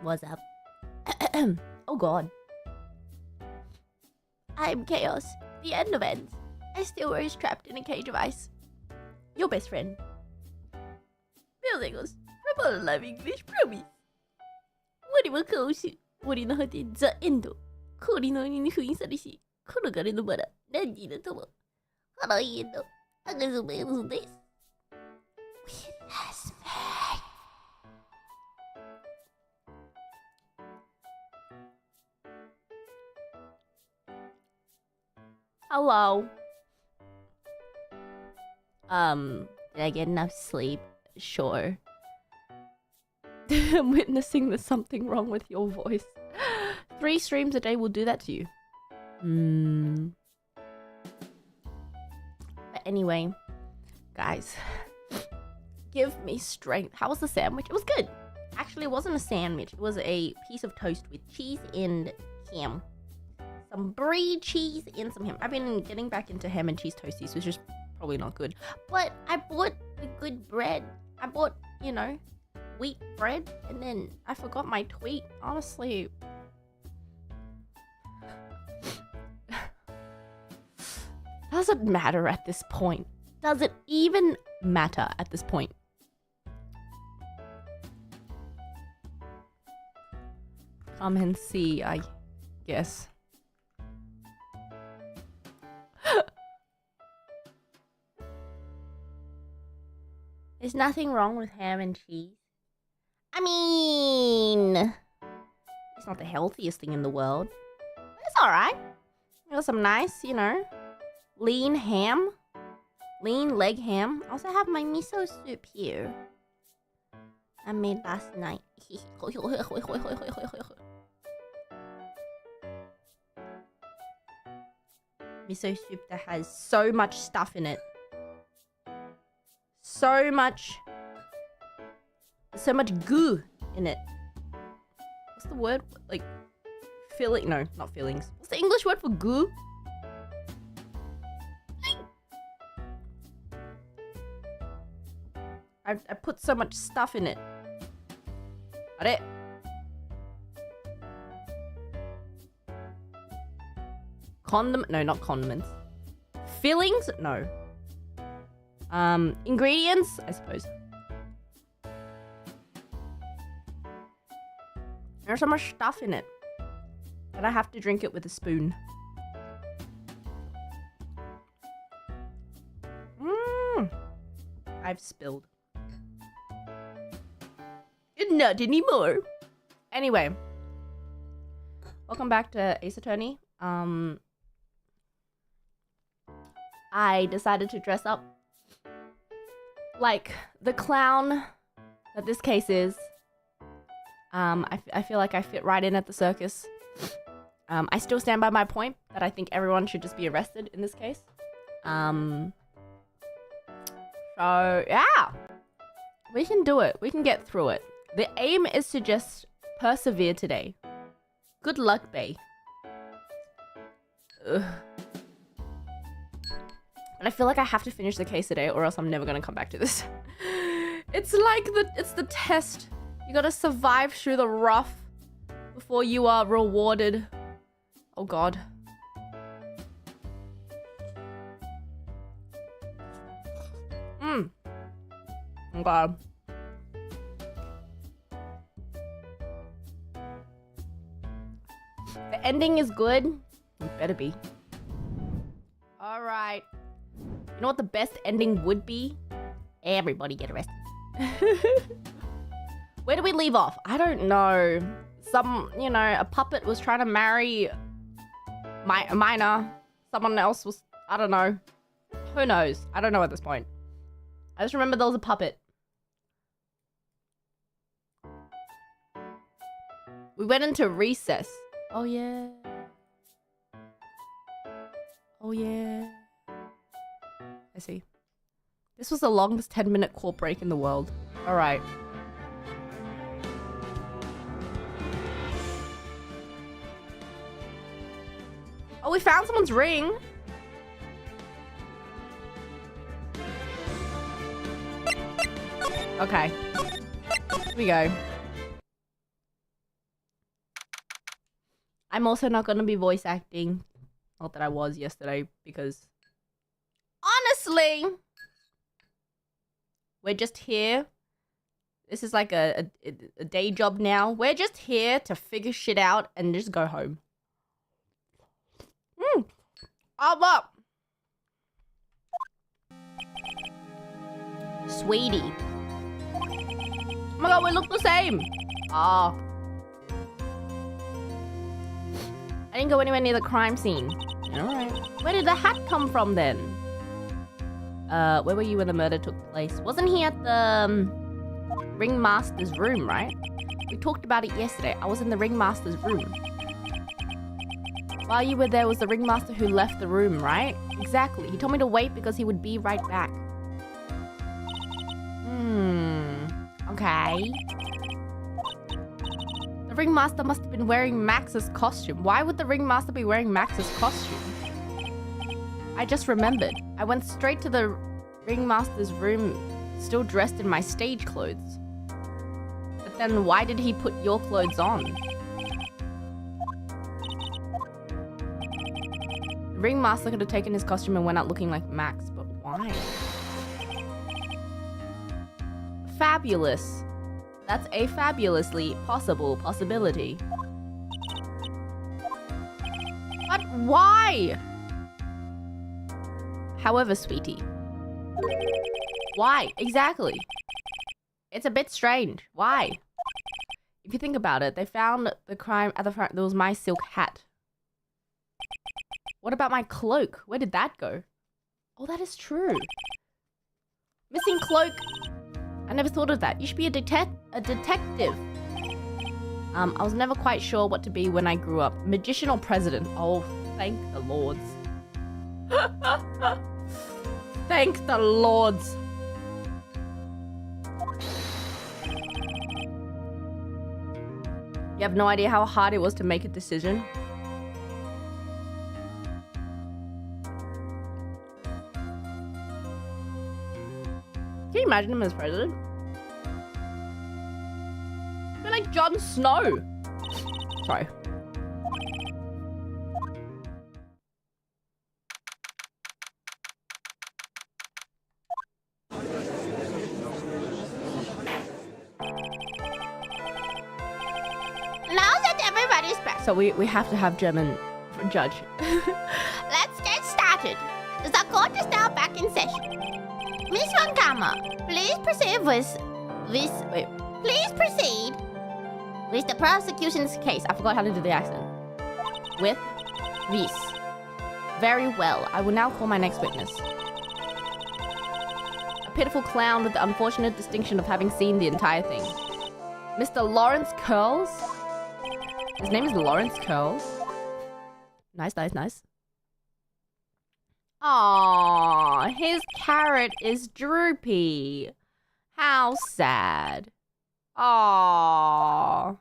What's up? Oh god. I'm chaos. The end of ends. I still was trapped in a cage of ice. Your best friend. Baelz from hololive English promise. 我は顔し、森の果てザ・エンド。氷の鬼に封印されし、転がれのバラ、何時の友。ハロイエンド、アガズベルズです。Hello. Did I get enough sleep? Sure. I'm witnessing there's something wrong with your voice. 3 streams a day will do that to you. But anyway, guys, give me strength. How was the sandwich? It was good. Actually, it wasn't a sandwich. It was a piece of toast with cheese and ham. Some brie cheese and some ham. I've been getting back into ham and cheese toasties, which is probably not good. But I bought the good bread. I bought, you know, wheat bread. And then I forgot my tweet. Honestly. Does it matter at this point? Does it even matter at this point? Come and see, I guess. There's nothing wrong with ham and cheese. I mean, it's not the healthiest thing in the world. It's alright. Got some nice, you know, lean ham. Lean leg ham. I also have my miso soup here. I made last night. Miso soup that has so much stuff in it. So much goo in it. What's the word? Like, filling? No, not fillings. What's the English word for goo? I put so much stuff in it. Are No, not condiments. Fillings? No. Ingredients? I suppose. There's so much stuff in it that I have to drink it with a spoon. I've spilled. Not anymore. Anyway. Welcome back to Ace Attorney. I decided to dress up like the clown that this case is. I feel like I fit right in at the circus. I still stand by my point that I think everyone should just be arrested in this case. So yeah, we can do it. We can get through it. The aim is to just persevere today. Good luck, Bae. Ugh. And I feel like I have to finish the case today or else I'm never gonna come back to this. It's like it's the test. You gotta survive through the rough before you are rewarded. Oh god. Oh god. The ending is good. It better be. Alright. You know what the best ending would be? Everybody get arrested. Where do we leave off? I don't know. Some, you know, a puppet was trying to marry a minor. Someone else was, I don't know. Who knows? I don't know at this point. I just remember there was a puppet. We went into recess. Oh yeah. Oh yeah. I see. This was the longest 10-minute court break in the world. Alright. Oh, we found someone's ring. Okay. Here we go. I'm also not going to be voice acting. Not that I was yesterday, because Honestly, we're just here. This is like a day job now. We're just here to figure shit out and just go home. I'm up. Sweetie. Oh my god, we look the same. Ah. I didn't go anywhere near the crime scene. Alright. Where did the hat come from then? Where were you when the murder took place? Wasn't he at the ringmaster's room, right? We talked about it yesterday. I was in the ringmaster's room. While you were there was the ringmaster who left the room, right? Exactly. He told me to wait because he would be right back. Okay. The ringmaster must have been wearing Max's costume. Why would the ringmaster be wearing Max's costume? I just remembered. I went straight to the ringmaster's room, still dressed in my stage clothes. But then why did he put your clothes on? The ringmaster could have taken his costume and went out looking like Max, but why? Fabulous. That's a fabulously possible possibility. But why? However, sweetie. Why? Exactly. It's a bit strange. Why? If you think about it, they found the crime at the front. There was my silk hat. What about my cloak? Where did that go? Oh, that is true. Missing cloak. I never thought of that. You should be a detective. I was never quite sure what to be when I grew up. Magician or president? Oh, thank the lords. Thank the lords. You have no idea how hard it was to make a decision. Can you imagine him as president? They're like Jon Snow. Sorry. Now that everybody's back, So we have to have German judge. let's get started. The court is now back in session. Miss Von Karma, please proceed with the prosecution's Case. I forgot how to do the accent. With this. Very well. I will now call my next witness. A pitiful clown with the unfortunate distinction of having seen the entire thing. Mr. Lawrence Curls. His name is Lawrence Curls. Nice, nice, nice. Aww, his carrot is droopy. How sad. Aww.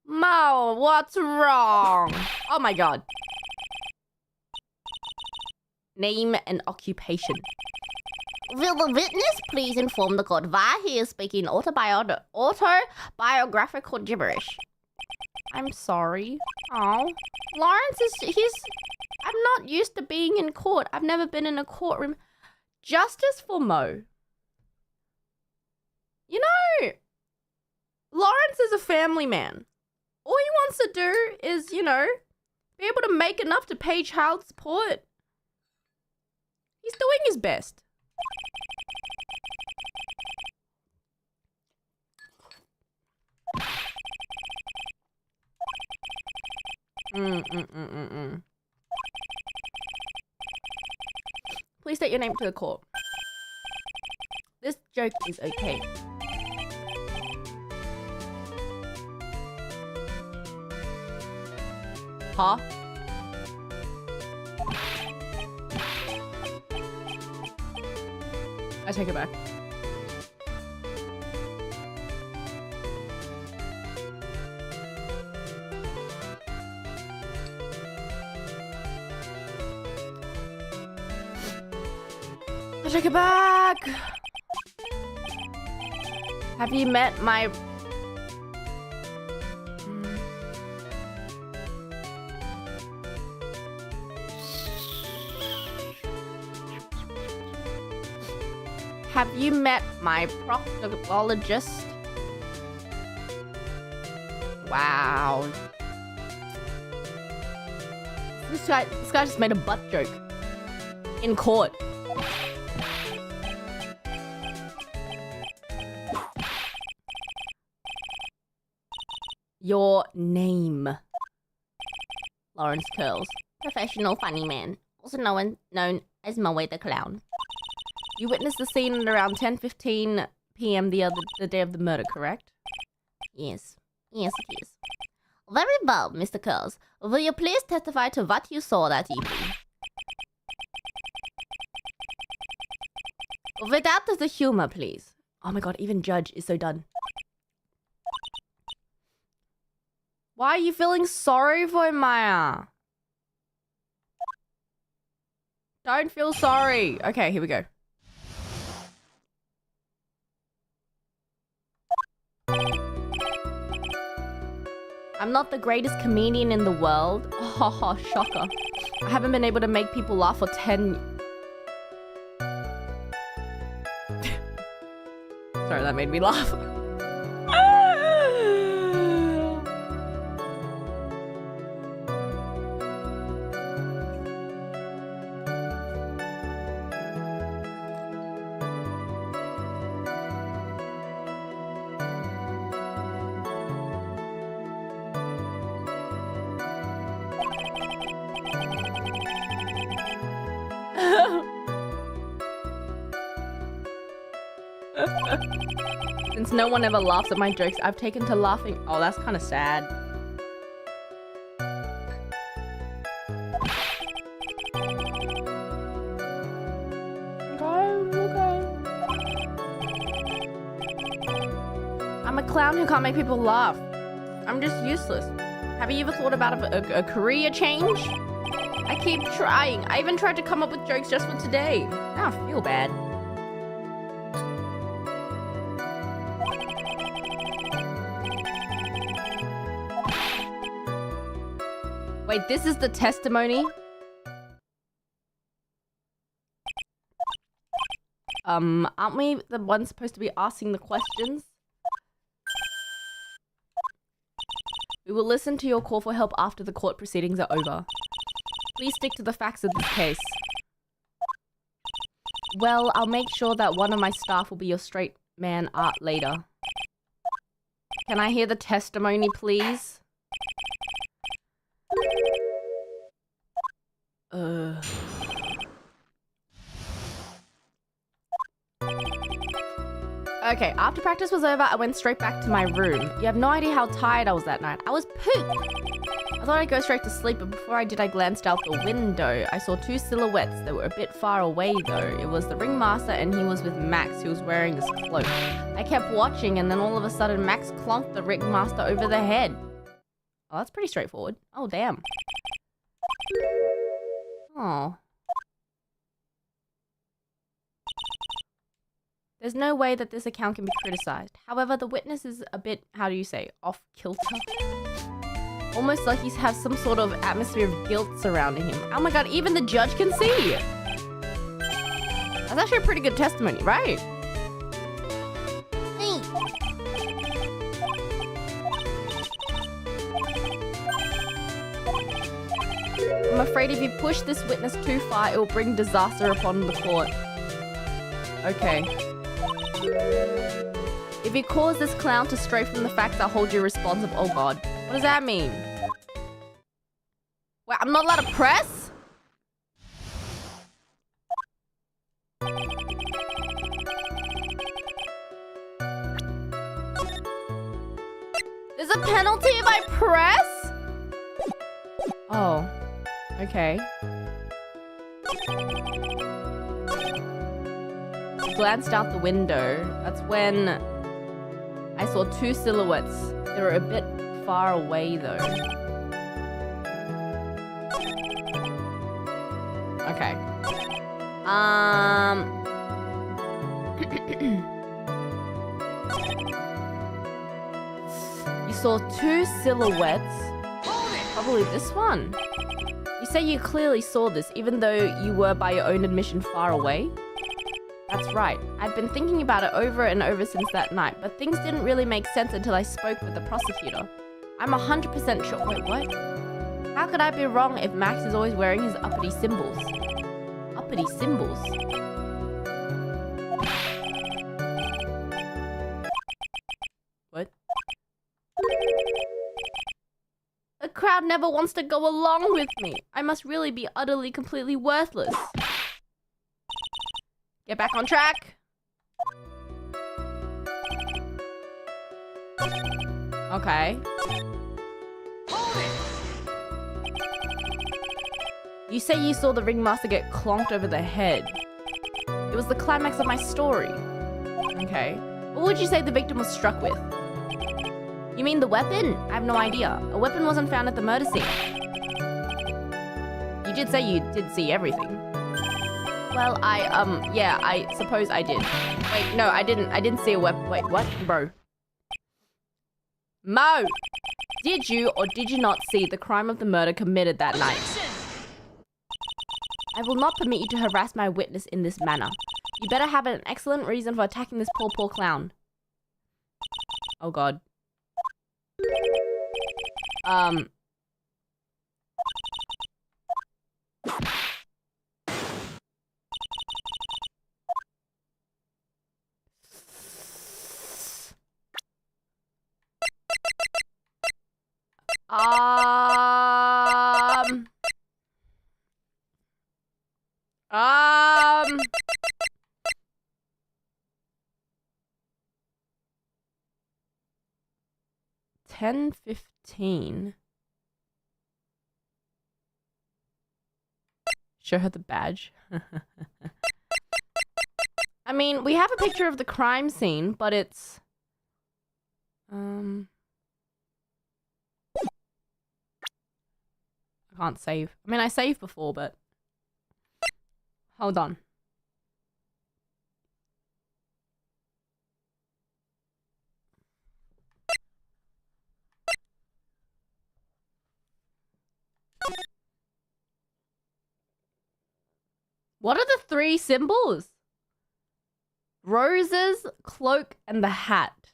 Mo, what's wrong? Oh my god. Name and occupation. Will the witness please inform the court why he is speaking autobiographical gibberish? I'm sorry. Oh, Lawrence I'm not used to being in court. I've never been in a courtroom. Justice for Mo. You know, Lawrence is a family man. All he wants to do is, you know, be able to make enough to pay child support. He's doing his best. Please state your name to the court. This joke is okay. Huh? I take it back. I take it back. Have you met my... Have you met my proctologist? Wow. This guy just made a butt joke. In court. Your name. Lawrence Curls. Professional funny man. Also known as Moe the Clown. You witnessed the scene at around 10:15 p.m. the day of the murder, correct? Yes. Yes, it is. Very well, Mr. Curls. Will you please testify to what you saw that evening? Without the humor, please. Oh my god, even Judge is so done. Why are you feeling sorry for him, Maya? Don't feel sorry. Okay, here we go. I'm not the greatest comedian in the world. Oh, shocker. I haven't been able to make people laugh for 10... Sorry, that made me laugh. Since no one ever laughs at my jokes, I've taken to laughing. Oh, that's kind of sad. Okay. I'm a clown who can't make people laugh. I'm just useless. Have you ever thought about a career change? I keep trying. I even tried to come up with jokes just for today. Now I feel bad. Wait, this is the testimony? Aren't we the ones supposed to be asking the questions? We will listen to your call for help after the court proceedings are over. Please stick to the facts of this case. Well, I'll make sure that one of my staff will be your straight man art later. Can I hear the testimony, please? Okay, after practice was over, I went straight back to my room. You have no idea how tired I was that night. I was pooped! I thought I'd go straight to sleep, but before I did, I glanced out the window. I saw two silhouettes. They were a bit far away, though. It was the ringmaster, and he was with Max, who was wearing his cloak. I kept watching, and then all of a sudden, Max clonked the ringmaster over the head. Oh, that's pretty straightforward. Oh, damn. Oh. There's no way that this account can be criticized. However, the witness is a bit, how do you say, off kilter? Almost like he has some sort of atmosphere of guilt surrounding him. Oh my god, even the judge can see! That's actually a pretty good testimony, right? Hey. I'm afraid if you push this witness too far, it will bring disaster upon the court. Okay. If you cause this clown to stray from the facts, I'll hold you responsible. Oh god. What does that mean? Wait, I'm not allowed to press? There's a penalty if I press? Oh. Okay. Glanced out the window. That's when I saw two silhouettes. They were a bit far away though. Okay. You saw two silhouettes. Probably this one. You say you clearly saw this even though you were by your own admission far away? That's right. I'd been thinking about it over and over since that night, but things didn't really make sense until I spoke with the prosecutor. I'm 100% sure. Wait, what? How could I be wrong if Max is always wearing his uppity symbols? Uppity symbols? What? The crowd never wants to go along with me. I must really be utterly, completely worthless. Get back on track. Okay. You say you saw the ringmaster get clonked over the head. It was the climax of my story. Okay. What would you say the victim was struck with? You mean the weapon? I have no idea. A weapon wasn't found at the murder scene. You did say you did see everything. Well, yeah, I suppose I did. Wait, no, I didn't see a weapon. Wait, what? Bro. Mo! Did you or did you not see the crime of the murder committed that night? I will not permit you to harass my witness in this manner. You better have an excellent reason for attacking this poor clown. Oh god. $10.15. Show her the badge. I mean, we have a picture of the crime scene, but it's... I can't save. I mean, I saved before, but... Hold on. What are the three symbols? Roses, cloak, and the hat.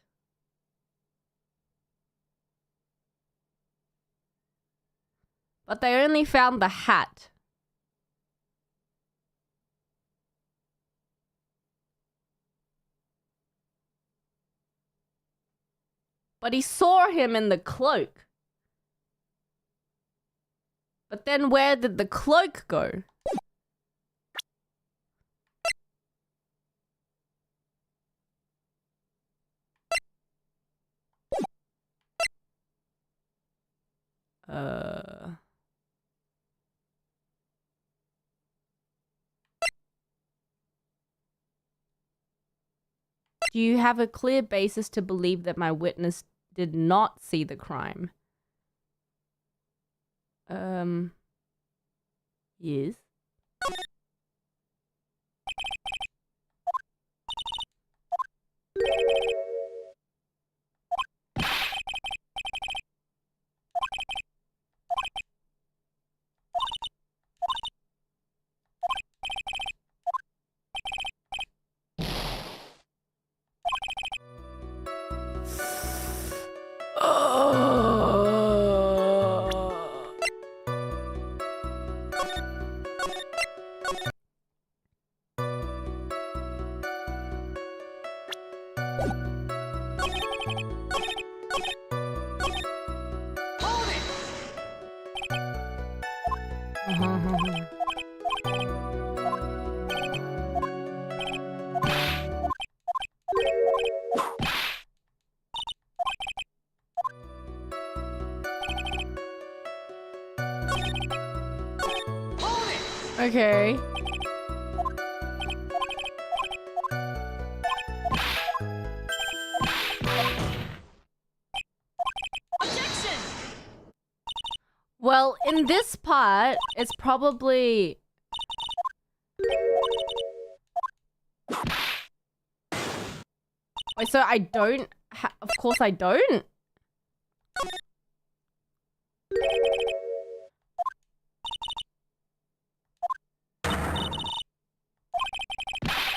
But they only found the hat. But he saw him in the cloak. But then where did the cloak go? Do you have a clear basis to believe that my witness did not see the crime? Yes. Okay. Objection! Well, in this part, it's probably... Wait, so I don't... Of course I don't.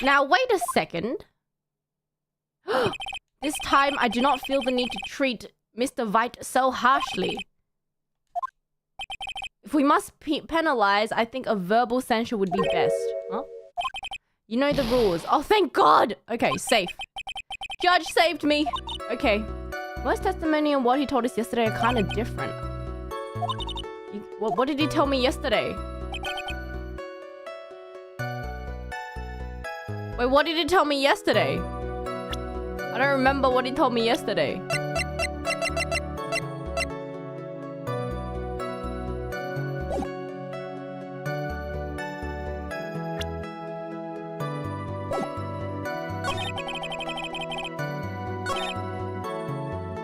Now, wait a second. This time, I do not feel the need to treat Mr. Wright so harshly. If we must penalize, I think a verbal censure would be best. Huh? You know the rules. Oh, thank God! Okay, safe. Judge saved me. Okay. Most testimony and what he told us yesterday are kind of different. What did he tell me yesterday? Wait, what did he tell me yesterday? I don't remember what he told me yesterday.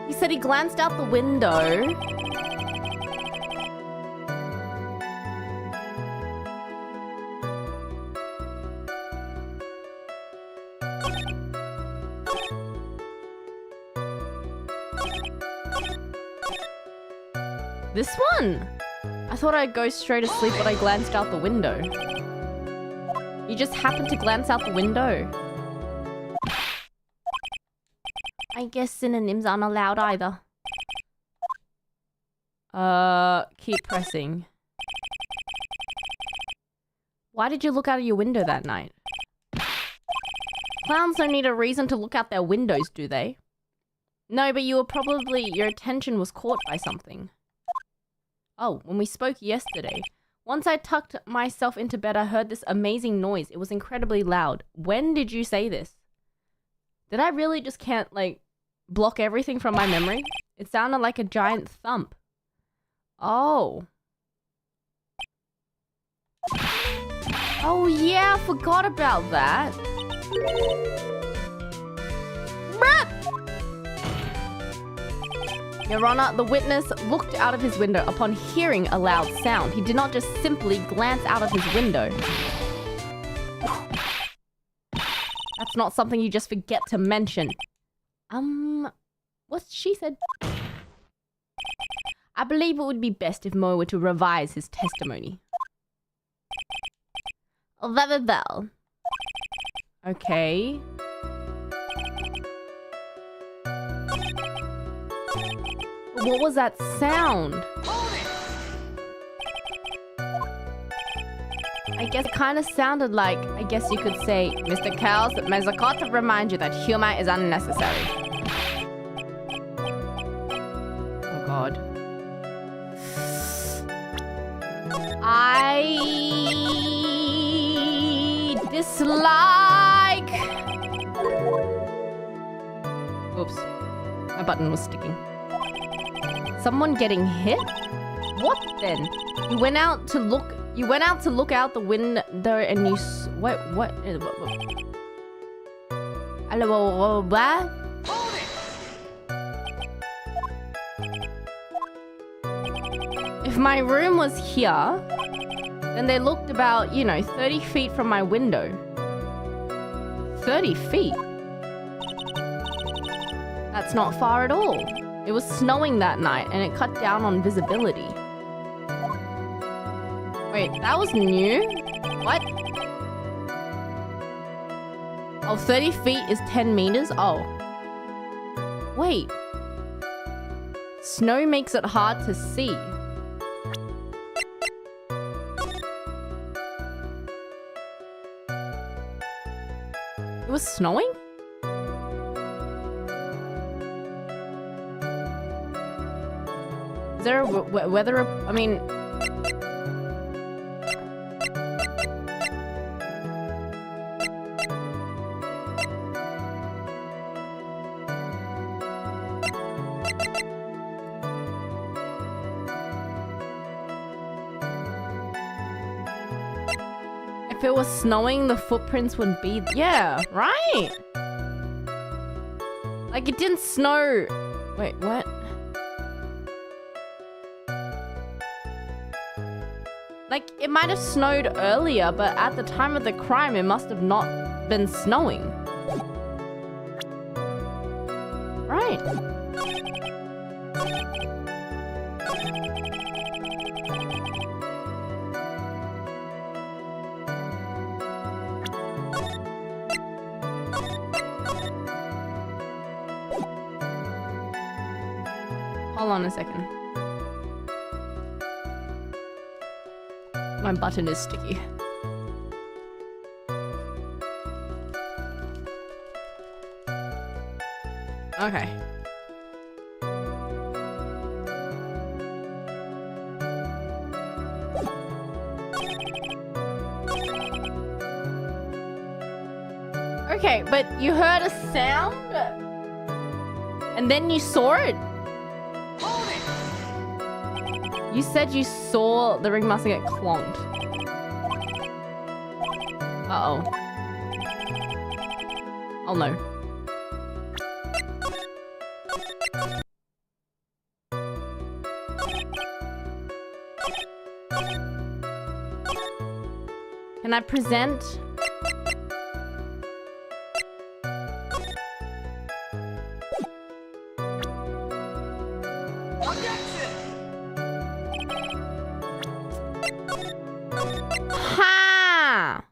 He said he glanced out the window. This one! I thought I'd go straight asleep, but I glanced out the window. You just happened to glance out the window. I guess synonyms aren't allowed either. Keep pressing. Why did you look out of your window that night? Clowns don't need a reason to look out their windows, do they? No, but your attention was caught by something. Oh, when we spoke yesterday. Once I tucked myself into bed, I heard this amazing noise. It was incredibly loud. When did you say this? Did I really just can't, like, block everything from my memory? It sounded like a giant thump. Oh. Oh, yeah, I forgot about that. Your Honor, the witness looked out of his window upon hearing a loud sound. He did not just simply glance out of his window. That's not something you just forget to mention. What she said? I believe it would be best if Mo were to revise his testimony. Very well. Okay. What was that sound? I guess it kind of sounded like, I guess you could say, Mr. Kells, may the court remind you that humor is unnecessary. Oh God. I dislike... Oops. My button was sticking. Someone getting hit? What then? You went out to look out the window and you what? Hello, what? If my room was here, then they looked about, 30 feet from my window. 30 feet? That's not far at all. It was snowing that night, and it cut down on visibility. Wait, that was new? What? Oh, 30 feet is 10 meters? Oh. Wait. Snow makes it hard to see. It was snowing? Is there a weather... I mean... If it was snowing, the footprints wouldn't be... Yeah, right? Like, it didn't snow... Wait, what? Like, it might have snowed earlier, but at the time of the crime, it must have not been snowing. Right. Hold on a second. My button is sticky. Okay. Okay, but you heard a sound? And then you saw it? You said you saw the ringmaster get clonked. Uh-oh. Oh no. Can I present? Ha!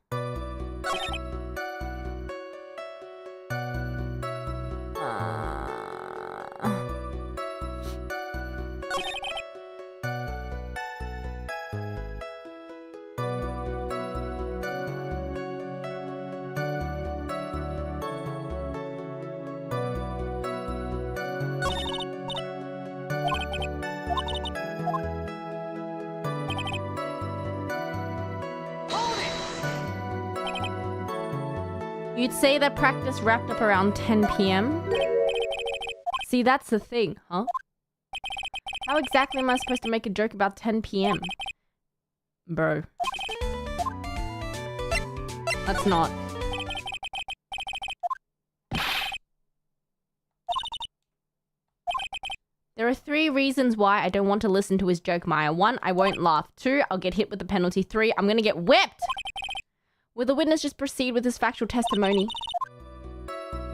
You'd say that practice wrapped up around 10 p.m.? See, that's the thing, huh? How exactly am I supposed to make a joke about 10 p.m.? Bro. That's not. There are 3 reasons why I don't want to listen to his joke, Maya. 1, I won't laugh. 2, I'll get hit with the penalty. 3, I'm gonna get whipped! Will the witness just proceed with his factual testimony?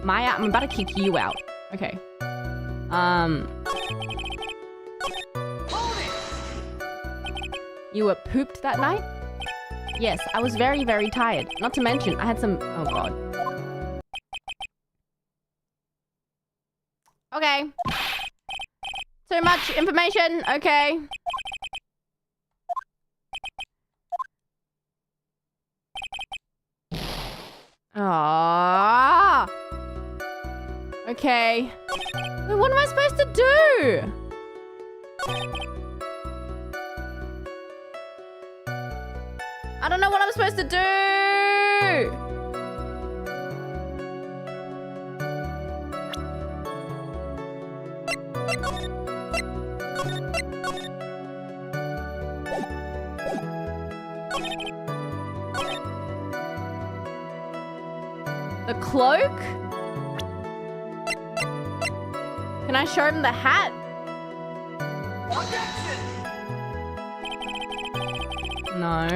Maya, I'm about to kick you out. Okay. You were pooped that night? Yes, I was very, very tired. Not to mention, I had some... Oh, God. Okay. Too much information. Okay. Ah. Okay. Wait, what am I supposed to do? I don't know what I'm supposed to do. The cloak? Can I show him the hat? No.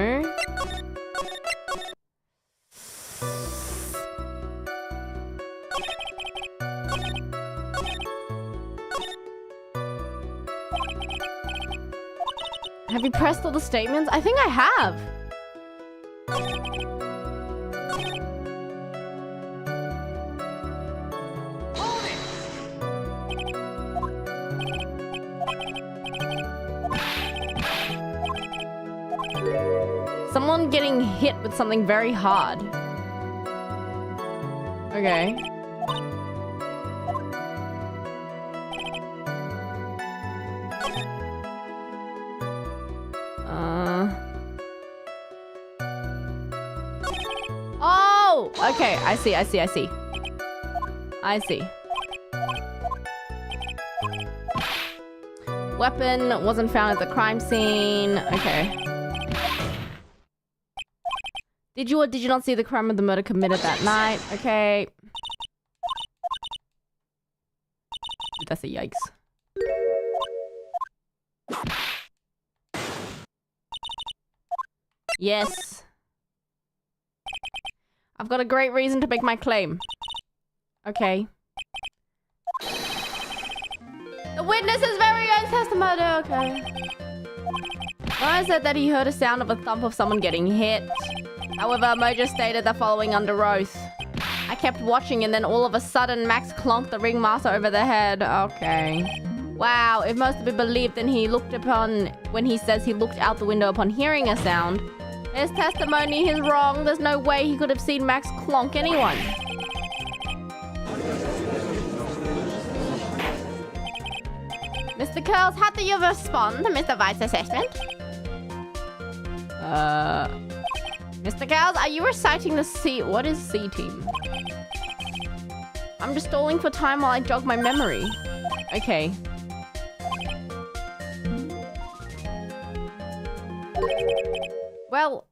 Have you pressed all the statements? I think I have. Someone getting hit with something very hard. Okay. Oh! Okay, I see. I see. Weapon wasn't found at the crime scene. Okay. Did you or did you not see the crime of the murder committed that night? Okay. That's a yikes. Yes. I've got a great reason to make my claim. Okay. The witness's very own testimony. Okay. Mojo said that he heard a sound of a thump of someone getting hit. However, Mojo stated the following under oath. I kept watching and then all of a sudden Max clonked the ringmaster over the head. Okay. Wow, if most to be believed, then when he says he looked out the window upon hearing a sound. His testimony is wrong. There's no way he could have seen Max clonk anyone. Mr. Curls, how do you respond to Mr. White's assessment? Mr. Curls, are you reciting the C... What is C-team? I'm just stalling for time while I jog my memory. Okay. Well,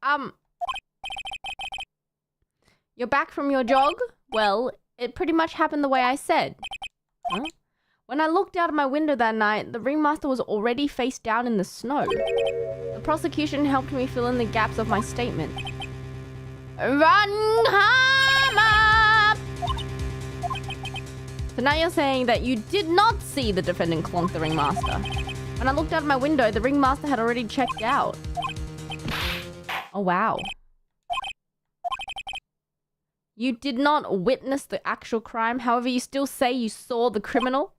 you're back from your jog? Well, it pretty much happened the way I said. Huh? When I looked out of my window that night, the ringmaster was already face down in the snow. The prosecution helped me fill in the gaps of my statement. Run, home up! So now you're saying that you did not see the defendant clonk the ringmaster. When I looked out of my window, the ringmaster had already checked out. Oh, wow. You did not witness the actual crime, however, you still say you saw the criminal?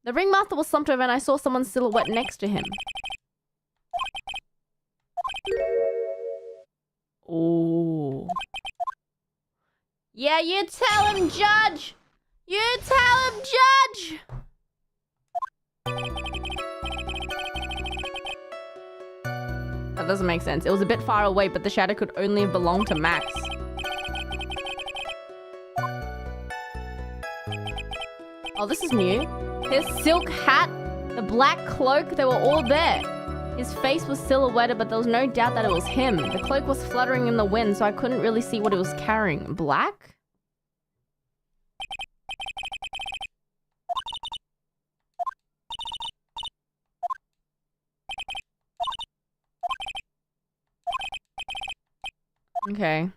The ringmaster was slumped over and I saw someone's silhouette next to him. Oh. Yeah, you tell him, Judge! You tell him, Judge! That doesn't make sense. It was a bit far away, but the shadow could only have belonged to Max. Oh, this is new. His silk hat, the black cloak, they were all there. His face was silhouetted, but there was no doubt that it was him. The cloak was fluttering in the wind, so I couldn't really see what it was carrying. Black? Okay.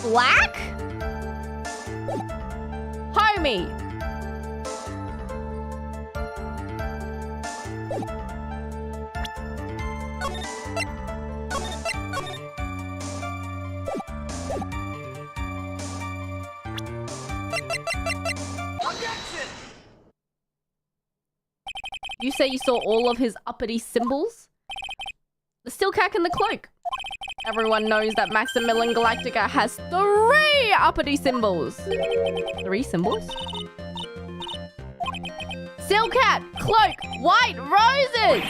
Black? Homie! You say you saw all of his uppity symbols? The steel cack and the cloak. Everyone knows that Maximilian Galactica has 3 uppity symbols. 3 symbols? Steel cat, cloak, white roses!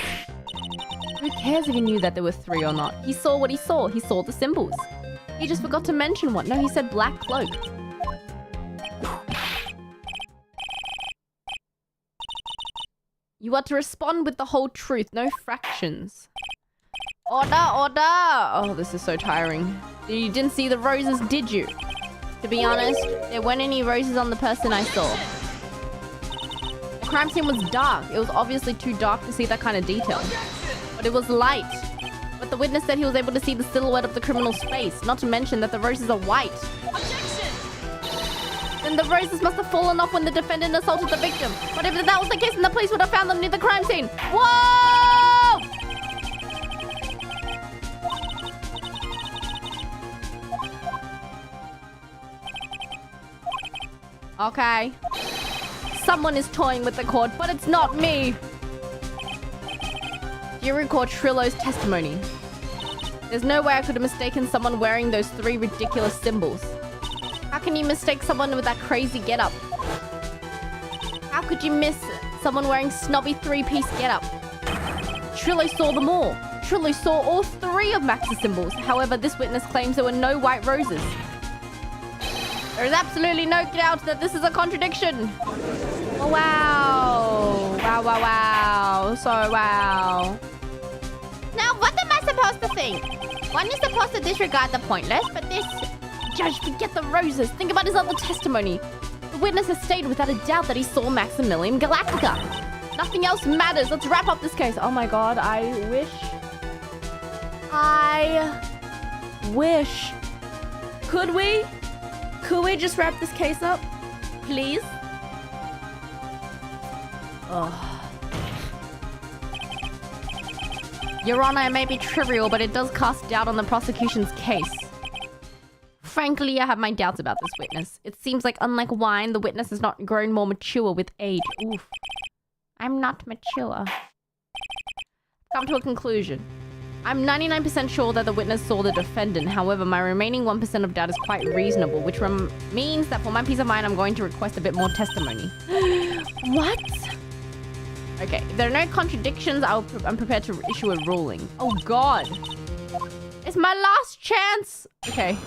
Who cares if he knew that there were 3 or not? He saw what he saw. He saw the symbols. He just forgot to mention one. No, he said black cloak. You are to respond with the whole truth, no fractions. Order, order! Oh, this is so tiring. You didn't see the roses, did you? To be honest, there weren't any roses on the person I saw. The crime scene was dark. It was obviously too dark to see that kind of detail. But it was light. But the witness said he was able to see the silhouette of the criminal's face, not to mention that the roses are white. Objection! Then the roses must have fallen off when the defendant assaulted the victim. But if that was the case, then the police would have found them near the crime scene. Whoa! Okay. Someone is toying with the court, but it's not me. Do you recall Trillo's testimony? There's no way I could have mistaken someone wearing those 3 ridiculous symbols. How can you mistake someone with that crazy getup? How could you miss someone wearing snobby 3-piece getup? Trillo saw them all. Trillo saw all 3 of Max's symbols. However, this witness claims there were no white roses. There is absolutely no doubt that this is a contradiction. Oh, wow. Wow, wow, wow. So, wow. Now, what am I supposed to think? One is supposed to disregard the pointless, but this... Judge, forget the roses. Think about his other testimony. The witness has stated without a doubt that he saw Maximilian Galactica. Nothing else matters. Let's wrap up this case. Oh my god, I wish. Could we just wrap this case up? Please? Ugh. Your Honor, it may be trivial, but it does cast doubt on the prosecution's case. Frankly, I have my doubts about this witness. It seems like, unlike wine, the witness has not grown more mature with age. Oof. I'm not mature. Come to a conclusion. I'm 99% sure that the witness saw the defendant. However, my remaining 1% of doubt is quite reasonable, which means that for my peace of mind, I'm going to request a bit more testimony. What? Okay, if there are no contradictions, I'm prepared to issue a ruling. Oh, God. It's my last chance. Okay.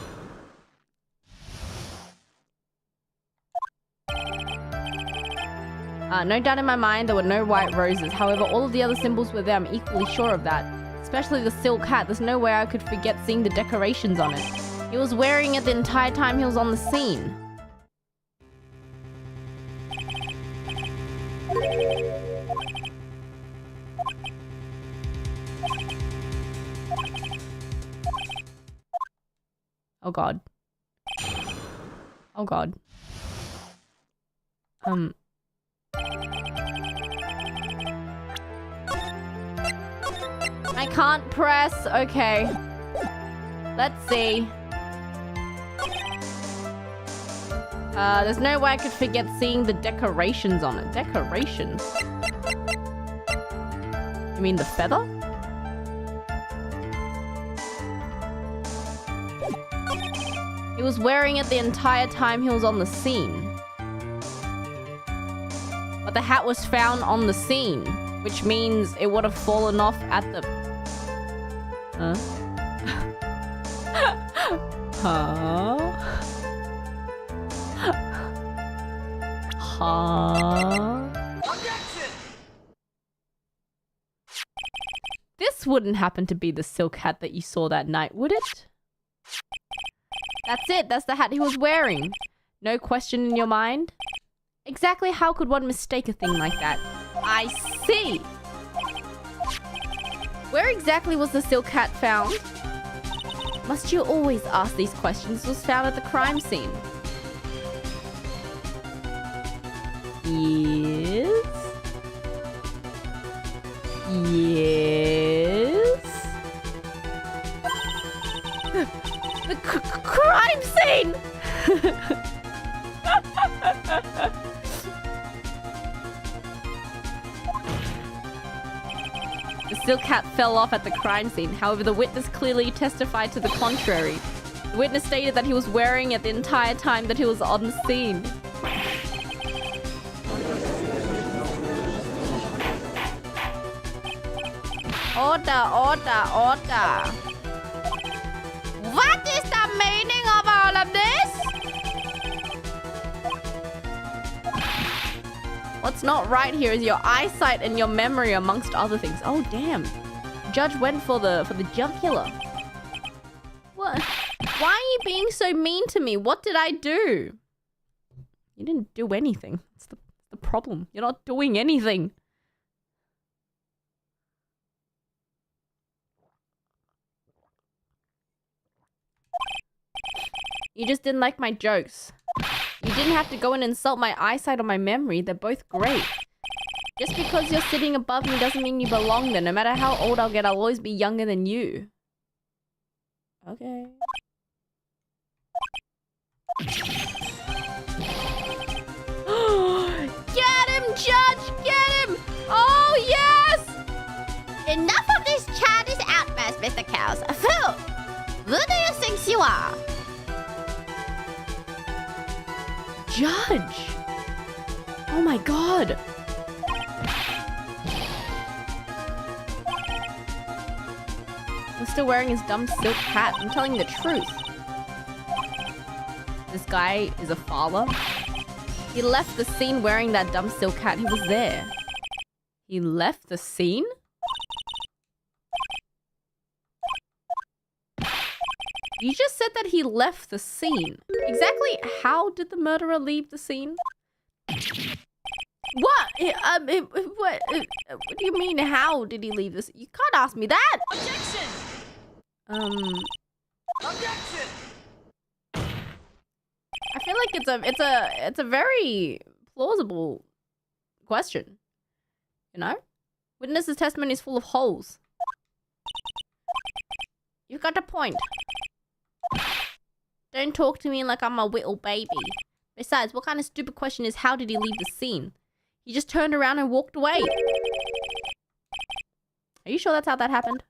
No doubt in my mind, there were no white roses. However, all of the other symbols were there. I'm equally sure of that. Especially the silk hat. There's no way I could forget seeing the decorations on it. He was wearing it the entire time he was on the scene. Oh, God. Oh, God. I can't press. Okay. Let's see. There's no way I could forget seeing the decorations on it. Decorations? You mean the feather? He was wearing it the entire time he was on the scene. But the hat was found on the scene, which means it would have fallen off at the... Huh? Huh? Huh? Objection! This wouldn't happen to be the silk hat that you saw that night, would it? That's it. That's the hat he was wearing. No question in your mind? Exactly how could one mistake a thing like that? I see. Where exactly was the silk hat found? Must you always ask these questions? It was found at the crime scene. Yes. Yes. The crime scene! The silk hat fell off at the crime scene. However, the witness clearly testified to the contrary. The witness stated that he was wearing it the entire time that he was on the scene. Order, order, order. What is the meaning of all of this? What's not right here is your eyesight and your memory, amongst other things. Oh, damn. Judge went for the jugular. What? Why are you being so mean to me? What did I do? You didn't do anything. That's the problem. You're not doing anything. You just didn't like my jokes. You didn't have to go and insult my eyesight or my memory. They're both great. Just because you're sitting above me doesn't mean you belong there. No matter how old I'll get, I'll always be younger than you. Okay. Get him, Judge! Get him! Oh, yes! Enough of this childish outburst, Mr. Cows. Phil, who do you think you are? Judge! Oh my god! He's still wearing his dumb silk hat. I'm telling you the truth. This guy is a father. He left the scene wearing that dumb silk hat. He was there. He left the scene? You just said that he left the scene. Exactly how did the murderer leave the scene? What? What do you mean, how did he leave this? You can't ask me that! Objection! Objection! I feel like it's a very plausible question. You know? Witness's testimony is full of holes. You've got a point. Don't talk to me like I'm a little baby. Besides, what kind of stupid question is how did he leave the scene? He just turned around and walked away. Are you sure that's how that happened?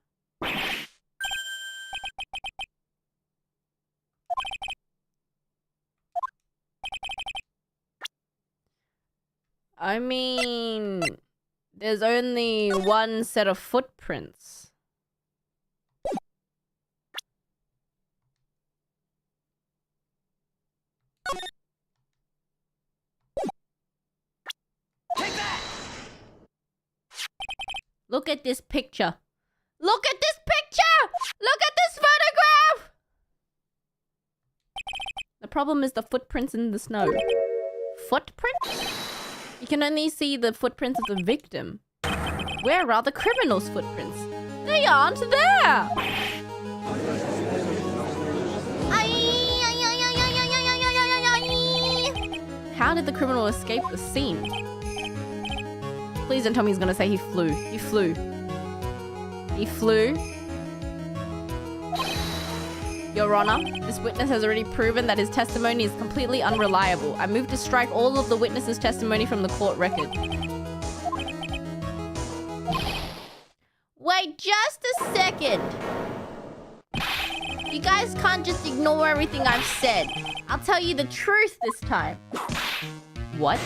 I mean, there's only one set of footprints. Take that! Look at this picture. Look at this picture! Look at this photograph! The problem is the footprints in the snow. Footprints? You can only see the footprints of the victim. Where are the criminal's footprints? They aren't there! How did the criminal escape the scene? Please don't tell me he's gonna say he flew. He flew. He flew. Your Honor, this witness has already proven that his testimony is completely unreliable. I move to strike all of the witness's testimony from the court record. Wait just a second. You guys can't just ignore everything I've said. I'll tell you the truth this time. What?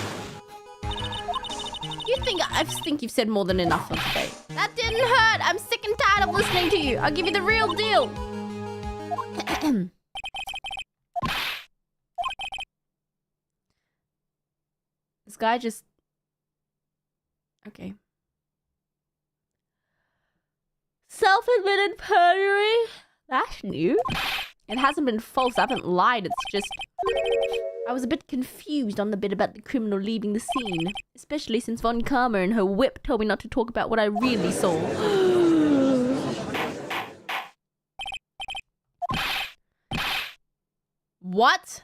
I think you've said more than enough for today. That didn't hurt. I'm sick and tired of listening to you. I'll give you the real deal. This guy just... Okay. Self-admitted perjury? That's new. It hasn't been false. I haven't lied. It's just... I was a bit confused on the bit about the criminal leaving the scene. Especially since Von Karma and her whip told me not to talk about what I really saw. What?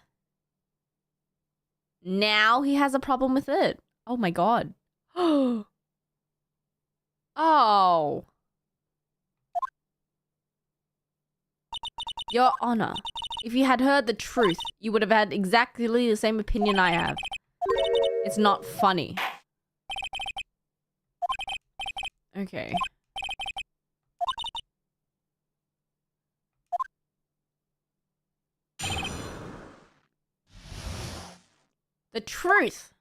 Now he has a problem with it. Oh my god. Oh. Your Honor, if you had heard the truth, you would have had exactly the same opinion I have. It's not funny. Okay. The truth.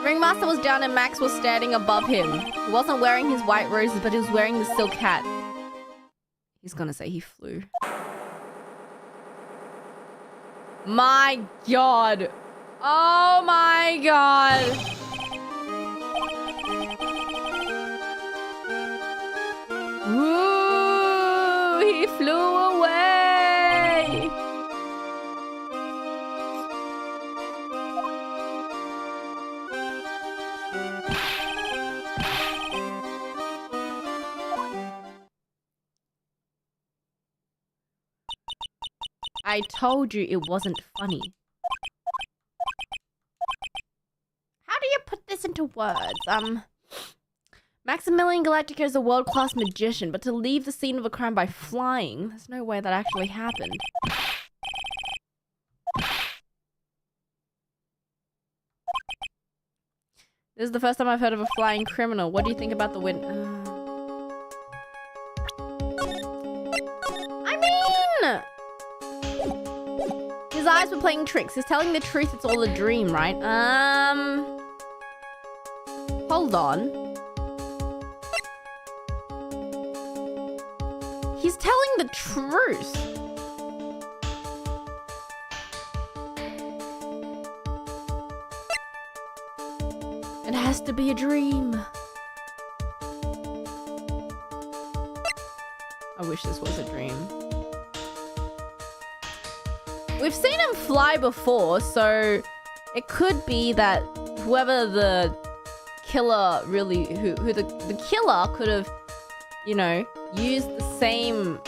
Ringmaster was down and Max was standing above him. He wasn't wearing his white roses, but he was wearing the silk hat. He's gonna say he flew. My god. Oh my god. Woo! He flew away. I told you it wasn't funny. How do you put this into words? Maximilian Galactica is a world-class magician, but to leave the scene of a crime by flying, there's no way that actually happened. This is the first time I've heard of a flying criminal. What do you think about the wind? I mean... His eyes were playing tricks. He's telling the truth. It's all a dream, right? Hold on. He's telling the truth. It has to be a dream. I wish this was a dream. We've seen him fly before, so it could be that whoever the killer really, who the killer could have, you know, used the same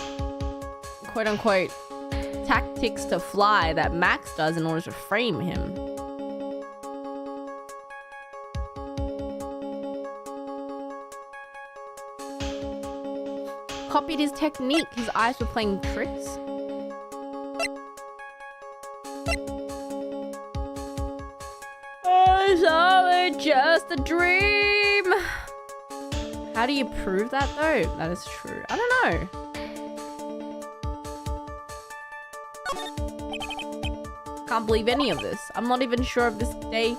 quote unquote tactics to fly that Max does in order to frame him. Copied his technique. His eyes were playing tricks. It's all just a dream. How do you prove that though? That is true. I don't know. Can't believe any of this. I'm not even sure if this day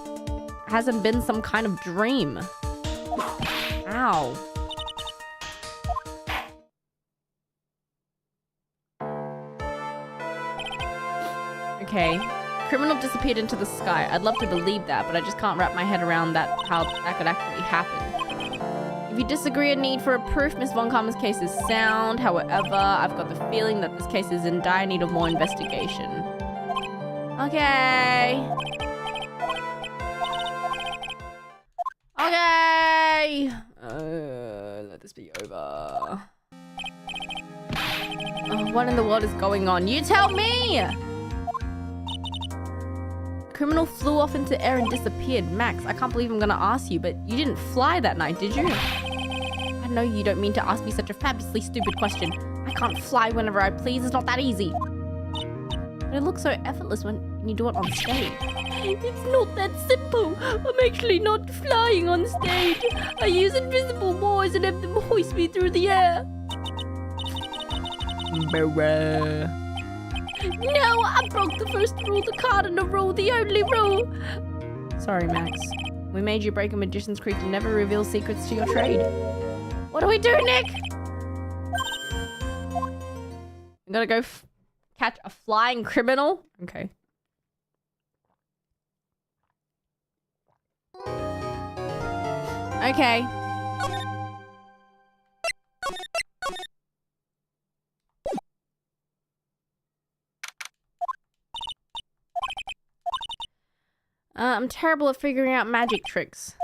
hasn't been some kind of dream. Ow. Okay. Criminal disappeared into the sky. I'd love to believe that, but I just can't wrap my head around that, how that could actually happen. If you disagree, a need for a proof, Miss Von Karma's case is sound. However, I've got the feeling that this case is in dire need of more investigation. Okay. Okay. Let this be over. Oh, what in the world is going on? You tell me! Criminal flew off into air and disappeared. Max, I can't believe I'm gonna ask you, but you didn't fly that night, did you? I know you don't mean to ask me such a fabulously stupid question. I can't fly whenever I please. It's not that easy. But it looks so effortless when you do it on stage. It's not that simple. I'm actually not flying on stage. I use invisible wires and have them hoist me through the air. No, I broke the first rule, the cardinal rule, the only rule. Sorry, Max. We made you break a magician's creed to never reveal secrets to your trade. What do we do, Nick? I'm gonna go catch a flying criminal. Okay. Okay. I'm terrible at figuring out magic tricks.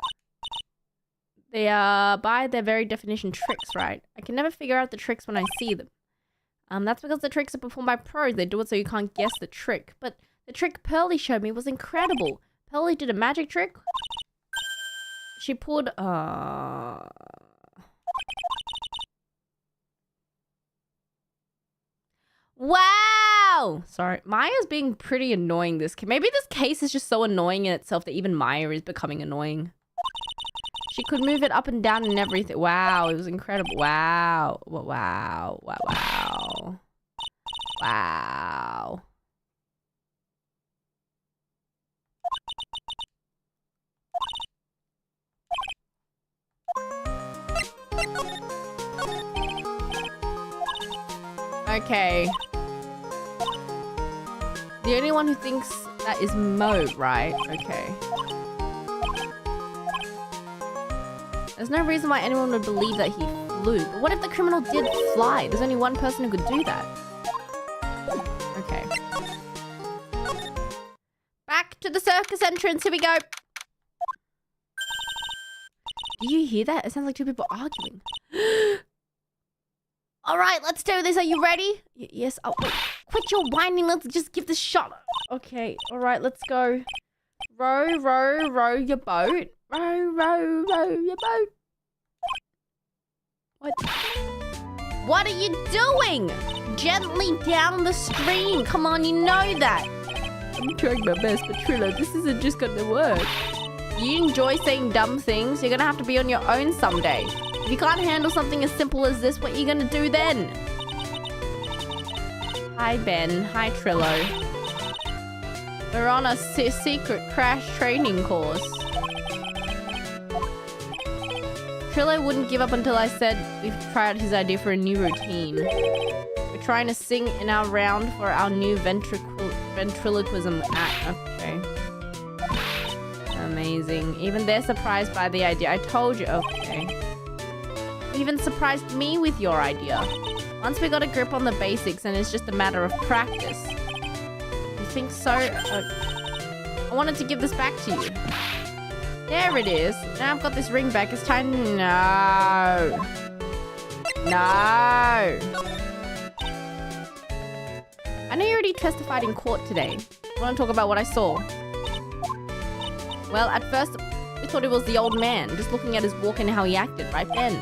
They are, by their very definition, tricks, right? I can never figure out the tricks when I see them. That's because the tricks are performed by pros. They do it so you can't guess the trick. But the trick Pearly showed me was incredible. Pearly did a magic trick. She pulled, Wow! Sorry, Maya's being pretty annoying this case. Maybe this case is just so annoying in itself that even Maya is becoming annoying. She could move it up and down and everything. Wow, it was incredible. Wow. Wow. Wow. Wow. Wow. Okay. The only one who thinks that is Mo, right? Okay. There's no reason why anyone would believe that he flew. But what if the criminal did fly? There's only one person who could do that. Okay. Back to the circus entrance. Here we go. Do you hear that? It sounds like two people arguing. All right, let's do this. Are you ready? Yes. Oh, wait. Quit your whining. Let's just give this a shot. Okay. All right, let's go. Row, row, row your boat. Row, row, row your boat. What? What are you doing? Gently down the stream. Come on, you know that. I'm trying my best, but Trilo, this isn't just gonna work. You enjoy saying dumb things, you're gonna have to be on your own someday. If you can't handle something as simple as this, what are you gonna do then? Hi, Ben. Hi, Trillo. We're on a secret crash training course. Trillo wouldn't give up until I said we've tried his idea for a new routine. We're trying to sing in our round for our new ventriloquism act. Okay. Amazing. Even they're surprised by the idea. I told you. Okay. You even surprised me with your idea. Once we got a grip on the basics and it's just a matter of practice. You think so? I wanted to give this back to you. There it is. Now I've got this ring back. It's time. No. No. I know you already testified in court today. I want to talk about what I saw. Well, at first, we thought it was the old man, just looking at his walk and how he acted right then.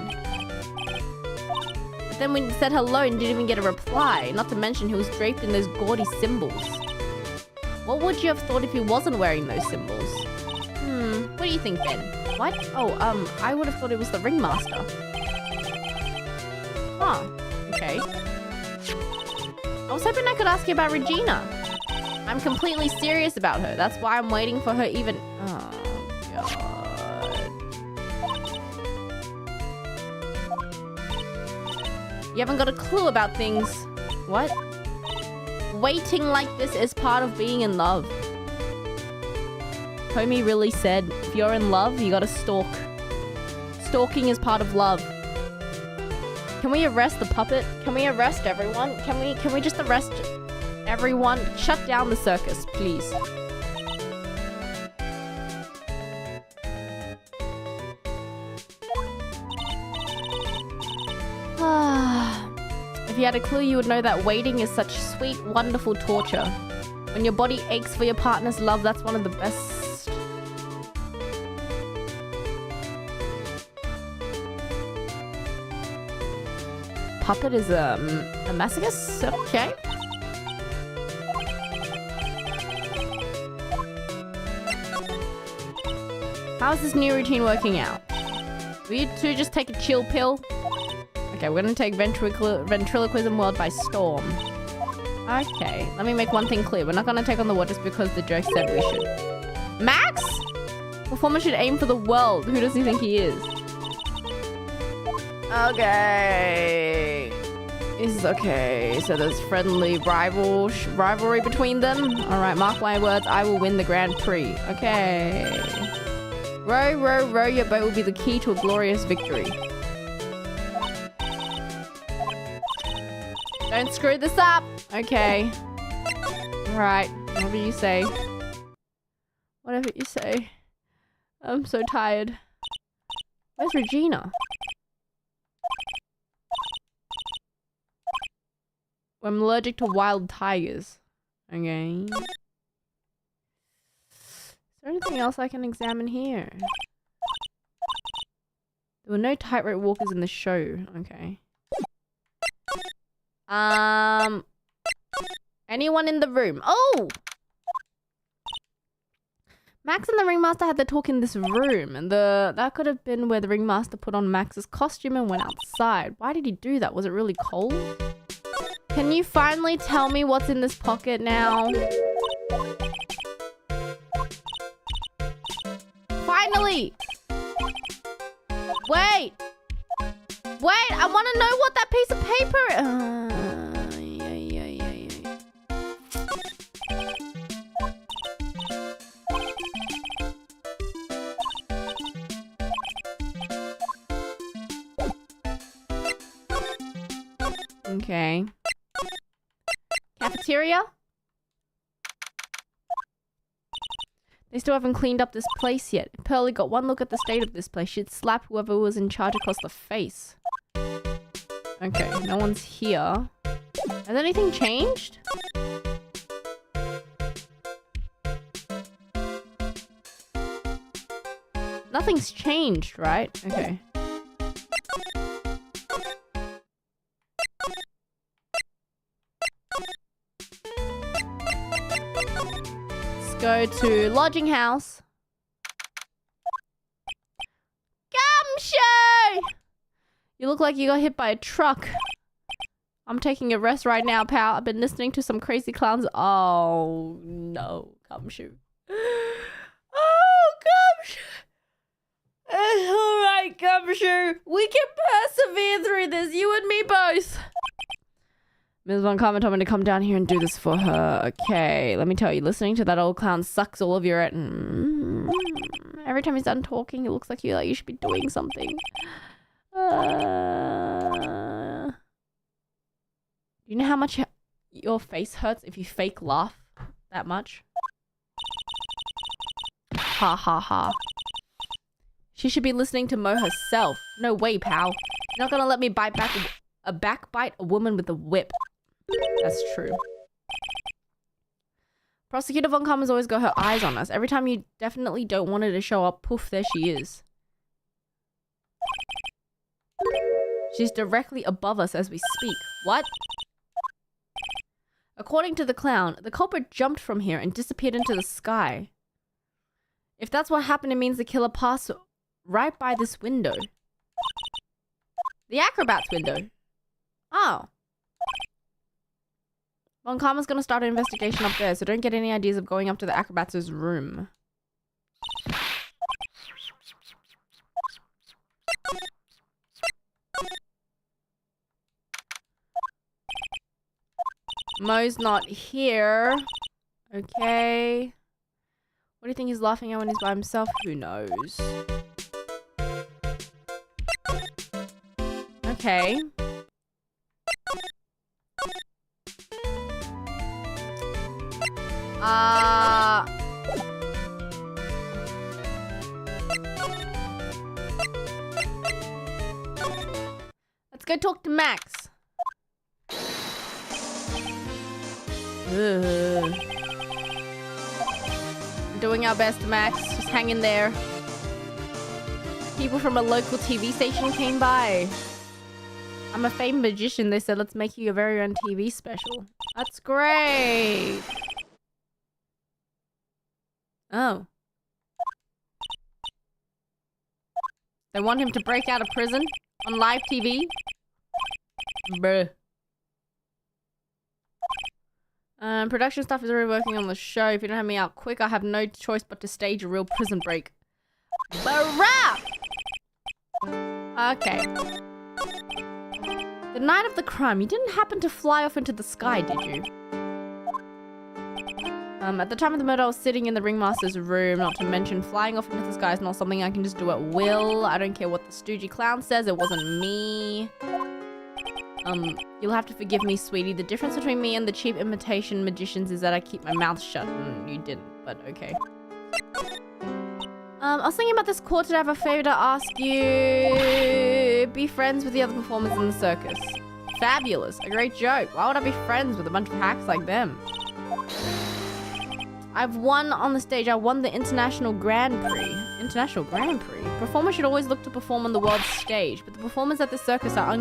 But then we said hello and didn't even get a reply, not to mention he was draped in those gaudy symbols. What would you have thought if he wasn't wearing those symbols? What do you think then? What? Oh, I would have thought it was the ringmaster. Huh. Okay. I was hoping I could ask you about Regina. I'm completely serious about her. That's why I'm waiting for her even... Oh, God. You haven't got a clue about things. What? Waiting like this is part of being in love. Homie really said, if you're in love, you gotta stalk. Stalking is part of love. Can we arrest the puppet? Can we arrest everyone? Can we just arrest everyone? Shut down the circus, please. If you had a clue, you would know that waiting is such sweet, wonderful torture. When your body aches for your partner's love, that's one of the best. Puppet is a masochist? Okay. How's this new routine working out? Will you two just take a chill pill? Okay, we're gonna take ventriloquism world by storm. Okay, let me make one thing clear. We're not gonna take on the world just because the joke said we should. Max? Performer should aim for the world. Who does he think he is? Okay. This is okay. So there's friendly rivalry between them. Alright, mark my words. I will win the Grand Prix. Okay. Row, row, row. Your boat will be the key to a glorious victory. Don't screw this up. Okay. Alright. Whatever you say. Whatever you say. I'm so tired. Where's Regina? I'm allergic to wild tigers. Okay. Is there anything else I can examine here? There were no tightrope walkers in the show. Okay. Anyone in the room? Oh! Max and the ringmaster had their talk in this room, and that could have been where the ringmaster put on Max's costume and went outside. Why did he do that? Was it really cold? Can you finally tell me what's in this pocket now? Finally! Wait! Wait, I want to know what that piece of paper Okay. Cafeteria? They still haven't cleaned up this place yet. If Pearly got one look at the state of this place, she'd slap whoever was in charge across the face. Okay, no one's here. Has anything changed? Nothing's changed, right? Okay. Go to lodging house. Gumshoe! You look like you got hit by a truck. I'm taking a rest right now, pal. I've been listening to some crazy clowns. Oh, no. Gumshoe. Oh, Gumshoe. It's alright, Gumshoe. We can persevere through this. You and me both. Ms. Von Karma told me to come down here and do this for her. Okay, let me tell you, listening to that old clown sucks all of your... Every time he's done talking, it looks like you should be doing something. You know how much your face hurts if you fake laugh that much? Ha ha ha. She should be listening to Mo herself. No way, pal. You're not gonna let me backbite a woman with a whip. That's true. Prosecutor Von Karma's always got her eyes on us. Every time you definitely don't want her to show up, poof, there she is. She's directly above us as we speak. What? According to the clown, the culprit jumped from here and disappeared into the sky. If that's what happened, it means the killer passed right by this window. The acrobat's window. Oh. Von Karma's gonna start an investigation up there, so don't get any ideas of going up to the acrobat's room. Mo's not here. Okay. What do you think he's laughing at when he's by himself? Who knows? Okay. Let's go talk to Max. Ugh. Doing our best, Max. Just hang in there. People from a local TV station came by. I'm a famed magician. They said, let's make you your very own TV special. That's great. Oh. They want him to break out of prison on live TV? Bruh. Production staff is already working on the show. If you don't have me out quick, I have no choice but to stage a real prison break. Barrap! Okay. The night of the crime, you didn't happen to fly off into the sky, did you? At the time of the murder, I was sitting in the ringmaster's room. Not to mention, flying off into the sky is not something I can just do at will. I don't care what the stoogey clown says. It wasn't me. You'll have to forgive me, sweetie. The difference between me and the cheap imitation magicians is that I keep my mouth shut. You didn't, but okay. I was thinking about this quartet. I have a favor to ask you. Be friends with the other performers in the circus. Fabulous. A great joke. Why would I be friends with a bunch of hacks like them? I've won on the stage. I won the International Grand Prix. International Grand Prix? Performers should always look to perform on the world's stage, but the performers at the circus are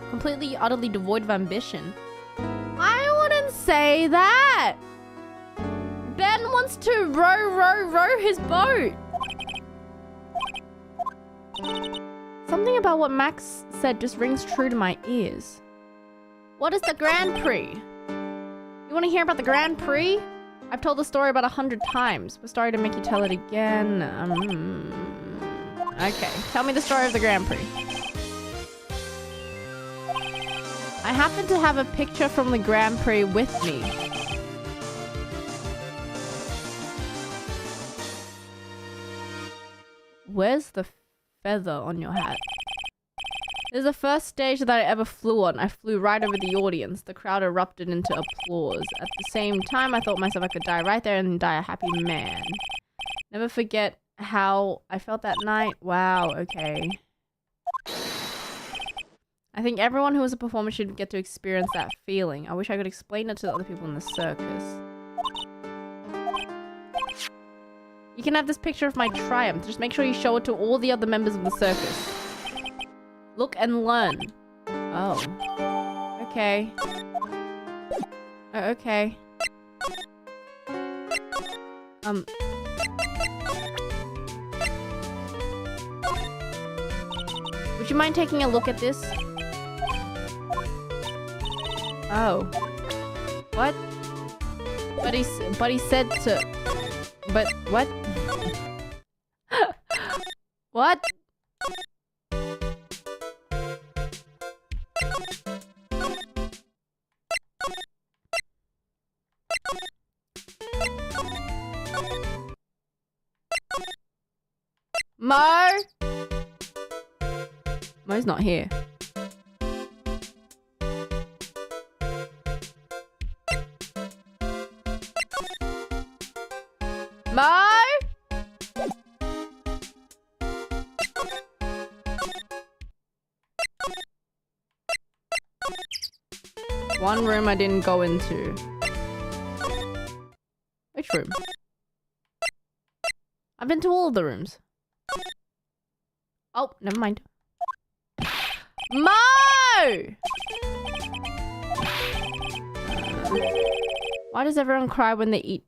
completely, utterly devoid of ambition. I wouldn't say that! Ben wants to row his boat! Something about what Max said just rings true to my ears. What is the Grand Prix? You want to hear about the Grand Prix? I've told the story about 100 times, but sorry to make you tell it again. Okay, tell me the story of the Grand Prix. I happen to have a picture from the Grand Prix with me. Where's the feather on your hat? This is the first stage that I ever flew on. I flew right over the audience. The crowd erupted into applause. At the same time, I thought myself I could die right there and die a happy man. Never forget how I felt that night. Wow, okay. I think everyone who was a performer should get to experience that feeling. I wish I could explain it to the other people in the circus. You can have this picture of my triumph. Just make sure you show it to all the other members of the circus. Look and learn. Oh. Okay. Oh, okay. Would you mind taking a look at this? Oh. What? But he said to... But what? What? Mo? Mo's not here. Mo? One room I didn't go into. Which room? I've been to all of the rooms. Oh, never mind. Mo! Why does everyone cry when they eat?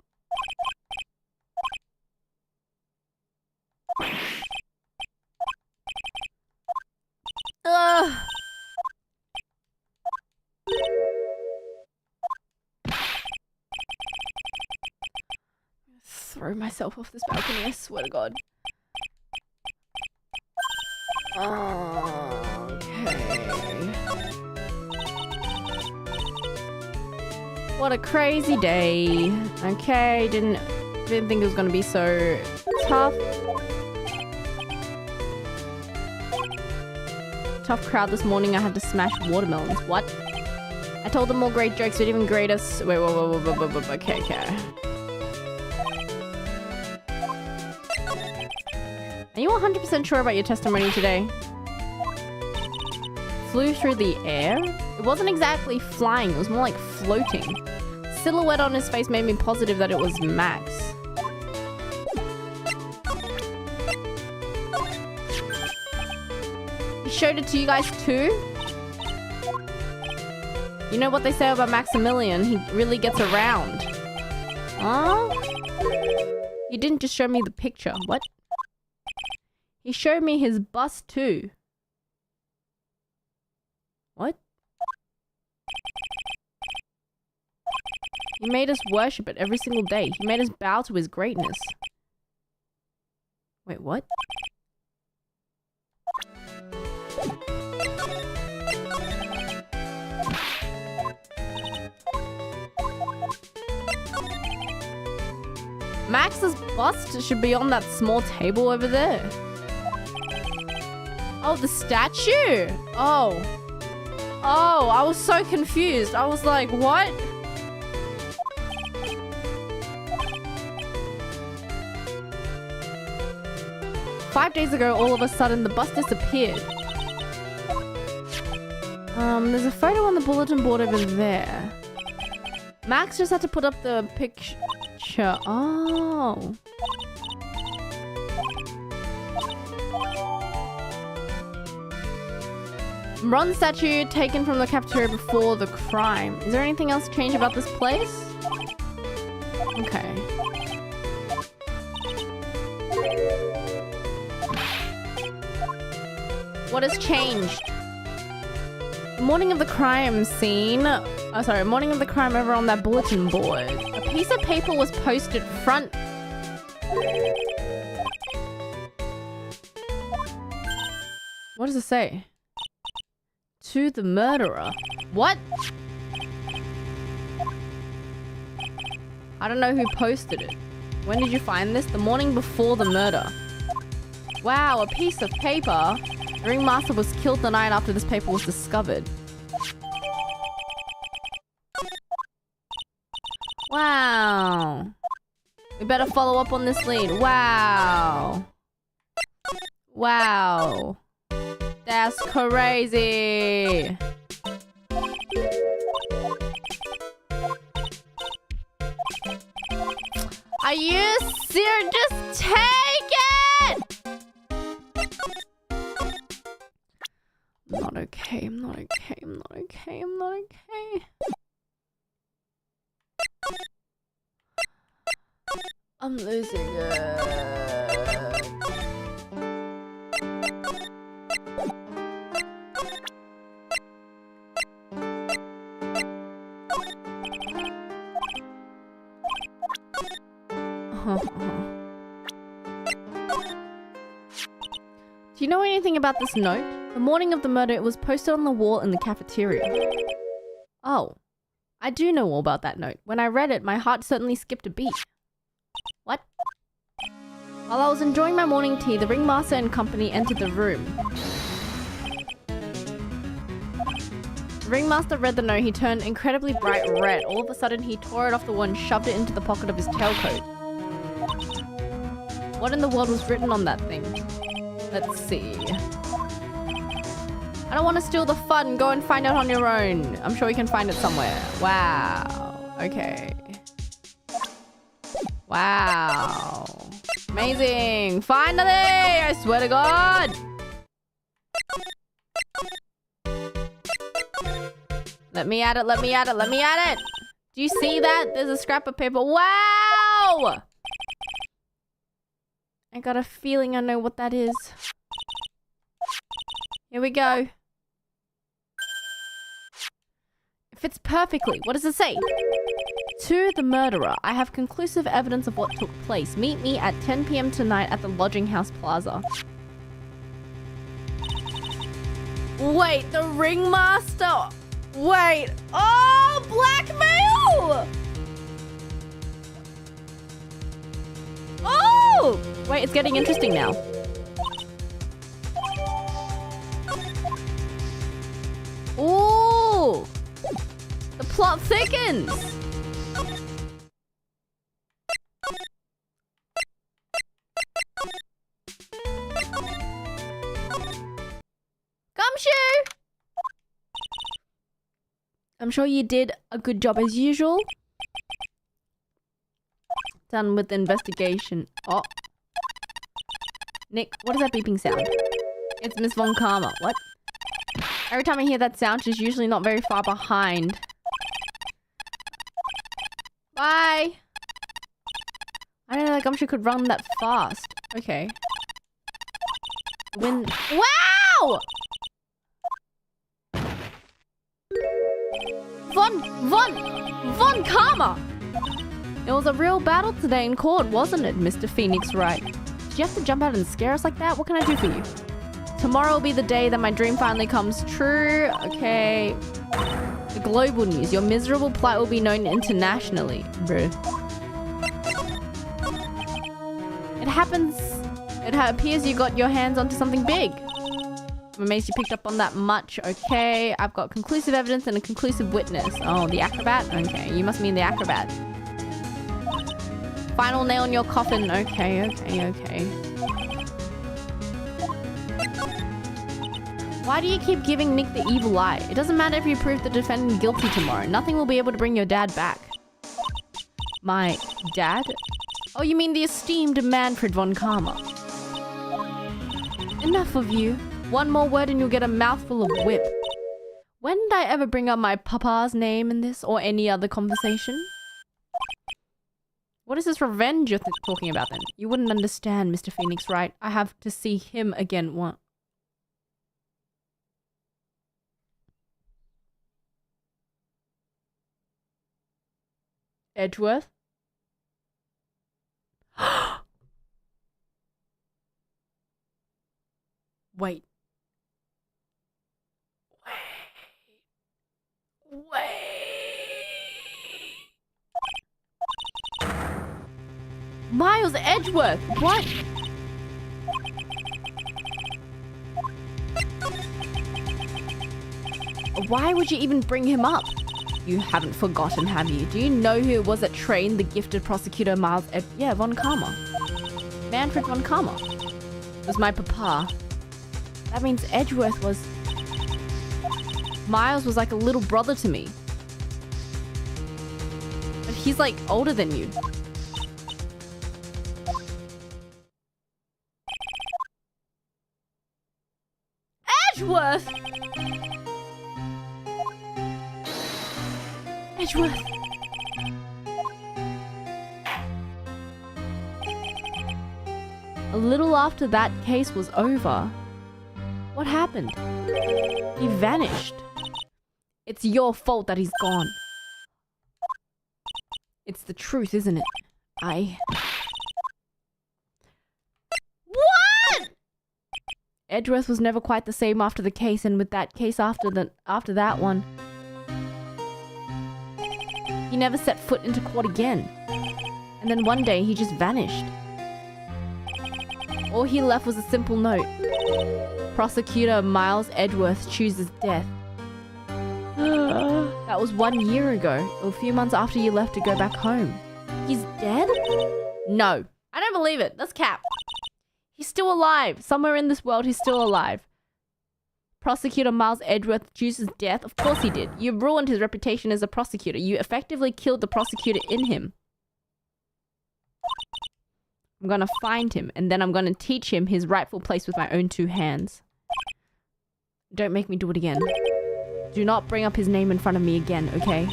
Ugh. Throw myself off this balcony, I swear to God. Okay. What a crazy day. Okay, didn't think it was gonna be so tough. Tough crowd this morning. I had to smash watermelons. What? I told them all great jokes, but even greater. Wait, okay. Are you 100% sure about your testimony today? Flew through the air? It wasn't exactly flying, it was more like floating. Silhouette on his face made me positive that it was Max. He showed it to you guys too? You know what they say about Maximilian, he really gets around. Huh? You didn't just show me the picture, what? He showed me his bust too. What? He made us worship it every single day. He made us bow to his greatness. Wait, what? Max's bust should be on that small table over there. Oh, the statue? Oh. Oh, I was so confused. I was like, what? "5 days ago, all of a sudden, the bus disappeared. There's a photo on the bulletin board over there. Max just had to put up the picture. Oh. Bronze statue taken from the cafeteria before the crime. Is there anything else changed about this place? Okay. What has changed? The morning of the crime scene. Morning of the crime over on that bulletin board. A piece of paper was posted front. What does it say? To the murderer. What? I don't know who posted it. When did you find this? The morning before the murder. Wow, a piece of paper. The ringmaster was killed the night after this paper was discovered. Wow. We better follow up on this lead. Wow. Wow. That's crazy. Are you serious? Just take it! I'm not okay. I'm not okay. I'm not okay. I'm not okay. I'm losing it. Do you know anything about this note? The morning of the murder, it was posted on the wall in the cafeteria. Oh, I do know all about that note. When I read it, my heart certainly skipped a beat. What? While I was enjoying my morning tea, the ringmaster and company entered the room. The ringmaster read the note. He turned incredibly bright red. All of a sudden, he tore it off the wall and shoved it into the pocket of his tailcoat. What in the world was written on that thing? Let's see. I don't want to steal the fun. Go and find out on your own. I'm sure you can find it somewhere. Wow. Okay. Wow. Amazing. Finally! I swear to God. Let me at it. Let me at it. Let me at it. Do you see that? There's a scrap of paper. Wow! I got a feeling I know what that is. Here we go. It fits perfectly. What does it say? To the murderer, I have conclusive evidence of what took place. Meet me at 10 p.m. tonight at the Lodging House Plaza. Wait, the ringmaster. Wait. Oh, blackmail! Oh! Wait, it's getting interesting now. Ooh! The plot thickens! Gumshoe! I'm sure you did a good job as usual. Done with the investigation. Oh. Nick, what is that beeping sound? It's Miss Von Karma. What? Every time I hear that sound, she's usually not very far behind. Bye! I didn't know that Gumshoe could run that fast. Okay. When... Wow! Von Karma! It was a real battle today in court, wasn't it, Mr. Phoenix Wright? Did you have to jump out and scare us like that? What can I do for you? Tomorrow will be the day that my dream finally comes true. Okay. The global news. Your miserable plight will be known internationally. Bruh. It happens. It appears you got your hands onto something big. I'm amazed you picked up on that much. Okay. I've got conclusive evidence and a conclusive witness. Oh, the acrobat? Okay. You must mean the acrobat. Final nail in your coffin. Okay. Why do you keep giving Nick the evil eye? It doesn't matter if you prove the defendant guilty tomorrow. Nothing will be able to bring your dad back. My dad? Oh, you mean the esteemed Manfred von Karma. Enough of you. One more word and you'll get a mouthful of whip. When did I ever bring up my papa's name in this or any other conversation? What is this revenge you're talking about then? You wouldn't understand, Mr. Phoenix Wright. I have to see him again once. Edgeworth? Wait. Miles Edgeworth, what? Why would you even bring him up? You haven't forgotten, have you? Do you know who it was that trained the gifted prosecutor Miles Von Karma? Manfred von Karma. It was my papa. That means Edgeworth was... Miles was like a little brother to me. But he's like older than you. Edgeworth! Edgeworth! A little after that case was over, what happened? He vanished. It's your fault that he's gone. It's the truth, isn't it? What? Edgeworth was never quite the same after the case, and with that case after that one, he never set foot into court again. And then one day he just vanished. All he left was a simple note. Prosecutor Miles Edgeworth chooses death. That was 1 year ago, or a few months after you left to go back home. He's dead? No. I don't believe it. That's cap. He's still alive. Somewhere in this world, he's still alive. Prosecutor Miles Edgeworth Juice's death? Of course he did. You ruined his reputation as a prosecutor. You effectively killed the prosecutor in him. I'm gonna find him, and then I'm gonna teach him his rightful place with my own 2 hands. Don't make me do it again. Do not bring up his name in front of me again, okay?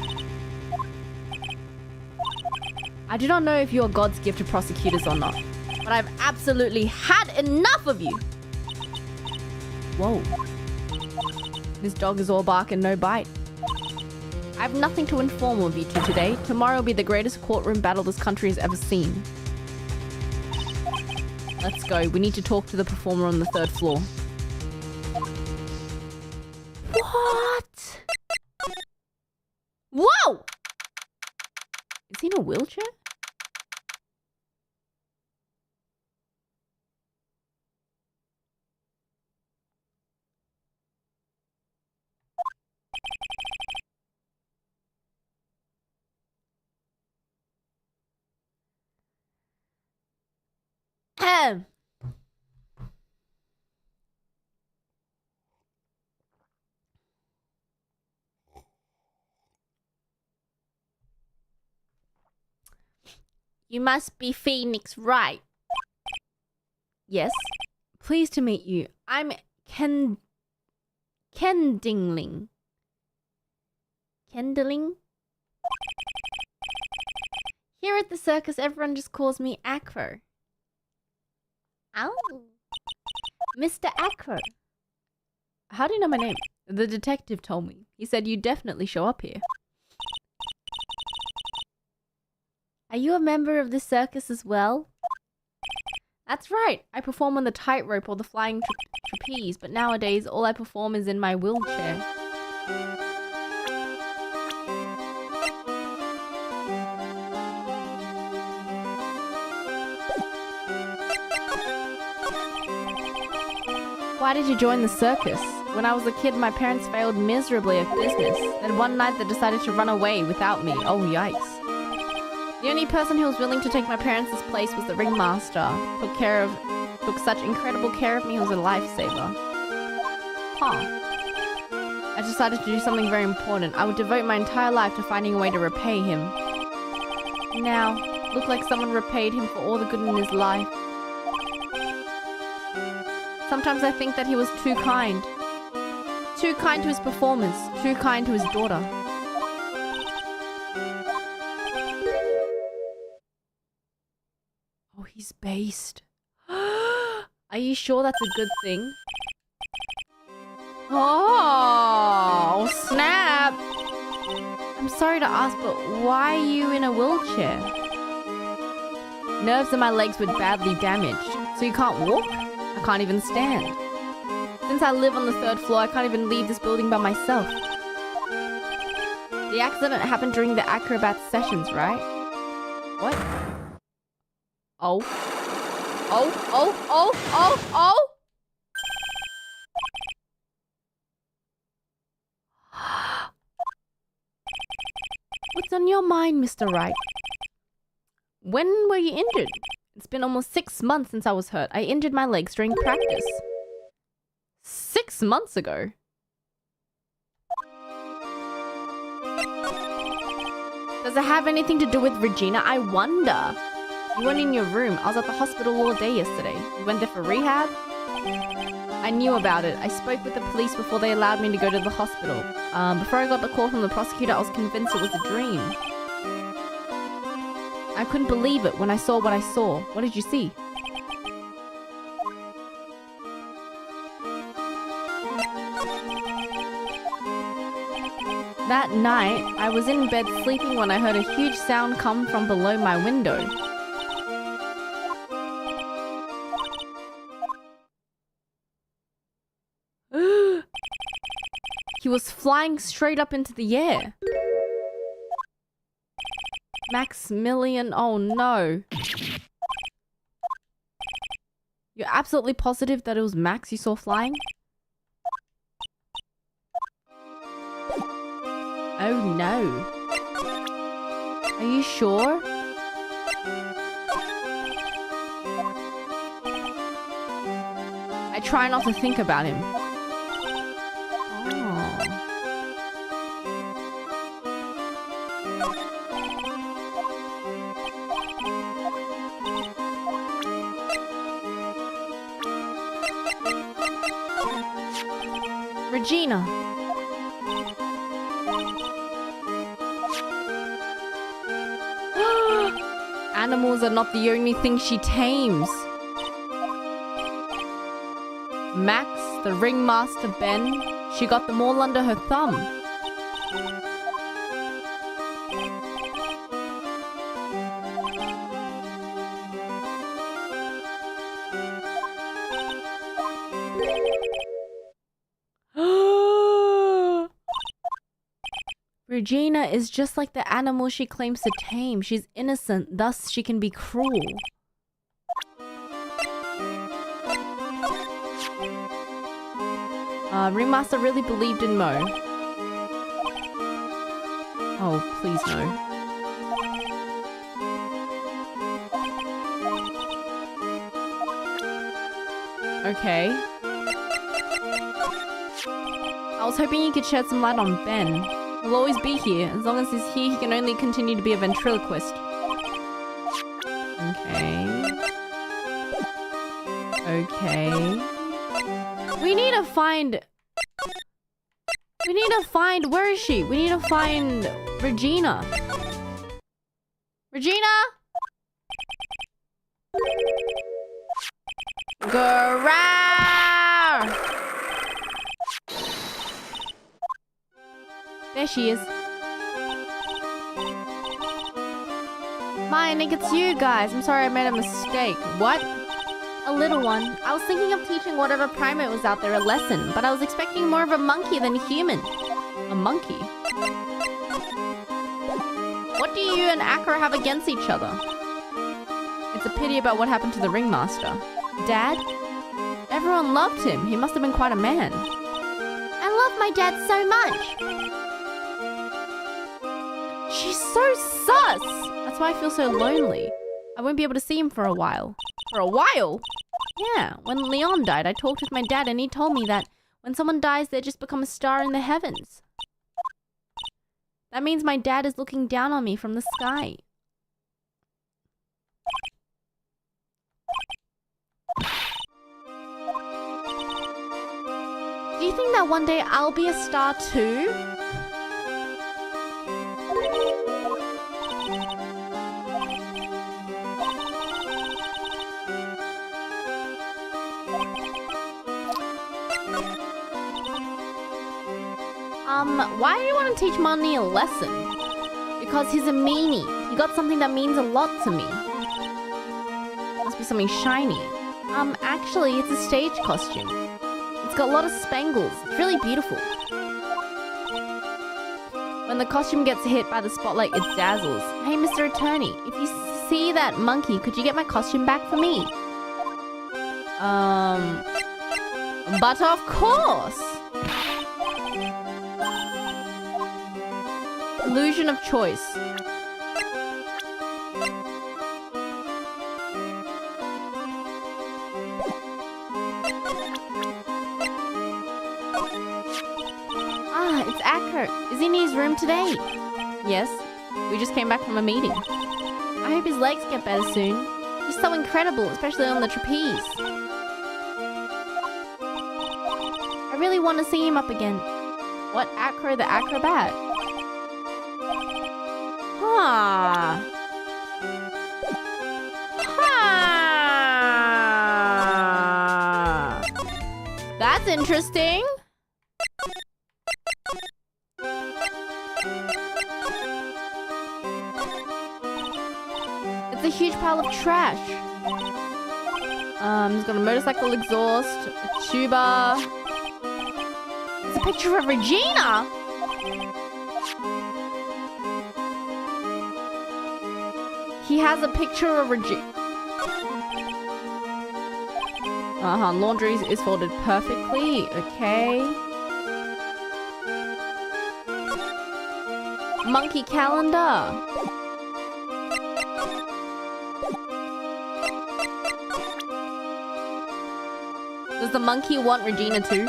I do not know if you are God's gift to prosecutors or not, but I've absolutely had enough of you! Whoa. This dog is all bark and no bite. I have nothing to inform of you two today. Tomorrow will be the greatest courtroom battle this country has ever seen. Let's go. We need to talk to the performer on the 3rd floor. What? Whoa! Is he in a wheelchair? You must be Phoenix Wright. Yes. Pleased to meet you. I'm Kendingling. Kendling? Here at the circus, everyone just calls me Acro. Oh. Mr. Acro. How do you know my name? The detective told me. He said you definitely show up here. Are you a member of the circus as well? That's right. I perform on the tightrope or the flying trapeze, but nowadays all I perform is in my wheelchair. Why did you join the circus? When I was a kid, my parents failed miserably at business. Then one night they decided to run away without me. Oh, yikes. The only person who was willing to take my parents' place was the ringmaster. Took such incredible care of me. He was a lifesaver. Huh. I decided to do something very important. I would devote my entire life to finding a way to repay him. Now, look like someone repaid him for all the good in his life. Sometimes I think that he was too kind. Too kind to his performers. Too kind to his daughter. Oh, he's based. Are you sure that's a good thing? Oh, snap! I'm sorry to ask, but why are you in a wheelchair? Nerves in my legs were badly damaged, so you can't walk? I can't even stand. Since I live on the 3rd floor, I can't even leave this building by myself. The accident happened during the acrobat sessions, right? What? Oh. Oh, oh, oh, oh, oh! What's on your mind, Mr. Wright? When were you injured? It's been almost 6 months since I was hurt. I injured my legs during practice. 6 months ago? Does it have anything to do with Regina? I wonder. You weren't in your room. I was at the hospital all day yesterday. You went there for rehab? I knew about it. I spoke with the police before they allowed me to go to the hospital. Before I got the call from the prosecutor, I was convinced it was a dream. I couldn't believe it when I saw what I saw. What did you see? That night, I was in bed sleeping when I heard a huge sound come from below my window. He was flying straight up into the air. Maximilian, oh no. You're absolutely positive that it was Max you saw flying? Oh no. Are you sure? I try not to think about him. Regina. Animals are not the only thing she tames. Max, the ringmaster Ben, she got them all under her thumb. Regina is just like the animal she claims to tame. She's innocent, thus she can be cruel. Ringmaster really believed in Mo. Oh, please no. Okay. I was hoping you could shed some light on Ben. He'll always be here. As long as he's here, he can only continue to be a ventriloquist. Okay. Okay. We need to find... Where is she? We need to find Regina. Regina? Grrrr! There she is. I think it's you guys. I'm sorry I made a mistake. What? A little one. I was thinking of teaching whatever primate was out there a lesson, but I was expecting more of a monkey than a human. A monkey? What do you and Acro have against each other? It's a pity about what happened to the ringmaster. Dad? Everyone loved him. He must have been quite a man. I love my dad so much. She's so sus! That's why I feel so lonely. I won't be able to see him for a while. For a while? Yeah, when Leon died, I talked with my dad and he told me that when someone dies, they just become a star in the heavens. That means my dad is looking down on me from the sky. Do you think that one day I'll be a star too? Why do you want to teach Money a lesson? Because he's a meanie. He got something that means a lot to me. Must be something shiny. Actually, it's a stage costume. It's got a lot of spangles. It's really beautiful. When the costume gets hit by the spotlight, it dazzles. Hey, Mr. Attorney, if you see that monkey, could you get my costume back for me? But of course! Illusion of choice. Ah, it's Acro. Is he in his room today? Yes. We just came back from a meeting. I hope his legs get better soon. He's so incredible, especially on the trapeze. I really want to see him up again. What, Acro the acrobat? Huh. Huh. That's interesting. It's a huge pile of trash. It's got a motorcycle exhaust, a tuba. It's a picture of Regina. He has a picture of Regina. Laundry is folded perfectly. Okay. Monkey calendar. Does the monkey want Regina too?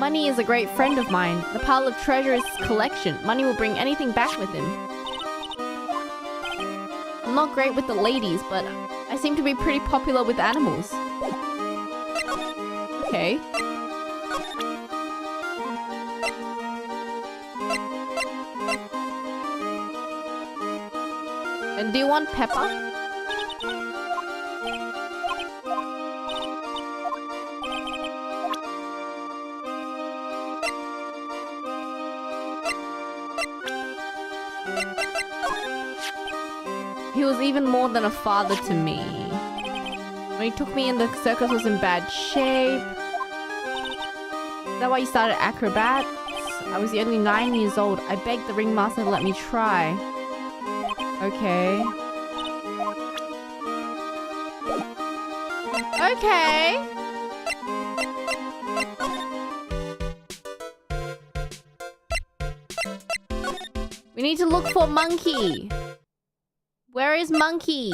Money is a great friend of mine. The pile of treasure is his collection. Money will bring anything back with him. I'm not great with the ladies, but I seem to be pretty popular with animals. Okay. And do you want Pepper? He was even more than a father to me. When he took me in, the circus was in bad shape. Is that why you started acrobats? I was only 9 years old. I begged the ringmaster to let me try. Okay. Okay. We need to look for Monkey. Where is Monkey?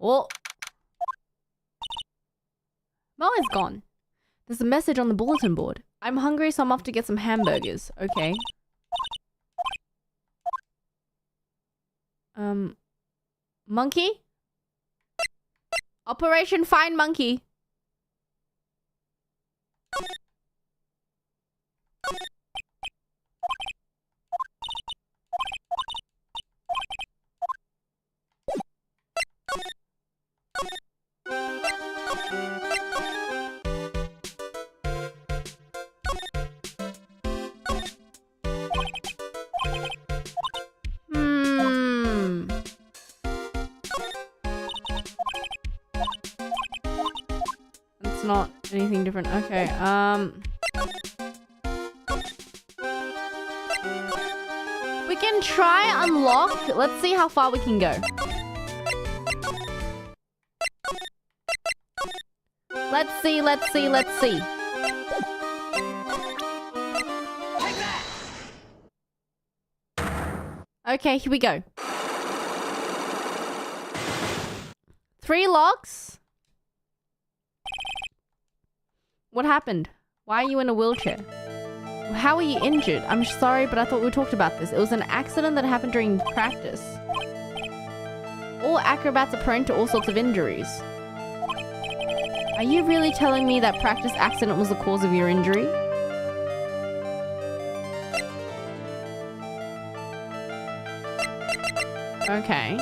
Oh. Mo is gone. There's a message on the bulletin board. I'm hungry, so I'm off to get some hamburgers. Okay. Monkey? Operation Find Monkey. Not anything different. Okay, we can try unlock. Let's see how far we can go. Let's see. Okay, here we go. 3 locks. What happened? Why are you in a wheelchair? How are you injured? I'm sorry, but I thought we talked about this. It was an accident that happened during practice. All acrobats are prone to all sorts of injuries. Are you really telling me that practice accident was the cause of your injury? Okay.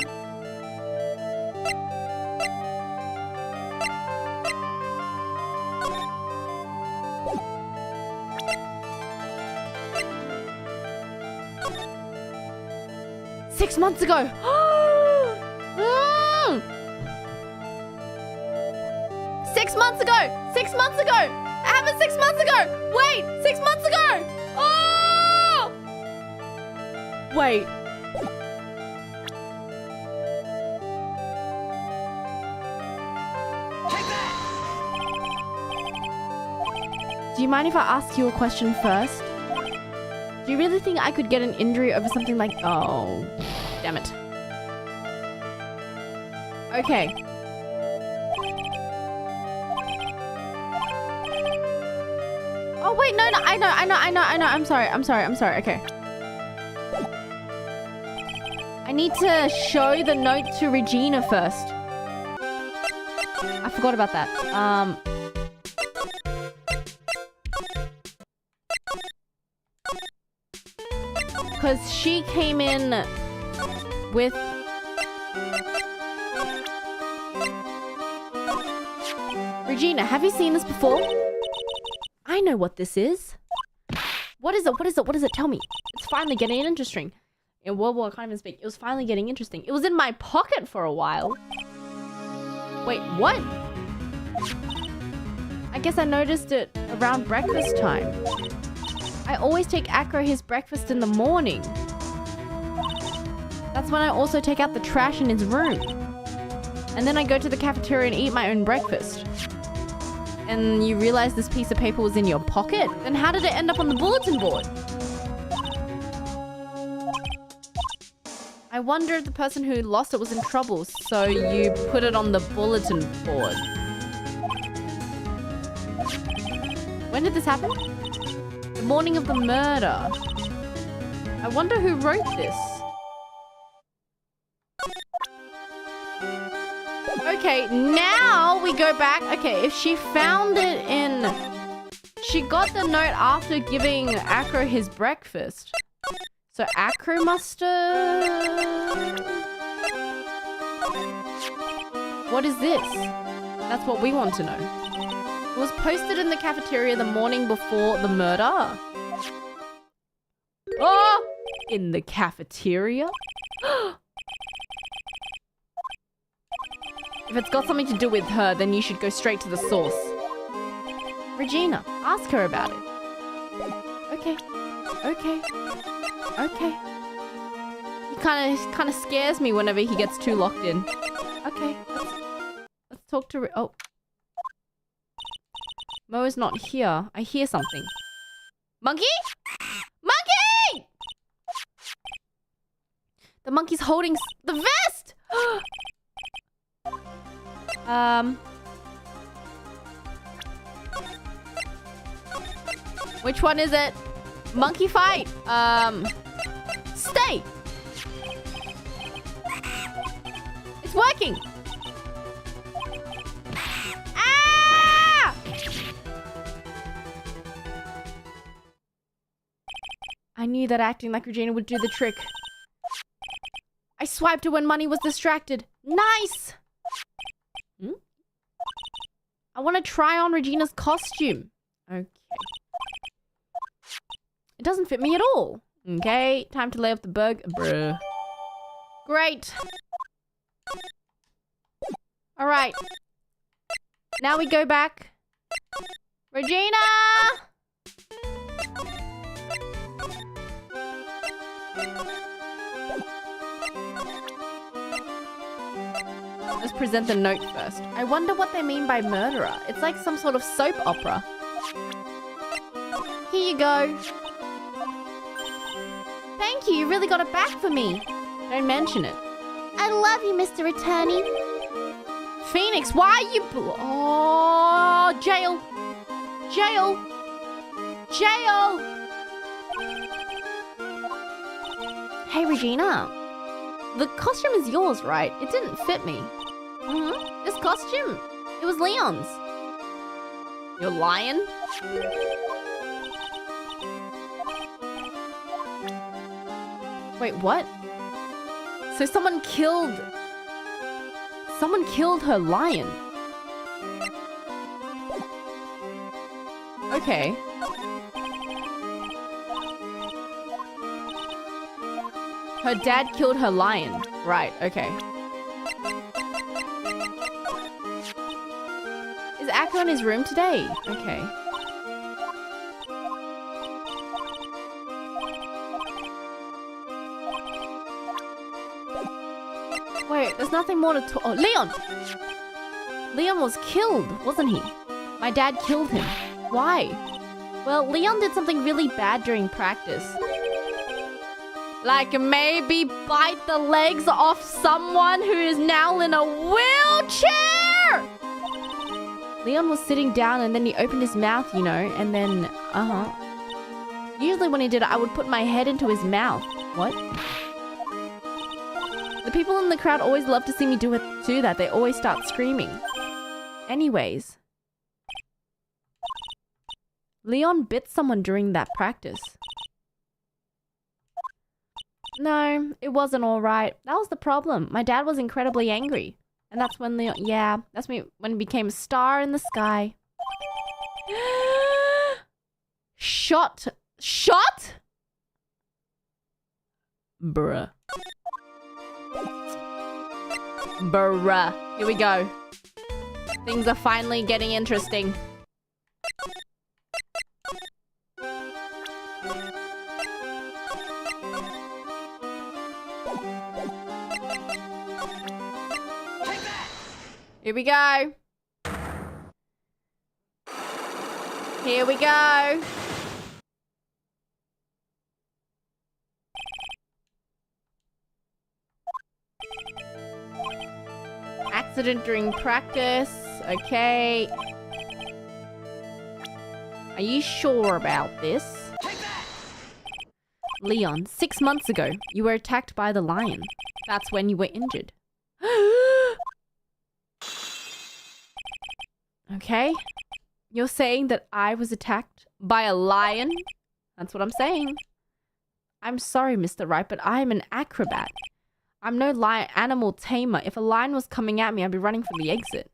Six months ago. 6 months ago. 6 months ago. It happened 6 months ago. Wait, 6 months ago. Oh! Wait. Do you mind if I ask you a question first? Do you really think I could get an injury over something like... Oh, damn it. Okay. Oh, wait, no, I know. I'm sorry, okay. I need to show the note to Regina first. I forgot about that. Because she came in with... Regina, have you seen this before? I know what this is. What is it? Tell me. It's finally getting interesting. In World War, I can't even speak. It was finally getting interesting. It was in my pocket for a while. Wait, what? I guess I noticed it around breakfast time. I always take Acro his breakfast in the morning. That's when I also take out the trash in his room. And then I go to the cafeteria and eat my own breakfast. And you realize this piece of paper was in your pocket? Then how did it end up on the bulletin board? I wonder if the person who lost it was in trouble, so you put it on the bulletin board. When did this happen? The morning of the murder. I wonder who wrote this. Okay, now we go back. Okay, if she found it in... She got the note after giving Acro his breakfast. So Acro must have... What is this? That's what we want to know. It was posted in the cafeteria the morning before the murder. Oh! In the cafeteria? If it's got something to do with her, then you should go straight to the source. Regina, ask her about it. Okay. Okay. Okay. He kind of scares me whenever he gets too locked in. Okay. Let's talk to... Oh. Mo is not here. I hear something. Monkey? Monkey! The monkey's holding the vest! Which one is it? Monkey fight. Stay. It's working. Ah! I knew that acting like Regina would do the trick. I swiped her when Money was distracted. Nice. I want to try on Regina's costume. Okay. It doesn't fit me at all. Okay, time to lay off the bug. Bruh. Great. Alright. Now we go back. Regina! Let's present the note first. I wonder what they mean by murderer. It's like some sort of soap opera. Here you go. Thank you. You really got it back for me. Don't mention it. I love you, Mr. Attorney. Phoenix, why are you... Oh, jail. Jail. Jail. Hey, Regina. The costume is yours, right? It didn't fit me. This costume, it was Leon's. You're lying? Wait, what? So someone killed her lion. Okay. Her dad killed her lion. Right, okay. Is Acro in his room today? Okay. Wait, there's nothing more to talk. Oh, Leon! Leon was killed, wasn't he? My dad killed him. Why? Well, Leon did something really bad during practice. Like maybe bite the legs off someone who is now in a wheelchair! Leon was sitting down and then he opened his mouth, you know, and then, Usually when he did it, I would put my head into his mouth. What? The people in the crowd always love to see me do that. They always start screaming. Anyways. Leon bit someone during that practice. No, it wasn't alright. That was the problem. My dad was incredibly angry. And that's when Leon... Yeah, that's when he became a star in the sky. Shot? Shot? Bruh. Bruh. Here we go. Things are finally getting interesting. Here we go. Here we go. Accident during practice. Okay. Are you sure about this? Leon, 6 months ago, you were attacked by the lion. That's when you were injured. Okay. You're saying that I was attacked by a lion? That's what I'm saying. I'm sorry, Mr. Wright, but I am an acrobat. I'm no animal tamer. If a lion was coming at me, I'd be running for the exit.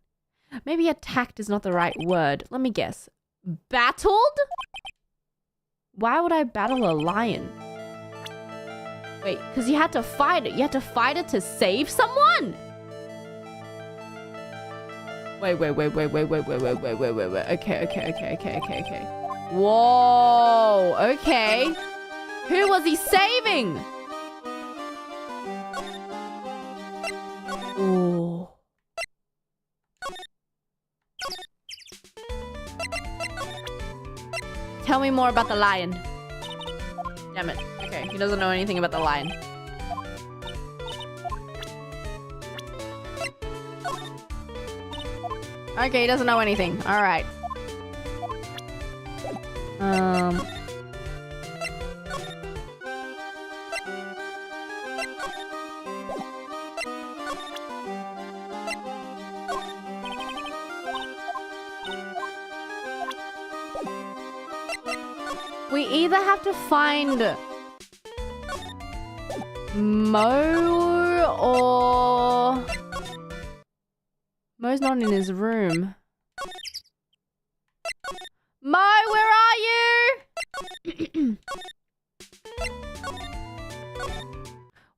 Maybe attacked is not the right word. Let me guess. Battled? Why would I battle a lion? Wait, because you had to fight it. You had to fight it to save someone? Wait. Okay. Whoa, okay. Who was he saving? Ooh. Tell me more about the lion. Damn it. Okay, he doesn't know anything about the lion. Okay, he doesn't know anything. Alright. We either have to find Mo or... Mo's not in his room. Mo, where are you?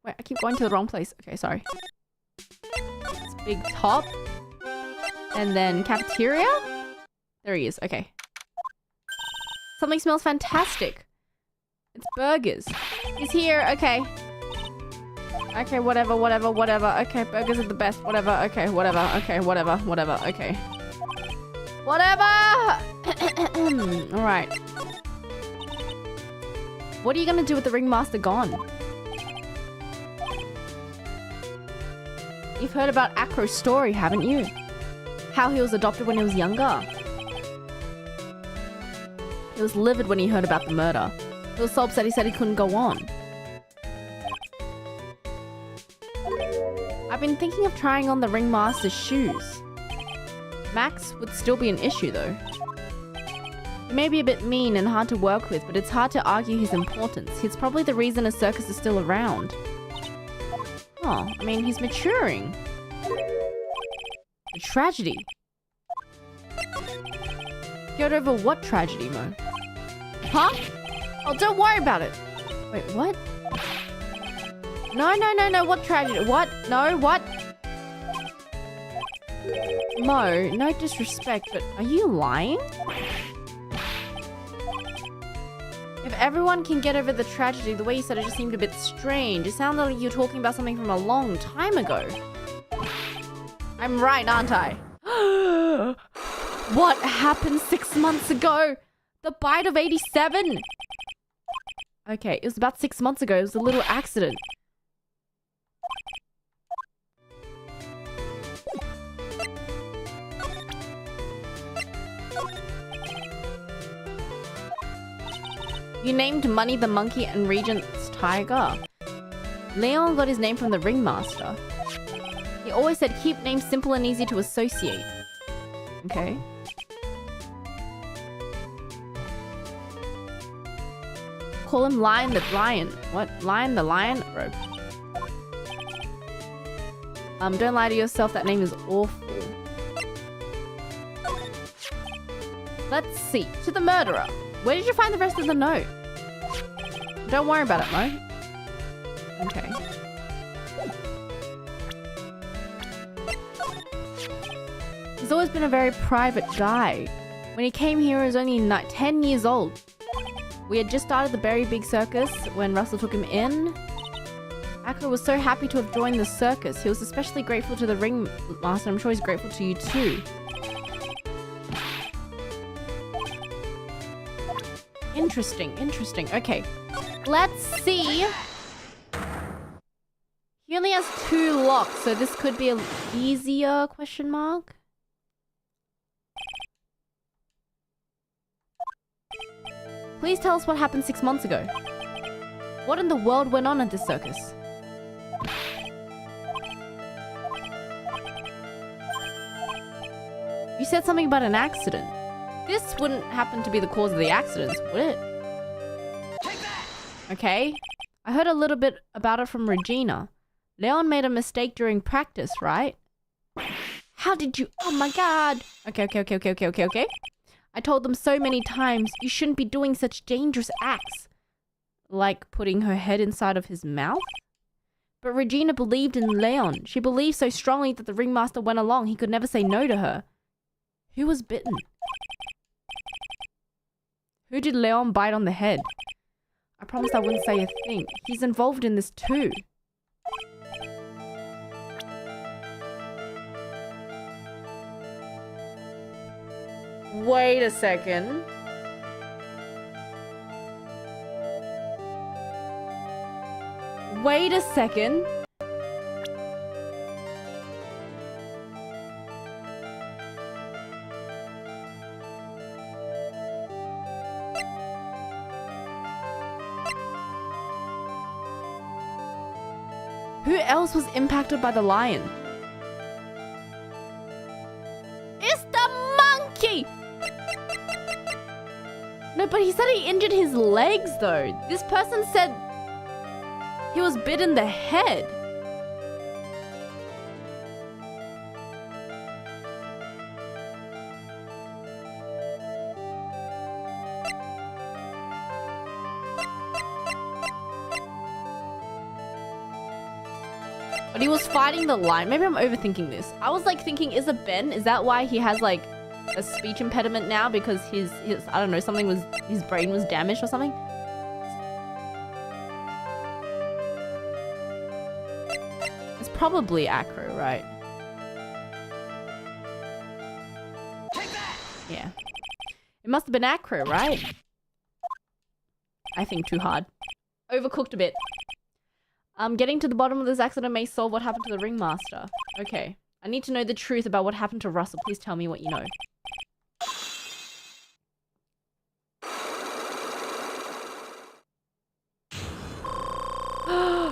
Wait, I keep going to the wrong place. Okay, sorry. It's big top. And then cafeteria? There he is. Okay. Something smells fantastic. It's burgers. He's here. Okay. Okay, whatever. Okay, burgers are the best. Whatever. Okay, whatever. Okay, whatever. Okay. Whatever! Alright. What are you gonna do with the ringmaster gone? You've heard about Acro's story, haven't you? How he was adopted when he was younger. He was livid when he heard about the murder. He was so upset he said he couldn't go on. I've been thinking of trying on the ringmaster's shoes. Max would still be an issue though. He may be a bit mean and hard to work with, but it's hard to argue his importance. He's probably the reason a circus is still around. Oh, I mean, he's maturing. A tragedy. Get over what tragedy, Mo? Huh? Oh, don't worry about it. Wait, what? No. What tragedy? What? No, what? Mo, no disrespect, but are you lying? If everyone can get over the tragedy, the way you said it just seemed a bit strange. It sounded like you were talking about something from a long time ago. I'm right, aren't I? What happened 6 months ago? The bite of 87? Okay, it was about 6 months ago. It was a little accident. You named Money the monkey and Regent's tiger. Leon got his name from the ringmaster. He always said keep names simple and easy to associate. Okay. Call him Lion the Lion. What? Lion the Lion? Bro. Don't lie to yourself. That name is awful. Let's see. To the murderer. Where did you find the rest of the note? Don't worry about it, Mo. Okay. He's always been a very private guy. When he came here, he was only 10 years old. We had just started the very big circus when Russell took him in. Acro was so happy to have joined the circus. He was especially grateful to the ringmaster. I'm sure he's grateful to you too. Interesting. Okay. Let's see. He only has 2 locks, so this could be a easier question mark. Please tell us what happened 6 months ago. What in the world went on at this circus? You said something about an accident. This wouldn't happen to be the cause of the accidents, would it? Okay. I heard a little bit about it from Regina. Leon made a mistake during practice, right? How did you... Oh my god. Okay. I told them so many times, you shouldn't be doing such dangerous acts. Like putting her head inside of his mouth? But Regina believed in Leon. She believed so strongly that the ringmaster went along, he could never say no to her. Who was bitten? Who did Leon bite on the head? I promised I wouldn't say a thing. He's involved in this too. Wait a second. Wait a second. Who else was impacted by the lion? It's the monkey! No, but he said he injured his legs though. This person said he was bit in the head. But he was fighting the lion. Maybe I'm overthinking this. I was like thinking, is it Ben? Is that why he has like a speech impediment now? Because his I don't know, his brain was damaged or something? It's probably Acro, right? Yeah. It must have been Acro, right? I think too hard. Overcooked a bit. Getting to the bottom of this accident may solve what happened to the ringmaster. Okay. I need to know the truth about what happened to Russell. Please tell me what you know.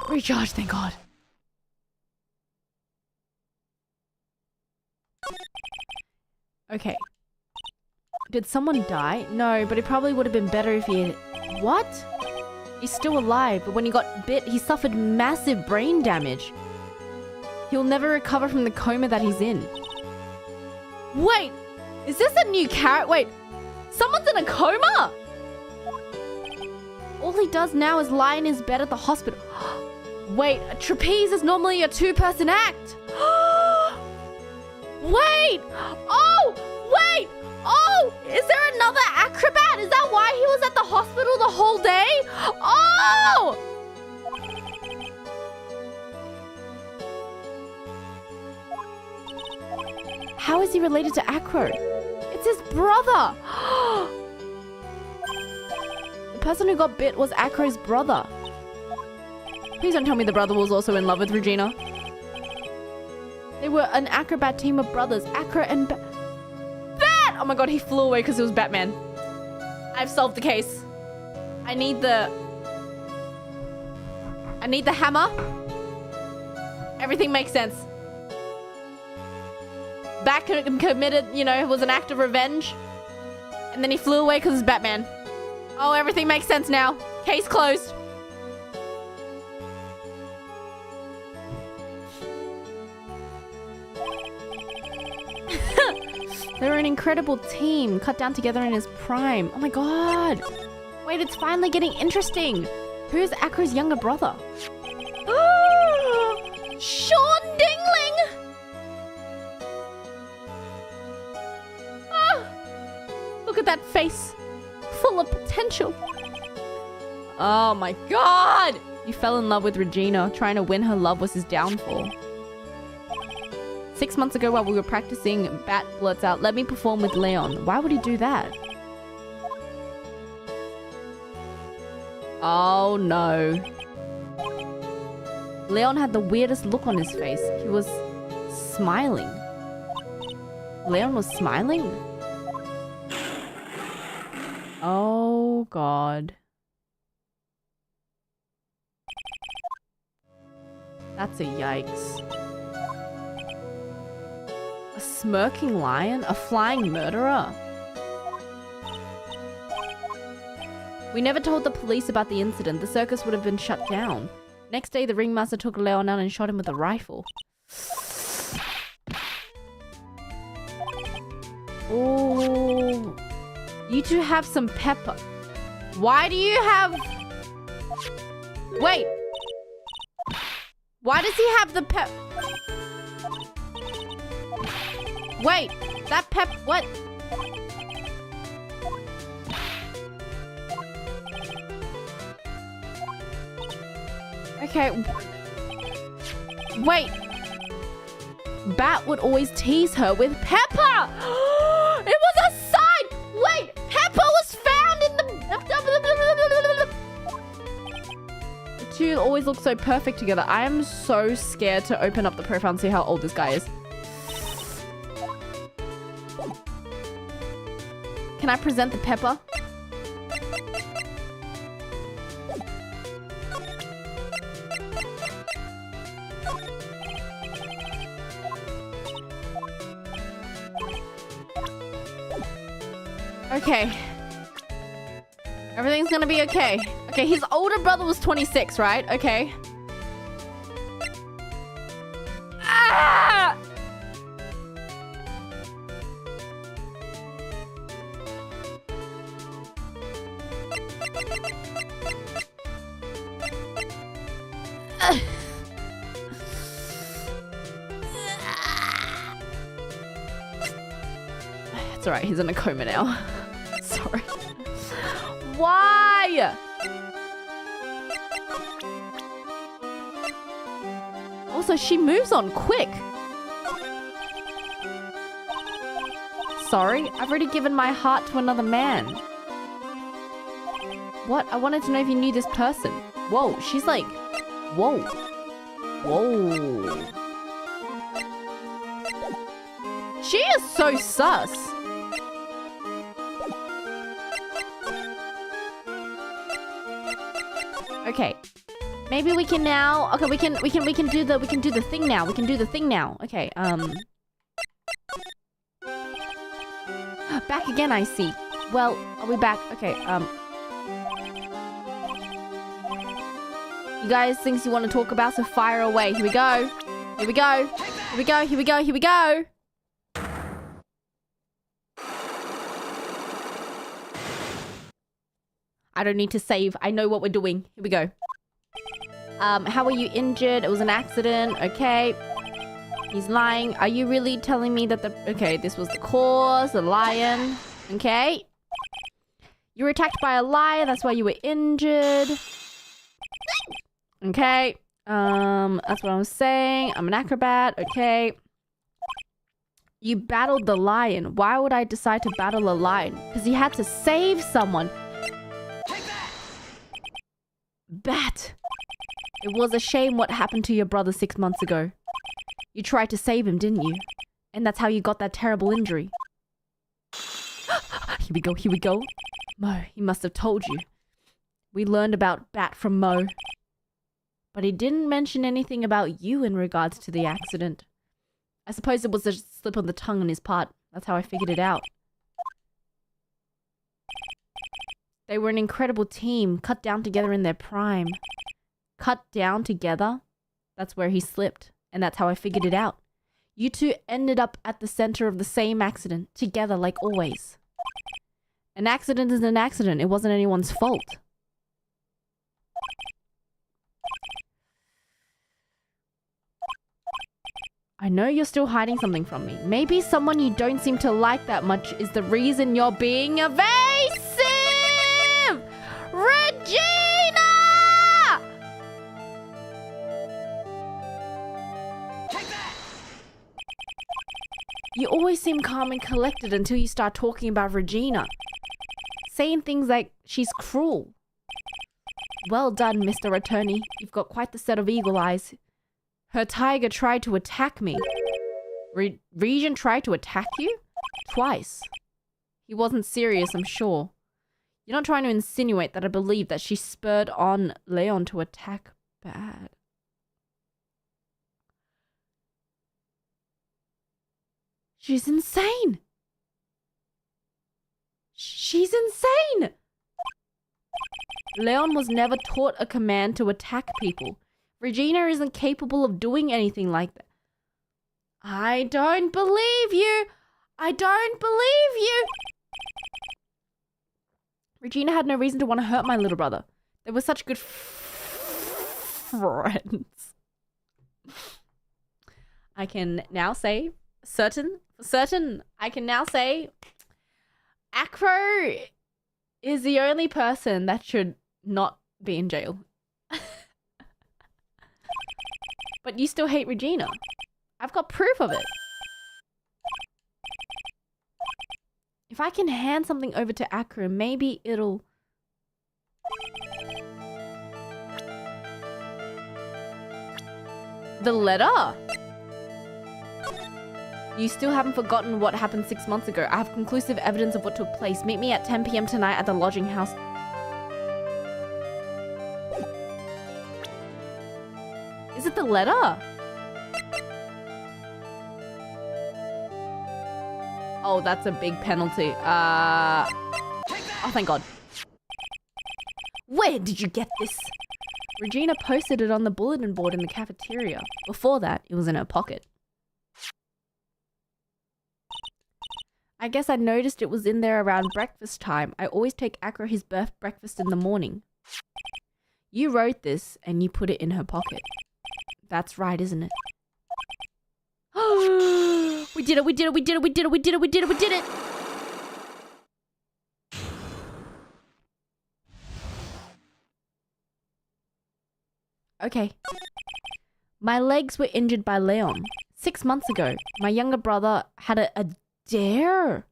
Recharge, thank God. Okay. Did someone die? No, but it probably would have been better if he had... What? He's still alive, but when he got bit, he suffered massive brain damage. He'll never recover from the coma that he's in. Wait! Is this a new character? Wait! Someone's in a coma?! All he does now is lie in his bed at the hospital. Wait, a trapeze is normally a 2-person act! Wait! Oh! Wait! Oh! Is there another acrobat? Is that why he was at the hospital the whole day? Oh! How is he related to Acro? It's his brother! The person who got bit was Acro's brother. Please don't tell me the brother was also in love with Regina. They were an acrobat team of brothers. Acro and Bat! Oh my god, he flew away because it was Batman. I've solved the case. I need the hammer. Everything makes sense. Bat committed, you know, was an act of revenge. And then he flew away because it's Batman. Oh, everything makes sense now. Case closed. They're an incredible team, cut down together in his prime. Oh my god. Wait, it's finally getting interesting. Who's Acro's younger brother? Sean Dingling! Look at that face. Full of potential. Oh my god! He fell in love with Regina. Trying to win her love was his downfall. 6 months ago while we were practicing, Bat blurts out, "Let me perform with Leon." Why would he do that? Oh no. Leon had the weirdest look on his face. He was smiling. Leon was smiling? Oh, God. That's a yikes. A smirking lion? A flying murderer? We never told the police about the incident. The circus would have been shut down. Next day, the ringmaster took Leon out and shot him with a rifle. Oh, you two have some pepper. Why do you have... Wait. Why does he have the pep... Wait, that pep... What? Okay. Wait. Bat would always tease her with pepper. It was a sign. Wait, pepper was found in the... The two always look so perfect together. I am so scared to open up the profile and see how old this guy is. Can I present the pepper? Okay. Everything's gonna be okay. Okay, his older brother was 26, right? Okay. Ah! It's alright, he's in a coma now. Sorry. Why? Also, she moves on quick. Sorry, I've already given my heart to another man. What? I wanted to know if you knew this person. Whoa, she's like... Whoa. Whoa. She is so sus. Okay. Maybe we can now... Okay, we can do the thing now. We can do the thing now. Okay, Back again, I see. Well, are we back? Okay, You guys, things you want to talk about, so fire away. Here we go. Here we go. Here we go. Here we go. Here we go. I don't need to save. I know what we're doing. Here we go. How were you injured? It was an accident. Okay. He's lying. Are you really telling me that the... Okay, this was the cause. The lion. Okay. You were attacked by a lion. That's why you were injured. Okay. That's what I was saying. I'm an acrobat. Okay. You battled the lion. Why would I decide to battle a lion? Because he had to save someone. Bat. It was a shame what happened to your brother 6 months ago. You tried to save him, didn't you? And that's how you got that terrible injury. Here we go, here we go. Mo, he must have told you. We learned about Bat from Mo. But he didn't mention anything about you in regards to the accident. I suppose it was a slip of the tongue on his part. That's how I figured it out. They were an incredible team, cut down together in their prime. Cut down together? That's where he slipped, and that's how I figured it out. You two ended up at the center of the same accident, together like always. An accident is an accident. It wasn't anyone's fault. I know you're still hiding something from me. Maybe someone you don't seem to like that much is the reason you're being evasive! Regina! Take that! You always seem calm and collected until you start talking about Regina. Saying things like she's cruel. Well done, Mr. Attorney. You've got quite the set of eagle eyes. Her tiger tried to attack me. Regina tried to attack you? Twice. He wasn't serious, I'm sure. You're not trying to insinuate that I believe that she spurred on Leon to attack Bad. She's insane. She's insane. Leon was never taught a command to attack people. Regina isn't capable of doing anything like that. I don't believe you. I don't believe you. Regina had no reason to want to hurt my little brother. They were such good friends. I can now say certain, I can now say Acro is the only person that should not be in jail. But you still hate Regina. I've got proof of it. If I can hand something over to Acro, maybe it'll... The letter? You still haven't forgotten what happened 6 months ago. I have conclusive evidence of what took place. Meet me at 10 p.m. tonight at the lodging house. Is it the letter? Oh, that's a big penalty. Oh, thank God. Where did you get this? Regina posted it on the bulletin board in the cafeteria. Before that, it was in her pocket. I guess I noticed it was in there around breakfast time. I always take Acro his breakfast in the morning. You wrote this and you put it in her pocket. That's right, isn't it? We did it, we did it, we did it, we did it, we did it, we did it, we did it! Okay. My legs were injured by Leon. 6 months ago, my younger brother had a dare.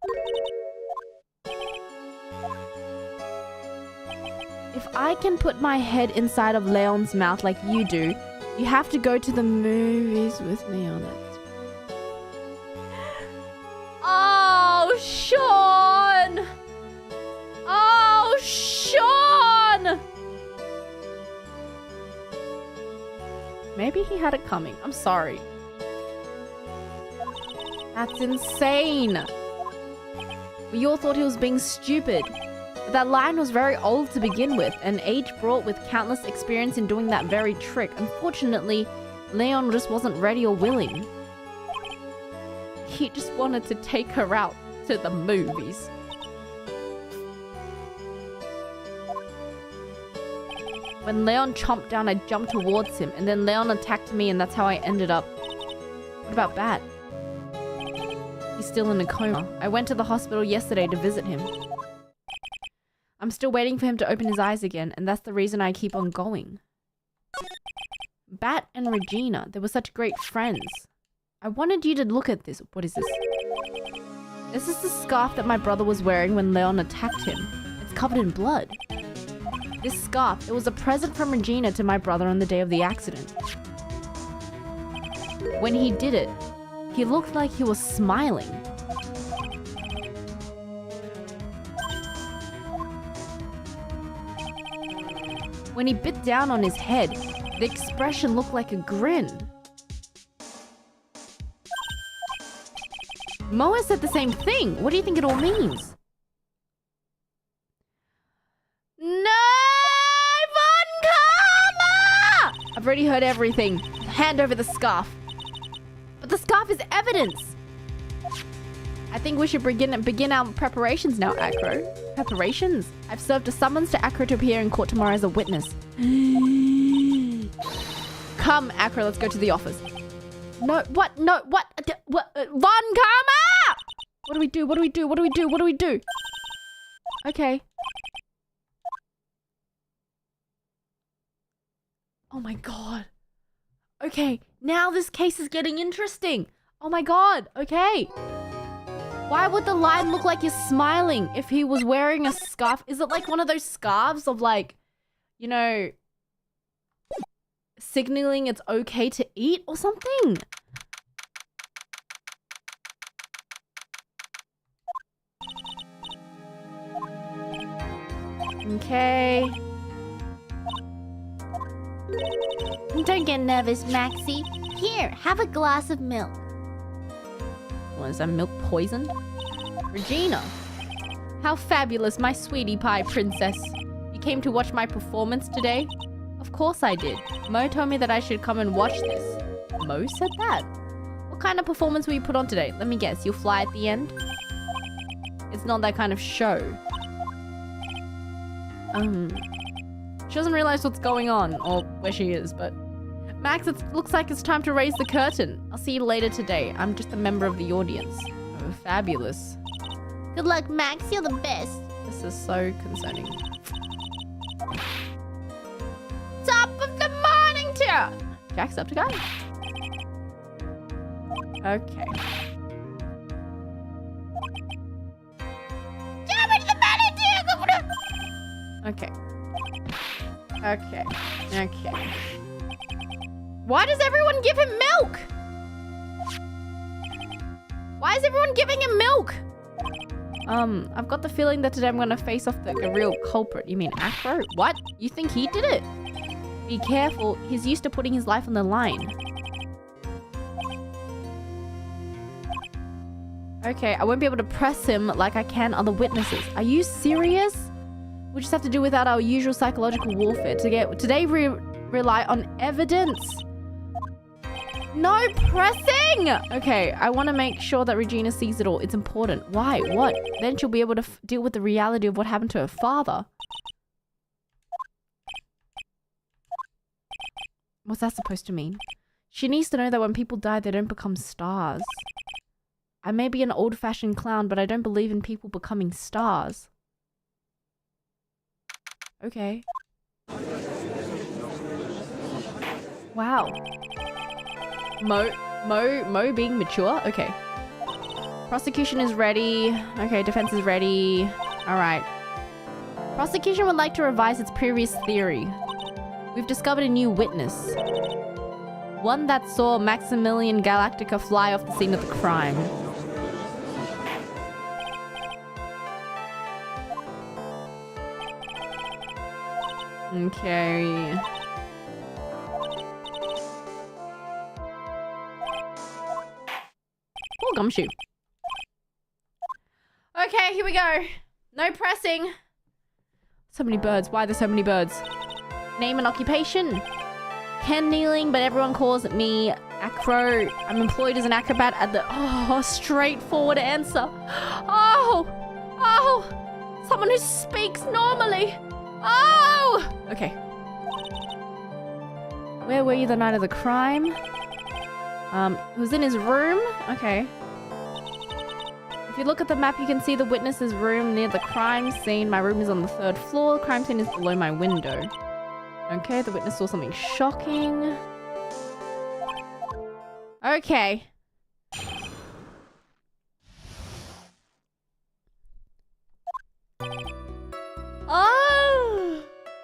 If I can put my head inside of Leon's mouth like you do, you have to go to the movies with me on it. Oh, Sean! Oh, Sean! Maybe he had it coming. I'm sorry. That's insane. We all thought he was being stupid. But that line was very old to begin with, and age brought with countless experience in doing that very trick. Unfortunately, Leon just wasn't ready or willing. He just wanted to take her out to the movies. When Leon chomped down, I jumped towards him, and then Leon attacked me, and that's how I ended up. What about Bat? He's still in a coma. I went to the hospital yesterday to visit him. I'm still waiting for him to open his eyes again, and that's the reason I keep on going. Bat and Regina, they were such great friends. I wanted you to look at this. What is this? This is the scarf that my brother was wearing when Leon attacked him. It's covered in blood. This scarf, it was a present from Regina to my brother on the day of the accident. When he did it, he looked like he was smiling. When he bit down on his head, the expression looked like a grin. Moa said the same thing. What do you think it all means? No, Von Karma! I've already heard everything. Hand over the scarf. But the scarf is evidence. I think we should begin our preparations now, Acro. Preparations? I've served a summons to Acro to appear in court tomorrow as a witness. Come, Acro, let's go to the office. No, what? No, what? What? Von Karma! What do we do? What do we do? What do we do? What do we do? Okay. Oh my God. Okay, now this case is getting interesting. Oh my God, okay. Why would the line look like he's smiling if he was wearing a scarf? Is it like one of those scarves of like, you know, signaling it's okay to eat or something. Okay. Don't get nervous, Maxie. Here, have a glass of milk. What is that, milk poison? Regina. How fabulous, my sweetie pie princess. You came to watch my performance today? Of course I did. Mo told me that I should come and watch this. Mo said that? What kind of performance will you put on today? Let me guess, you'll fly at the end? It's not that kind of show. She doesn't realize what's going on, or where she is, but... Max, it looks like it's time to raise the curtain. I'll see you later today. I'm just a member of the audience. Oh, fabulous. Good luck, Max. You're the best. This is so concerning. Top of the morning to you. Jacksepticeye? Okay. Okay. Okay. Okay. Why does everyone give him milk? Why is everyone giving him milk? I've got the feeling that today I'm gonna face off the real culprit. You mean Acro? What? You think he did it? Be careful. He's used to putting his life on the line. Okay, I won't be able to press him like I can other witnesses. Are you serious? We just have to do without our usual psychological warfare. Today we rely on evidence. No pressing! Okay, I want to make sure that Regina sees it all. It's important. Why? What? Then she'll be able to deal with the reality of what happened to her father. What's that supposed to mean? She needs to know that when people die, they don't become stars. I may be an old-fashioned clown, but I don't believe in people becoming stars. Okay. Wow. Mo being mature? Okay. Prosecution is ready. Okay, defense is ready. Alright. Prosecution would like to revise its previous theory. We've discovered a new witness. One that saw Maximilian Galactica fly off the scene of the crime. Okay. Oh, gumshoe. Okay, here we go. No pressing. So many birds. Why are there so many birds? Name and occupation. Ken kneeling, but everyone calls me Acro. I'm employed as an acrobat at the... Oh, straightforward answer. Oh! Someone who speaks normally. Oh! Okay. Where were you the night of the crime? It was in his room? Okay. If you look at the map, you can see the witness's room near the crime scene. My room is on the 3rd floor. The crime scene is below my window. Okay, the witness saw something shocking. Okay.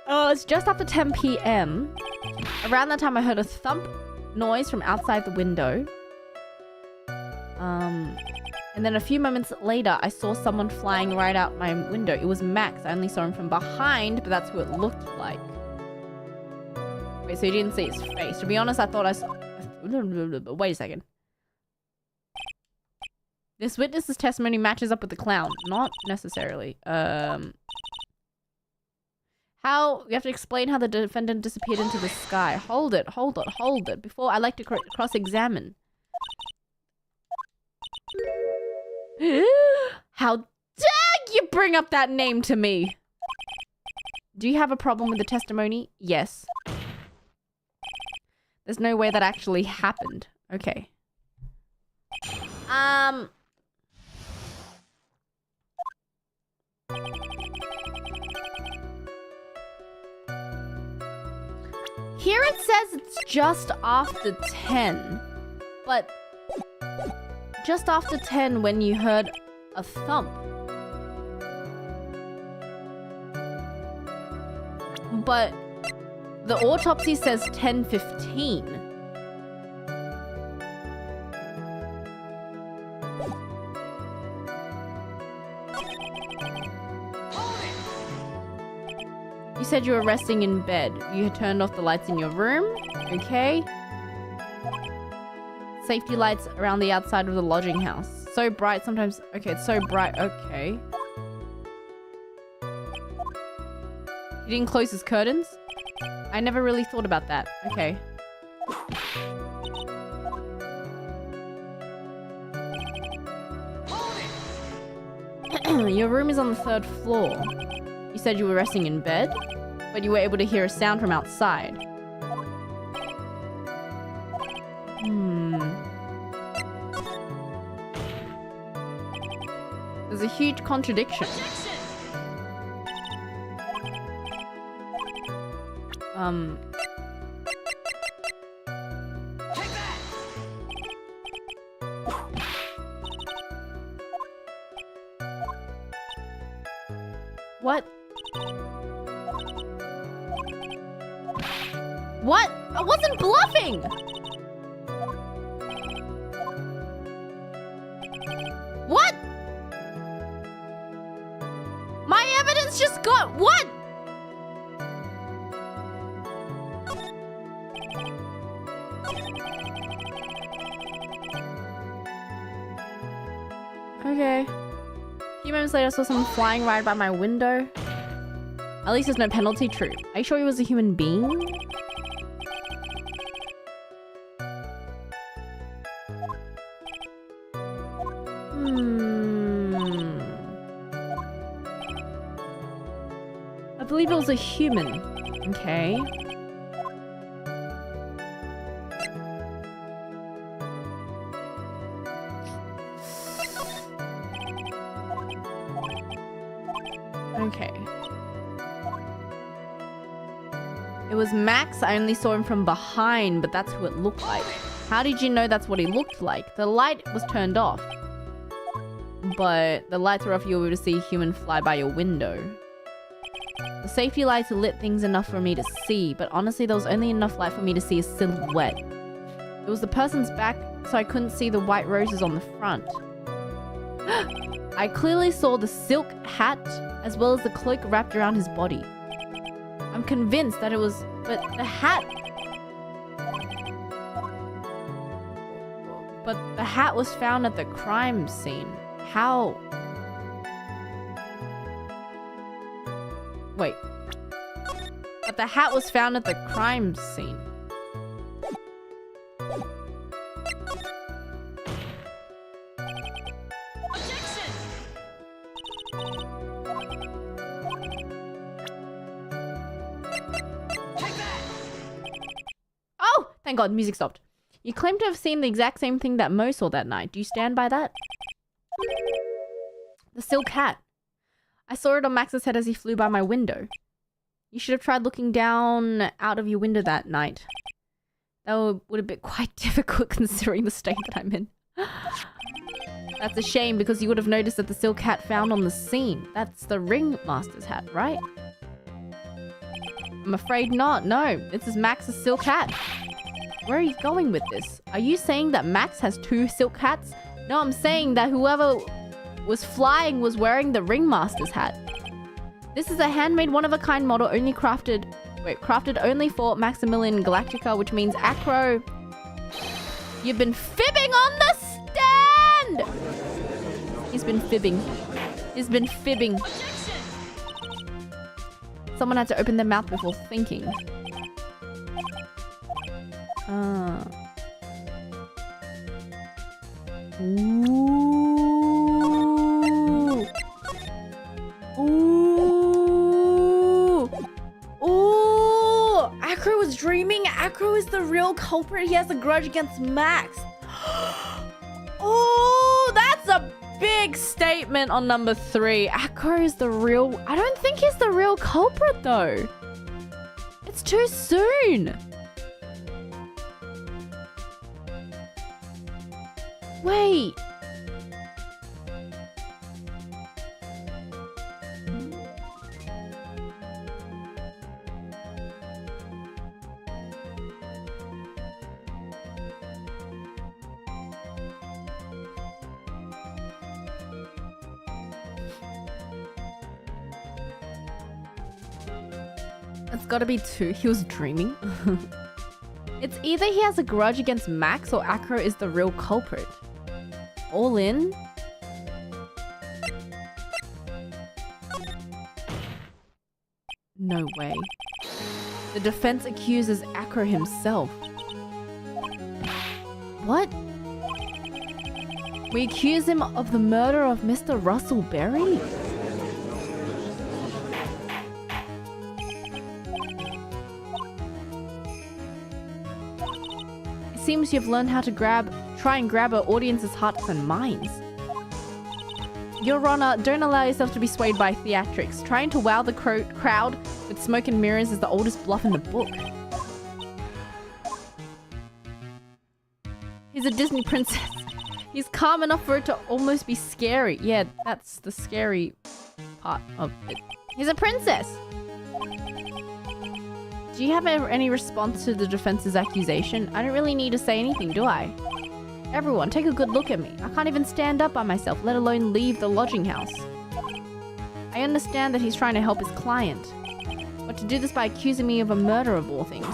Oh, it's just after 10 p.m. Around that time, I heard a thump noise from outside the window. And then a few moments later, I saw someone flying right out my window. It was Max. I only saw him from behind, but that's who it looked like. Wait, so you didn't see his face. To be honest, I thought I saw... Wait a second. This witness's testimony matches up with the clown. Not necessarily. How... You have to explain how the defendant disappeared into the sky. Hold it. Before I like to cross-examine. How dare you bring up that name to me? Do you have a problem with the testimony? Yes. There's no way that actually happened. Okay. Here it says it's just after 10. But just after 10 when you heard a thump. But The autopsy says 10:15. You said you were resting in bed. You had turned off the lights in your room. Okay. Safety lights around the outside of the lodging house. So bright sometimes. Okay, it's so bright. Okay. He didn't close his curtains? I never really thought about that. Okay. Your room is on the 3rd floor. You said you were resting in bed, but you were able to hear a sound from outside. There's a huge contradiction. What? What? I wasn't bluffing! What? My evidence just got... What? Okay. A few moments later, I saw someone flying right by my window. At least there's no penalty. True. Are you sure he was a human being? I believe it was a human. Okay. Okay. It was Max. I only saw him from behind, but that's who it looked like. How did you know that's what he looked like? The light was turned off. But the lights were off, you were able to see a human fly by your window. The safety lights lit things enough for me to see, but honestly there was only enough light for me to see a silhouette. It was the person's back, so I couldn't see the white roses on the front. I clearly saw the silk hat as well as the cloak wrapped around his body. I'm convinced that it was... But the hat... But the hat was found at the crime scene. How? Wait. But the hat was found at the crime scene. Objection! Take that! Oh! Thank God, music stopped. You claim to have seen the exact same thing that Mo saw that night. Do you stand by that? The silk hat. I saw it on Max's head as he flew by my window. You should have tried looking down out of your window that night. That would have been quite difficult considering the state that I'm in. That's a shame because you would have noticed that the silk hat found on the scene. That's the ringmaster's hat, right? I'm afraid not. No, this is Max's silk hat. Where are you going with this? Are you saying that Max has 2 silk hats? No, I'm saying that whoever was flying was wearing the ringmaster's hat. This is a handmade one-of-a-kind model only crafted only for Maximilian Galactica, which means Acro. You've been fibbing on the stand! He's been fibbing. He's been fibbing. Someone had to open their mouth before thinking. Ooh. Ooh. Ooh. Acro was dreaming. Acro is the real culprit. He has a grudge against Max. Oh, that's a big statement on number 3. Acro is the real... I don't think he's the real culprit, though. It's too soon. Wait. It's gotta be 2. He was dreaming. It's either he has a grudge against Max or Acro is the real culprit. All in? No way. The defense accuses Acro himself. What? We accuse him of the murder of Mr. Russell Berry? It seems you've learned how to try and grab our audience's hearts and minds. Your Honor, don't allow yourself to be swayed by theatrics. Trying to wow the crowd with smoke and mirrors is the oldest bluff in the book. He's a Disney princess. He's calm enough for it to almost be scary. Yeah, that's the scary part of it. He's a princess. Do you have any response to the defense's accusation? I don't really need to say anything, do I? Everyone, take a good look at me. I can't even stand up by myself, let alone leave the lodging house. I understand that he's trying to help his client. But to do this by accusing me of a murder of all things.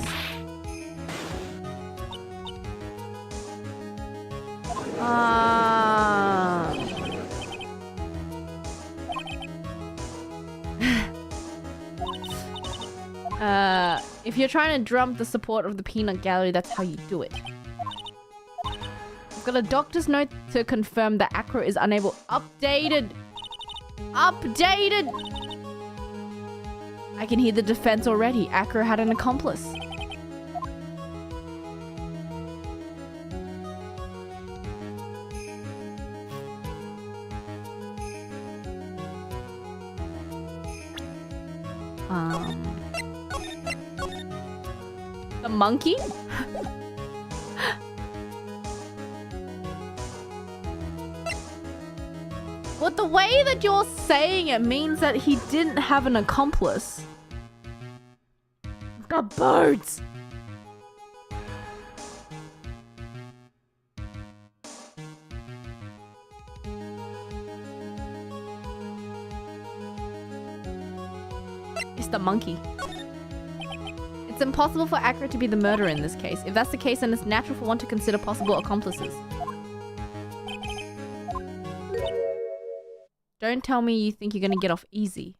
If you're trying to drum the support of the peanut gallery, that's how you do it. I've got a doctor's note to confirm that Acro is unable. Updated! I can hear the defense already. Acro had an accomplice. The monkey? Well, the way that you're saying it means that he didn't have an accomplice. I've got birds! It's the monkey. It's impossible for Acro to be the murderer in this case. If that's the case, then it's natural for one to consider possible accomplices. Don't tell me you think you're gonna get off easy.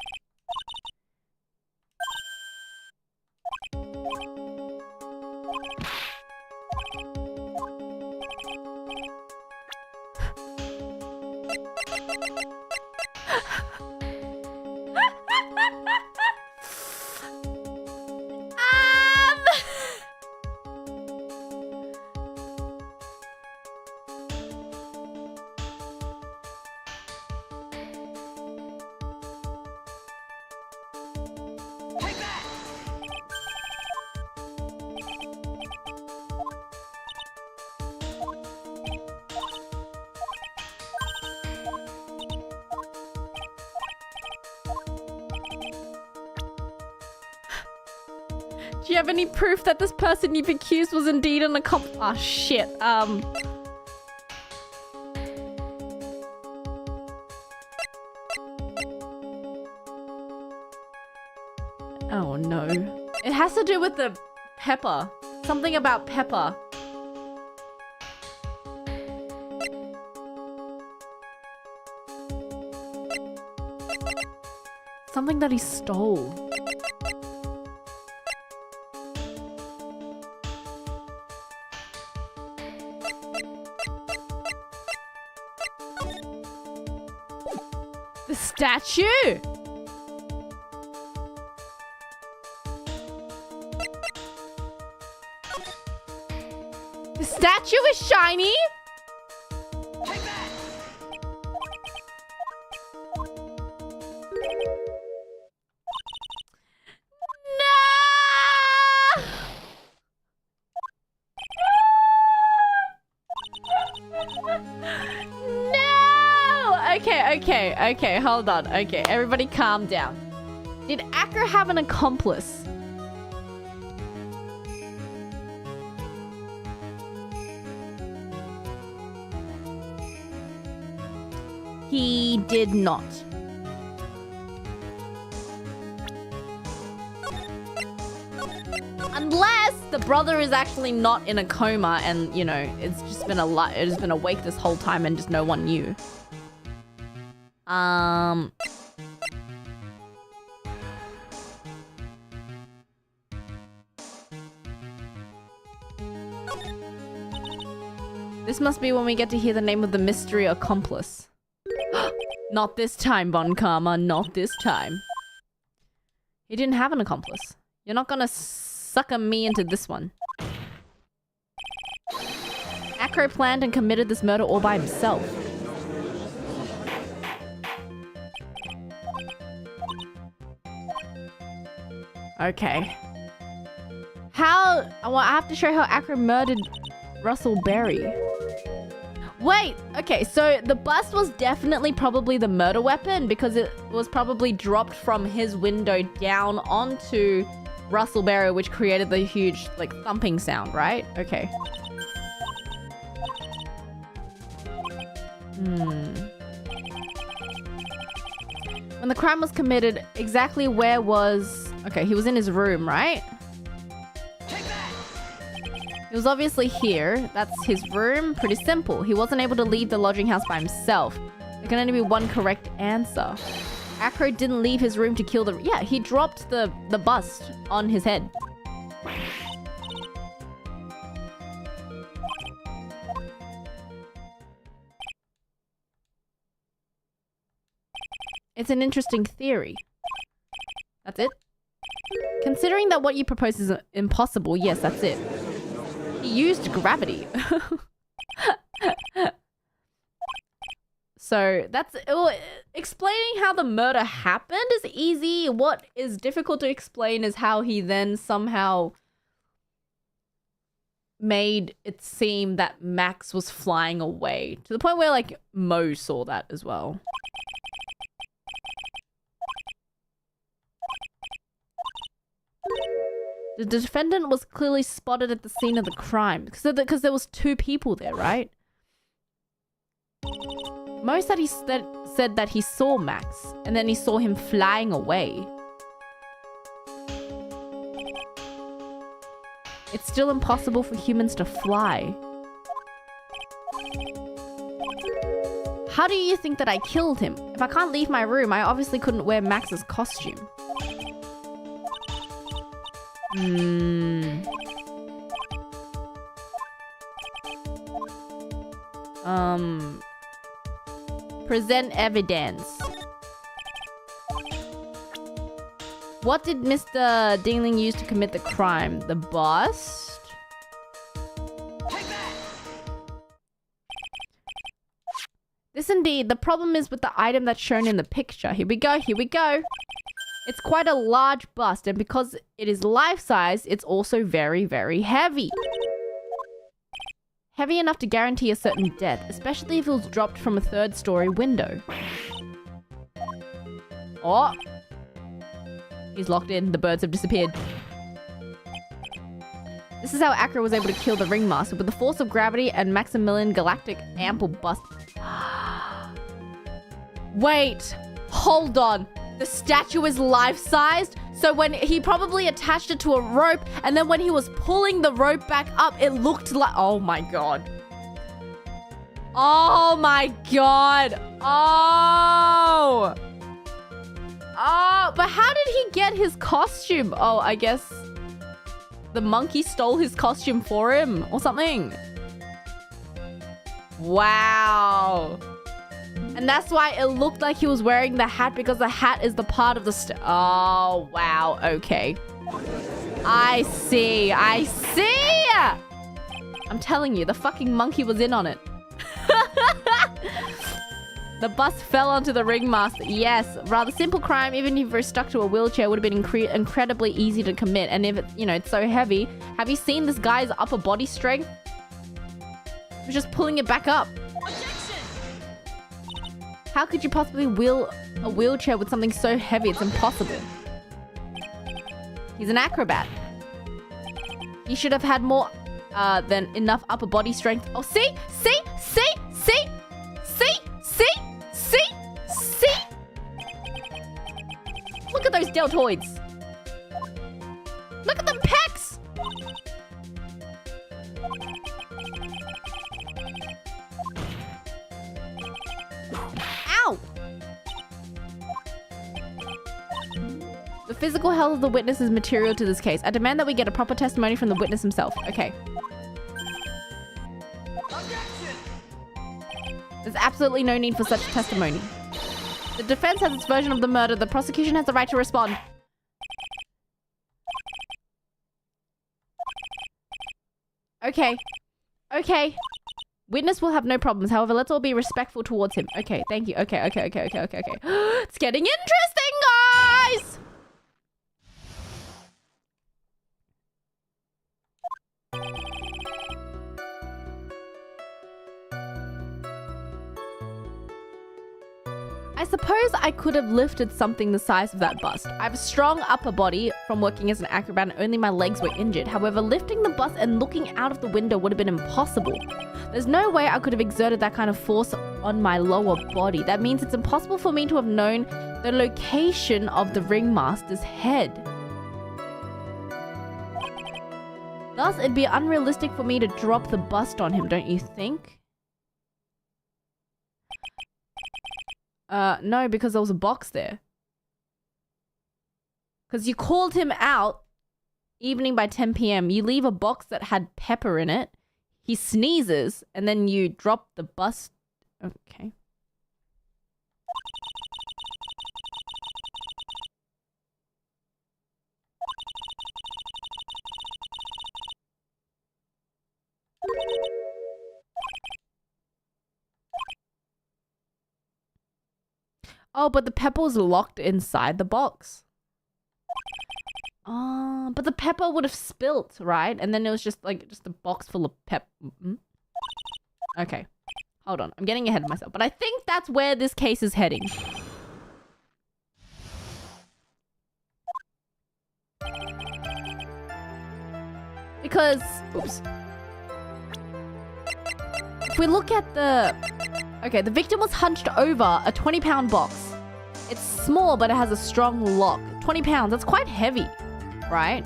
Do you have any proof that this person you've accused was indeed an accomplice? Oh shit, oh no. It has to do with the pepper. Something about pepper. Something that he stole. The statue! The statue is shiny? Take that! Okay, hold on. Okay, everybody calm down. Did Acro have an accomplice? He did not. brother is actually not in a coma and, you know, it's just been it's been awake this whole time and just no one knew. This must be when we get to hear the name of the mystery accomplice. Not this time, Von Karma, not this time. He didn't have an accomplice. You're not gonna sucker me into this one. Acro planned and committed this murder all by himself. Okay. Well, I have to show how Acro murdered Russell Berry. Wait, okay, so the bust was definitely probably the murder weapon because it was probably dropped from his window down onto Russell Berry, which created the huge, like, thumping sound, right? Okay. When the crime was committed, exactly where was... Okay, he was in his room, right? He was obviously here. That's his room. Pretty simple. He wasn't able to leave the lodging house by himself. There can only be one correct answer. Acro didn't leave his room to kill the... Yeah, he dropped the bust on his head. It's an interesting theory. That's it? Considering that what you propose is impossible, yes, that's it. He used gravity. So that's... explaining how the murder happened is easy. What is difficult to explain is how he then somehow made it seem that Max was flying away. To the point where, like, Mo saw that as well. The defendant was clearly spotted at the scene of the crime because there was two people there, right? Mo said said that he saw Max and then he saw him flying away. It's still impossible for humans to fly. How do you think that I killed him? If I can't leave my room, I obviously couldn't wear Max's costume. Present evidence. What did Mr. Dingling use to commit the crime? The bust? This indeed. The problem is with the item that's shown in the picture. Here we go, here we go. It's quite a large bust, and because it is life-size, it's also very, very heavy. Heavy enough to guarantee a certain death, especially if it was dropped from a third-story window. Oh! He's locked in. The birds have disappeared. This is how Acro was able to kill the ringmaster with the force of gravity and Maximilian Galactic ample bust. Wait! Hold on! The statue is life-sized, so when he probably attached it to a rope, and then when he was pulling the rope back up, it looked like... Oh my god. Oh my god. Oh! Oh, but how did he get his costume? Oh, I guess the monkey stole his costume for him or something. Wow. And that's why it looked like he was wearing the hat, because the hat is the part of the oh, wow. Okay. I see. I see. I'm telling you, the fucking monkey was in on it. The bus fell onto the ringmaster. Yes, rather simple crime. Even if you're stuck to a wheelchair, would have been incredibly easy to commit. And if it, you know, it's so heavy. Have you seen this guy's upper body strength? He's just pulling it back up. How could you possibly wheel a wheelchair with something so heavy? It's impossible. He's an acrobat. He should have had more than enough upper body strength. Oh, see? See? See? See? See? See? See? See? Look at those deltoids. Look at them pecs. Ow! The physical health of the witness is material to this case. I demand that we get a proper testimony from the witness himself. Okay. There's absolutely no need for such testimony. The defense has its version of the murder. The prosecution has the right to respond. Okay. Okay. Witness will have no problems. However, let's all be respectful towards him. Okay, thank you. Okay. It's getting interesting, guys! I suppose I could have lifted something the size of that bust. I have a strong upper body from working as an acrobat and only my legs were injured. However, lifting the bust and looking out of the window would have been impossible. There's no way I could have exerted that kind of force on my lower body. That means it's impossible for me to have known the location of the ringmaster's head. Thus, it'd be unrealistic for me to drop the bust on him, don't you think? No, because there was a box there. Because you called him out evening by 10 p.m. You leave a box that had pepper in it. He sneezes, and then you drop the bust. Okay. Oh, but the pepper was locked inside the box. Oh, but the pepper would have spilt, right? And then it was just a box full of pep. Okay. Hold on. I'm getting ahead of myself. But I think that's where this case is heading. Because, oops. If we look at the... Okay, the victim was hunched over a 20-pound box. It's small, but it has a strong lock. 20 pounds, that's quite heavy, right?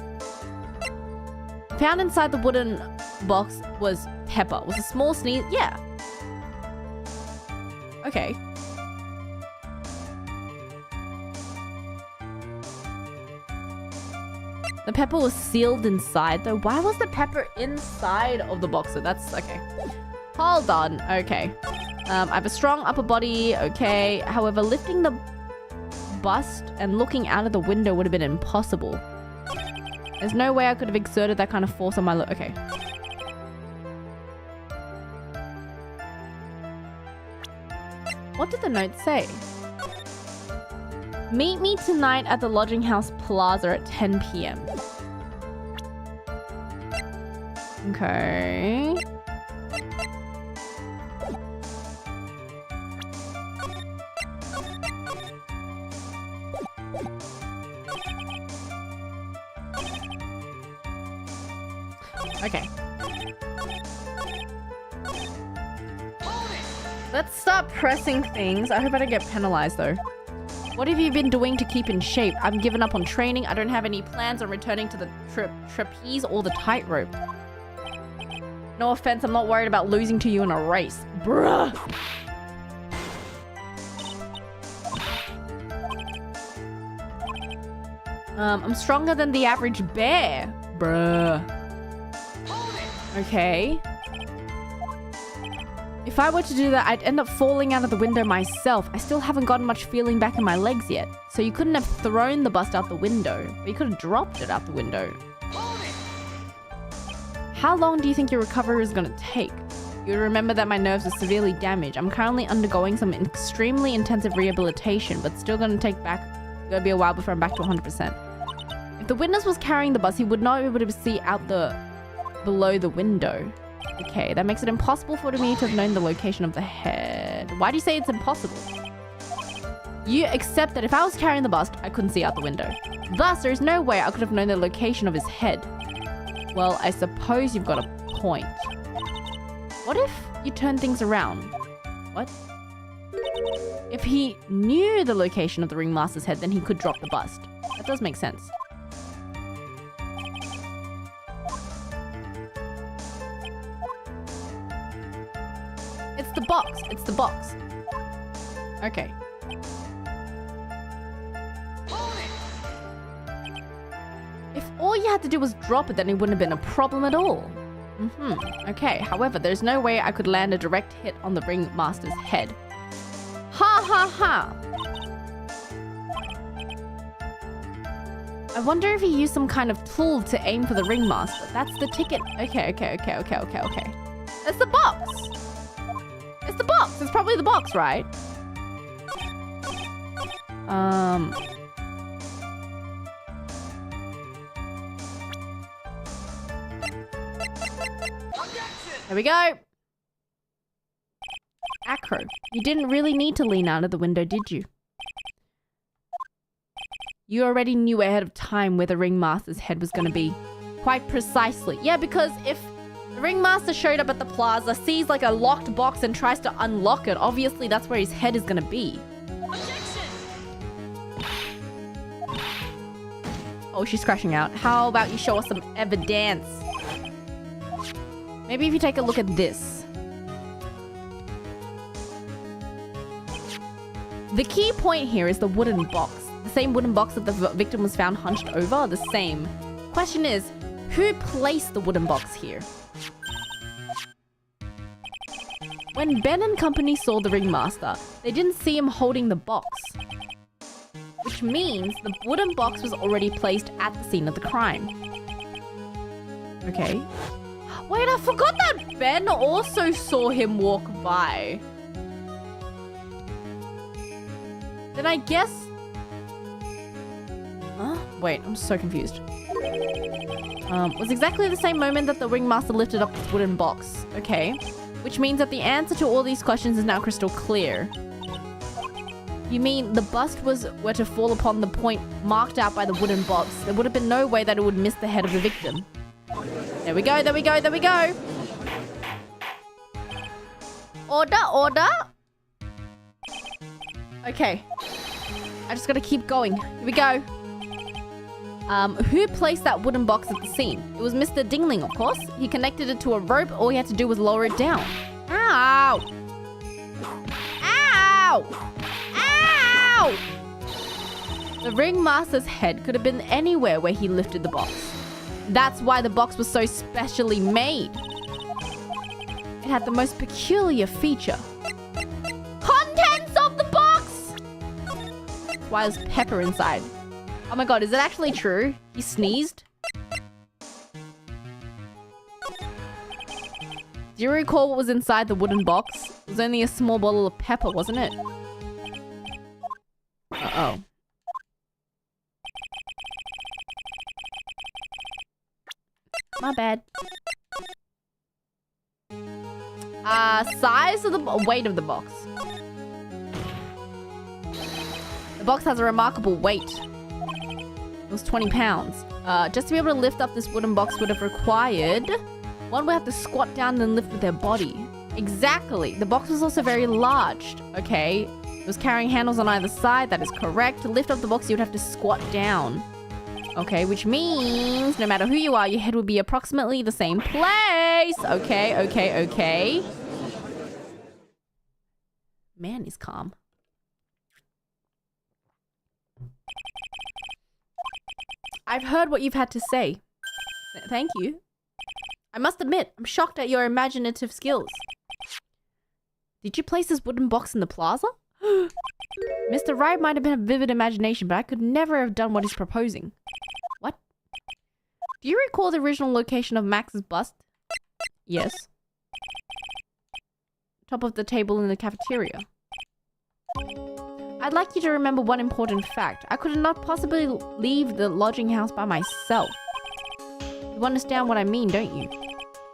Found inside the wooden box was pepper. Was a small sneeze? Yeah. Okay. The pepper was sealed inside, though. Why was the pepper inside of the box? So that's okay. Hold on. Okay. I have a strong upper body. Okay. However, lifting the bust and looking out of the window would have been impossible. There's no way I could have exerted that kind of force on my okay. What did the note say? Meet me tonight at the lodging house plaza at 10 p.m. Okay. Okay. Let's start pressing things. I hope I don't get penalized though. What have you been doing to keep in shape? I'm given up on training. I don't have any plans on returning to the trapeze or the tightrope. No offense, I'm not worried about losing to you in a race. Bruh. I'm stronger than the average bear. Bruh. Okay. If I were to do that, I'd end up falling out of the window myself. I still haven't gotten much feeling back in my legs yet. So you couldn't have thrown the bust out the window. But you could have dropped it out the window. How long do you think your recovery is going to take? You remember that my nerves are severely damaged. I'm currently undergoing some extremely intensive rehabilitation, but still going to be a while before I'm back to 100%. If the witness was carrying the bus, he would not be able to see out below the window. Okay, that makes it impossible for me to have known the location of the head. Why do you say it's impossible? You accept that if I was carrying the bust, I couldn't see out the window. Thus, there is no way I could have known the location of his head. Well, I suppose you've got a point. What if you turn things around? What? If he knew the location of the ringmaster's head, then he could drop the bust. That does make sense. the box. It's the box. Okay. If all you had to do was drop it, then it wouldn't have been a problem at all. Okay, however, there's no way I could land a direct hit on the ringmaster's head. Ha ha ha! I wonder if he used some kind of tool to aim for the ringmaster. That's the ticket. Okay. That's the box! It's the box! It's probably the box, right? There we go. Acro, you didn't really need to lean out of the window, did you? You already knew ahead of time where the ringmaster's head was going to be. Quite precisely. Yeah, because if the ringmaster showed up at the plaza, sees like a locked box and tries to unlock it, obviously that's where his head is going to be. Oh, she's crashing out. How about you show us some evidence? Maybe if you take a look at this. The key point here is the wooden box. The same wooden box that the victim was found hunched over, the same. Question is, who placed the wooden box here? When Ben and company saw the ringmaster, they didn't see him holding the box. Which means the wooden box was already placed at the scene of the crime. Okay. Wait, I forgot that Ben also saw him walk by. Then I guess... Huh? Wait, I'm so confused. Was exactly the same moment that the ringmaster lifted up this wooden box. Okay. Which means that the answer to all these questions is now crystal clear. You mean the bust were to fall upon the point marked out by the wooden box? There would have been no way that it would miss the head of the victim. There we go, there we go, there we go! Order, order! Okay. I just gotta keep going. Here we go. Who placed that wooden box at the scene? It was Mr. Dingling, of course. He connected it to a rope. All he had to do was lower it down. Ow! Ow! Ow! The ringmaster's head could have been anywhere where he lifted the box. That's why the box was so specially made. It had the most peculiar feature. Contents of the box! That's why there's pepper inside. Oh my god, is it actually true? He sneezed? Do you recall what was inside the wooden box? It was only a small bottle of pepper, wasn't it? Uh-oh. My bad. Size of the weight of the box. The box has a remarkable weight. It was 20 pounds. Just to be able to lift up this wooden box would have required... One would have to squat down and lift with their body. Exactly. The box was also very large. Okay. It was carrying handles on either side. That is correct. To lift up the box, you would have to squat down. Okay, which means no matter who you are, your head would be approximately the same place. Okay, okay, okay. Man is calm. I've heard what you've had to say. Thank you. I must admit, I'm shocked at your imaginative skills. Did you place this wooden box in the plaza? Mr. Wright might have been a vivid imagination, but I could never have done what he's proposing. What? Do you recall the original location of Max's bust? Yes. Top of the table in the cafeteria. I'd like you to remember one important fact. I could not possibly leave the lodging house by myself. You understand what I mean, don't you?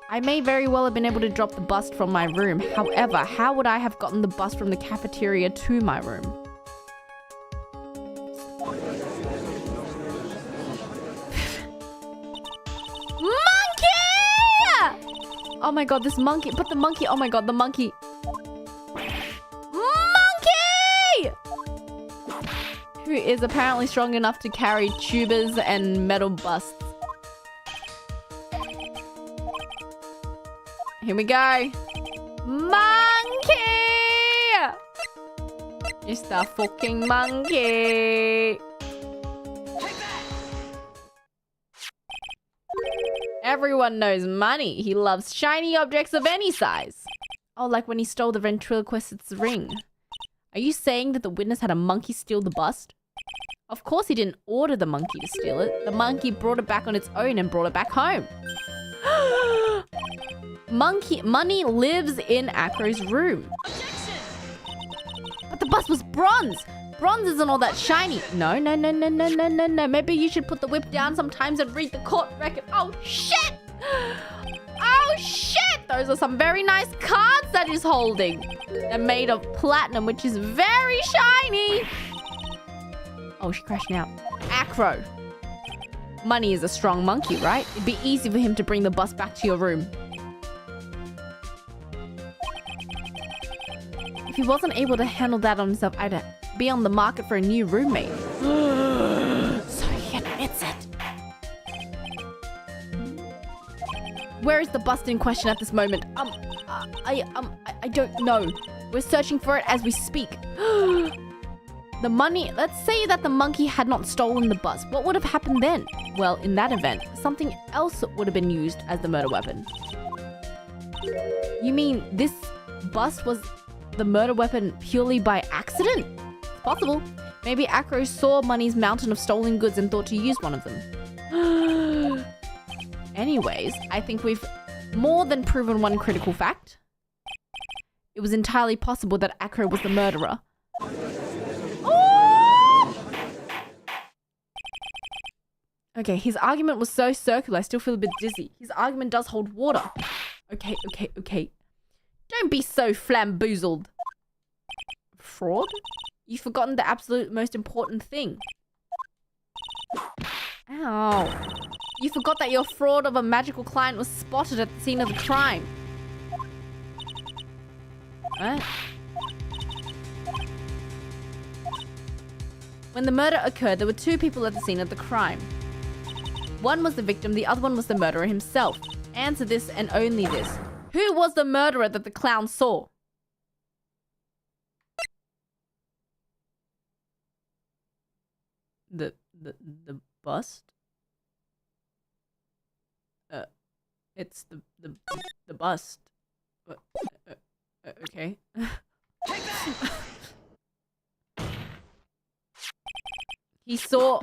I may very well have been able to drop the bust from my room. However, how would I have gotten the bust from the cafeteria to my room? Monkey! Oh my god, this monkey. But the monkey. Oh my god, the monkey. Monkey! Who is apparently strong enough to carry tubers and metal busts. Here we go. Monkey! It's the fucking monkey. Everyone knows money. He loves shiny objects of any size. Oh, like when he stole the ventriloquist's ring. Are you saying that the witness had a monkey steal the bust? Of course he didn't order the monkey to steal it. The monkey brought it back on its own and brought it back home. Money lives in Acro's room. Objection! But the bust was bronze. Bronze isn't all that shiny. No. Maybe you should put the whip down sometimes and read the court record. Oh, shit! Oh, shit! Those are some very nice cards that he's holding. They're made of platinum, which is very shiny. Oh, she crashed now. Acro. Money is a strong monkey, right? It'd be easy for him to bring the bus back to your room. If he wasn't able to handle that on himself, I'd be on the market for a new roommate. So he admits it. Where is the bust in question at this moment? I don't know. We're searching for it as we speak. The money, let's say that the monkey had not stolen the bust. What would have happened then? Well, in that event, something else would have been used as the murder weapon. You mean this bust was the murder weapon purely by accident? It's possible. Maybe Acro saw Money's mountain of stolen goods and thought to use one of them. Anyways, I think we've more than proven one critical fact. It was entirely possible that Acro was the murderer. Okay, his argument was so circular, I still feel a bit dizzy. His argument does hold water. Okay. Don't be so flamboozled. Fraud? You've forgotten the absolute most important thing. Ow. You forgot that your fraud of a magical client was spotted at the scene of the crime. What? When the murder occurred, there were two people at the scene of the crime. One was the victim, the other one was the murderer himself. Answer this and only this. Who was the murderer that the clown saw? The bust? It's the bust. Okay. He saw...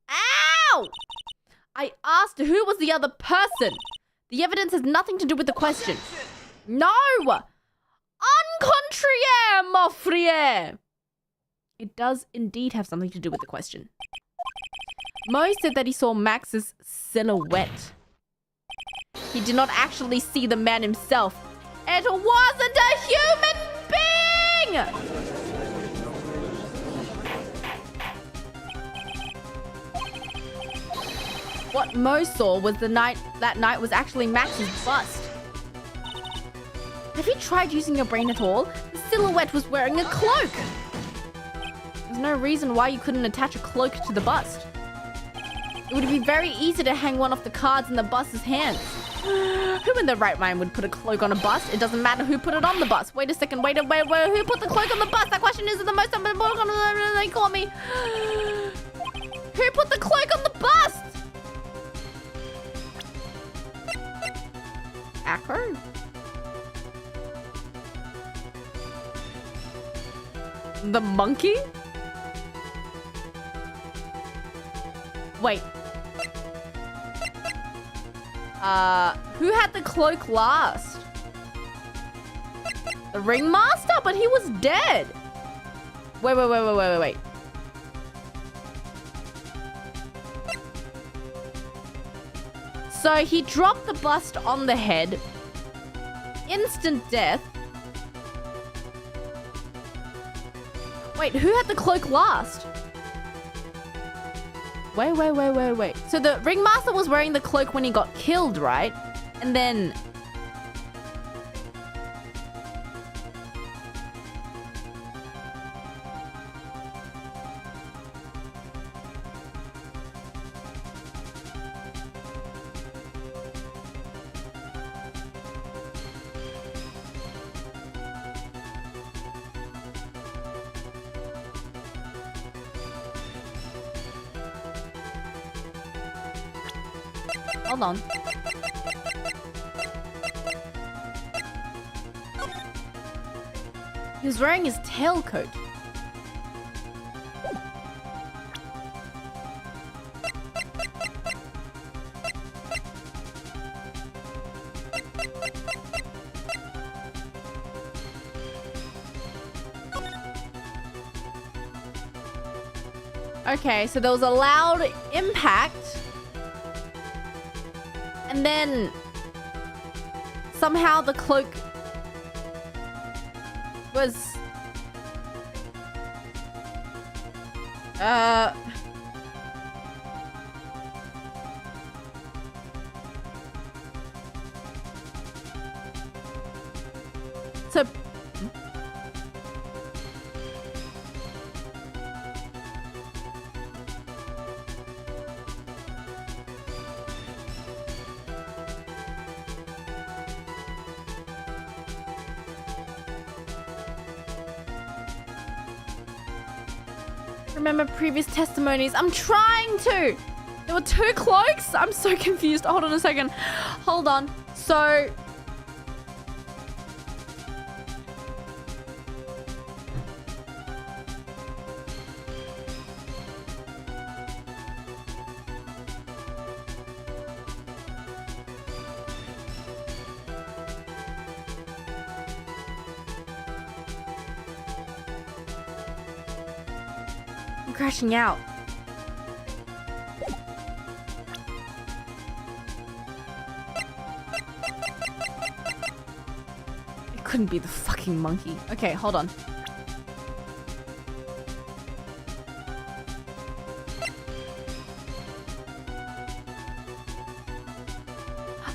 Ow! I asked who was the other person. The evidence has nothing to do with the question. No! En contraire, mon frère! It does indeed have something to do with the question. Mo said that he saw Max's silhouette. He did not actually see the man himself. It wasn't a human being! What Mo saw was that night was actually Max's bust. Have you tried using your brain at all? The silhouette was wearing a cloak. There's no reason why you couldn't attach a cloak to the bust. It would be very easy to hang one off the cards in the bust's hands. Who in their right mind would put a cloak on a bust? It doesn't matter who put it on the bust. Wait a second, wait, who put the cloak on the bust? That question is the most important. They call me. Who put the cloak on the bust? Acro? The monkey? Wait. Who had the cloak last? The ringmaster? But he was dead. Wait. So he dropped the bust on the head. Instant death. Wait, who had the cloak last? Wait. So the ringmaster was wearing the cloak when he got killed, right? And then... Hold on. He was wearing his tailcoat. Okay, so there was a loud impact. And then somehow the cloak was so remember previous testimonies. I'm trying to. There were 2 cloaks. I'm so confused. Hold on a second. Hold on. So I'm crashing out. It couldn't be the fucking monkey. Okay, hold on.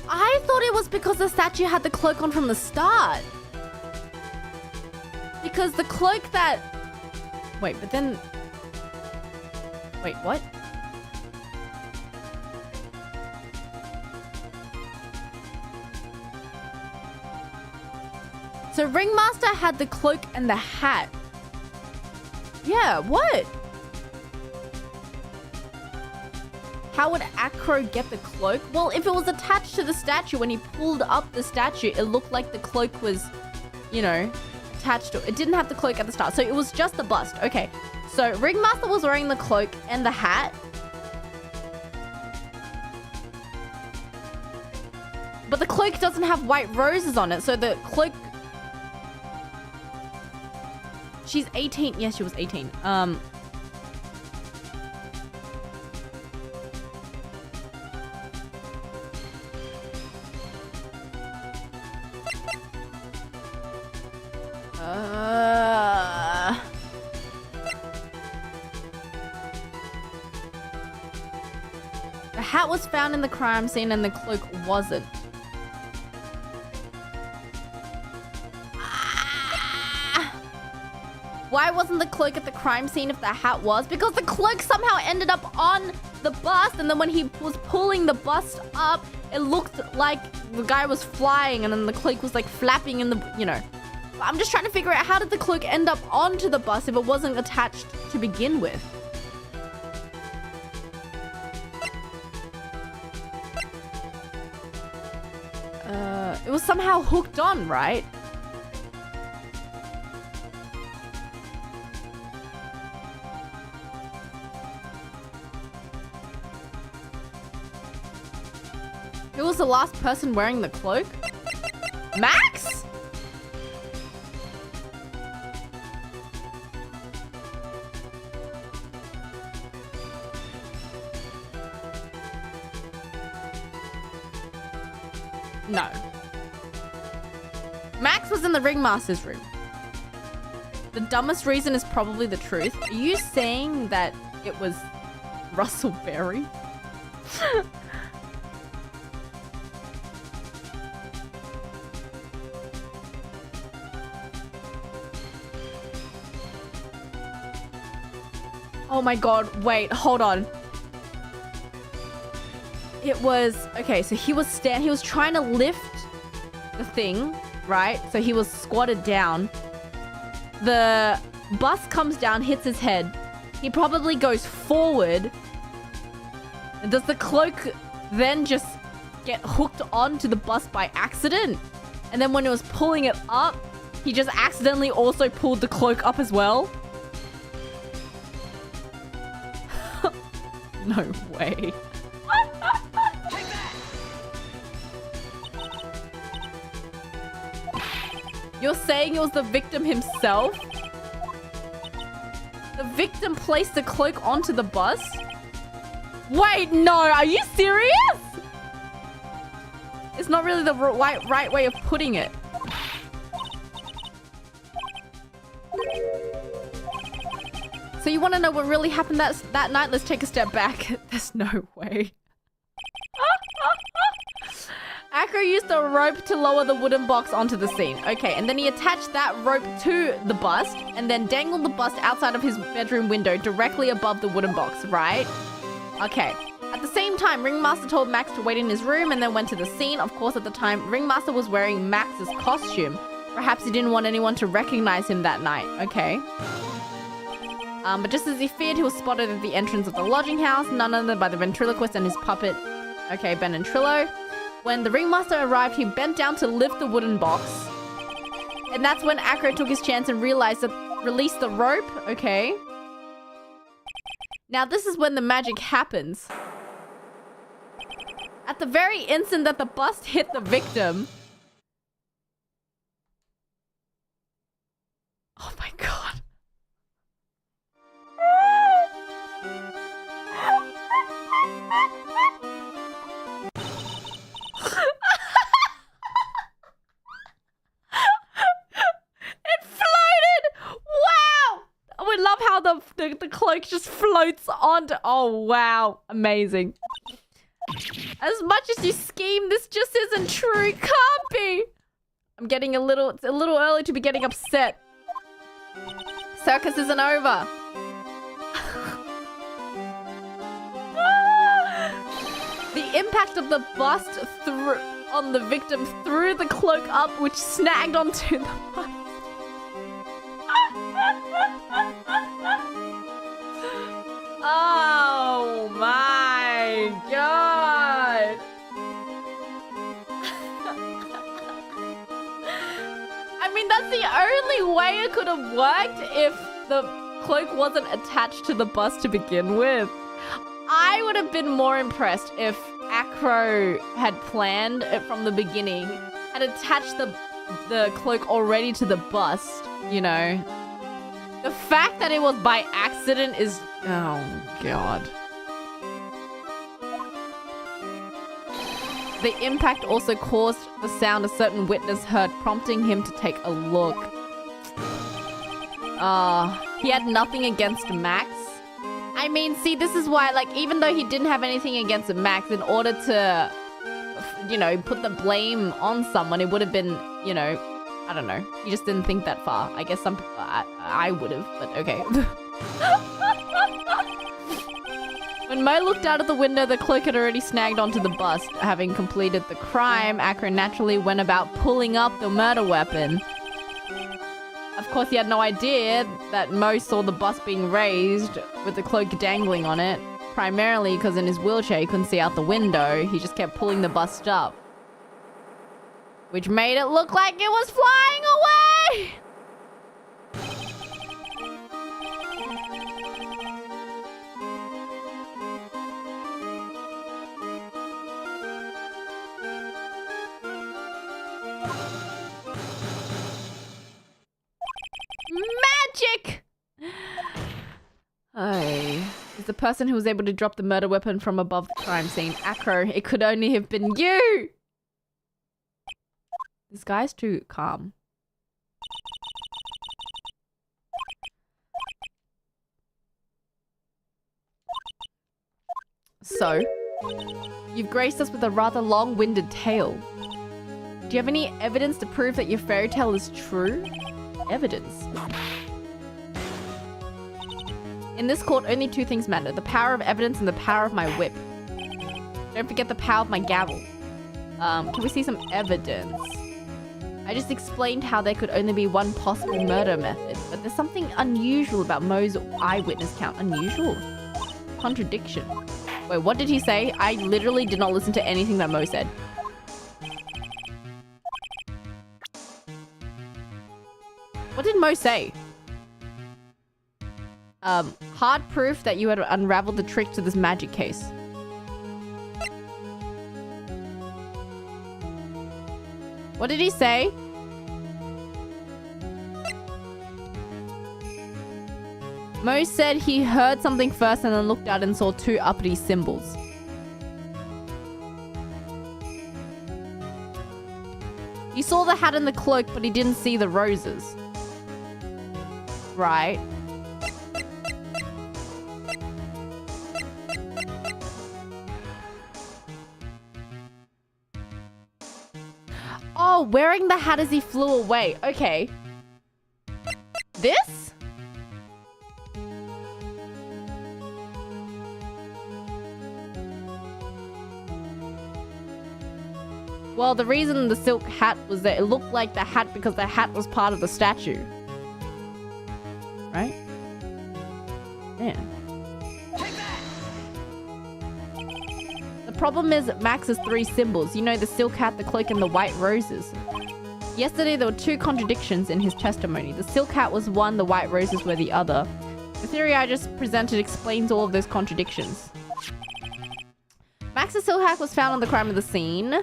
I thought it was because the statue had the cloak on from the start. Because the cloak that... Wait, but then... Wait, what? So Ringmaster had the cloak and the hat. Yeah, what? How would Acro get the cloak? Well, if it was attached to the statue, when he pulled up the statue, it looked like the cloak was, you know, attached to it. It didn't have the cloak at the start, so it was just the bust. Okay, so Ringmaster was wearing the cloak and the hat. But the cloak doesn't have white roses on it, so the cloak... She's 18. Yes, she was 18. The hat was found in the crime scene and the cloak wasn't. Why wasn't the cloak at the crime scene if the hat was? Because the cloak somehow ended up on the bust, and then when he was pulling the bust up, it looked like the guy was flying, and then the cloak was like flapping in the, you know. I'm just trying to figure out, how did the cloak end up onto the bust if it wasn't attached to begin with? It was somehow hooked on, right? Who was the last person wearing the cloak? Max? No. Max was in the Ringmaster's room. The dumbest reason is probably the truth. Are you saying that it was Russell Berry? Oh my god, wait, hold on. It was... Okay, so he was trying to lift the thing, right? So he was squatted down. The bus comes down, hits his head. He probably goes forward. And does the cloak then just get hooked onto the bus by accident. And then when it was pulling it up, he just accidentally also pulled the cloak up as well. No way. You're saying it was the victim himself? The victim placed the cloak onto the bus? Wait, no, are you serious? It's not really the right way of putting it. So you want to know what really happened that night? Let's take a step back. There's no way. Acro used a rope to lower the wooden box onto the scene. Okay, and then he attached that rope to the bust and then dangled the bust outside of his bedroom window directly above the wooden box, right? Okay. At the same time, Ringmaster told Max to wait in his room and then went to the scene. Of course, at the time, Ringmaster was wearing Max's costume. Perhaps he didn't want anyone to recognize him that night. Okay. But just as he feared, he was spotted at the entrance of the lodging house, none other by the ventriloquist and his puppet, okay, Ben and Trillo. When the Ringmaster arrived, he bent down to lift the wooden box. And that's when Acro took his chance and released the rope. Okay. Now, this is when the magic happens. At the very instant that the bust hit the victim... Oh my god. It floated! Wow! I would love how the cloak just floats onto... Oh, wow. Amazing. As much as you scheme, this just isn't true. It can't be. I'm getting it's a little early to be getting upset. Circus isn't over. The impact of the bust on the victim threw the cloak up, which snagged onto the bust. Oh my god. I mean, that's the only way it could have worked if the cloak wasn't attached to the bus to begin with. I would have been more impressed if Acro had planned it from the beginning, had attached the cloak already to the bust, you know. The fact that it was by accident is... Oh, God. The impact also caused the sound a certain witness heard, prompting him to take a look. He had nothing against Max. I mean, see, this is why, like, even though he didn't have anything against Max, in order to, you know, put the blame on someone, it would have been, you know, I don't know. He just didn't think that far. I guess I would have, but okay. When Mo looked out of the window, the cloak had already snagged onto the bust. Having completed the crime, Acro naturally went about pulling up the murder weapon. Of course, he had no idea that Mo saw the bust being raised with the cloak dangling on it. Primarily because in his wheelchair, he couldn't see out the window. He just kept pulling the bust up, which made it look like it was flying away! Magic! Is the person who was able to drop the murder weapon from above the crime scene. Acro, it could only have been you! This guy's too calm. So, you've graced us with a rather long-winded tale. Do you have any evidence to prove that your fairy tale is true? Evidence. In this court, only two things matter. The power of evidence and the power of my whip. Don't forget the power of my gavel. Can we see some evidence? I just explained how there could only be one possible murder method, but there's something unusual about Mo's eyewitness count. Unusual? Contradiction. Wait, what did he say? I literally did not listen to anything that Mo said. What did Mo say? Hard proof that you had unraveled the trick to this magic case. What did he say? Mo said he heard something first and then looked out and saw two uppity symbols. He saw the hat and the cloak, but he didn't see the roses. Right. Oh, wearing the hat as he flew away. Okay. This? Well, the reason the silk hat was there, it looked like the hat because the hat was part of the statue. Right? Yeah. The problem is Max has three symbols. You know, the silk hat, the cloak, and the white roses. Yesterday, there were two contradictions in his testimony. The silk hat was one, the white roses were the other. The theory I just presented explains all of those contradictions. Max's silk hat was found on the crime of the scene.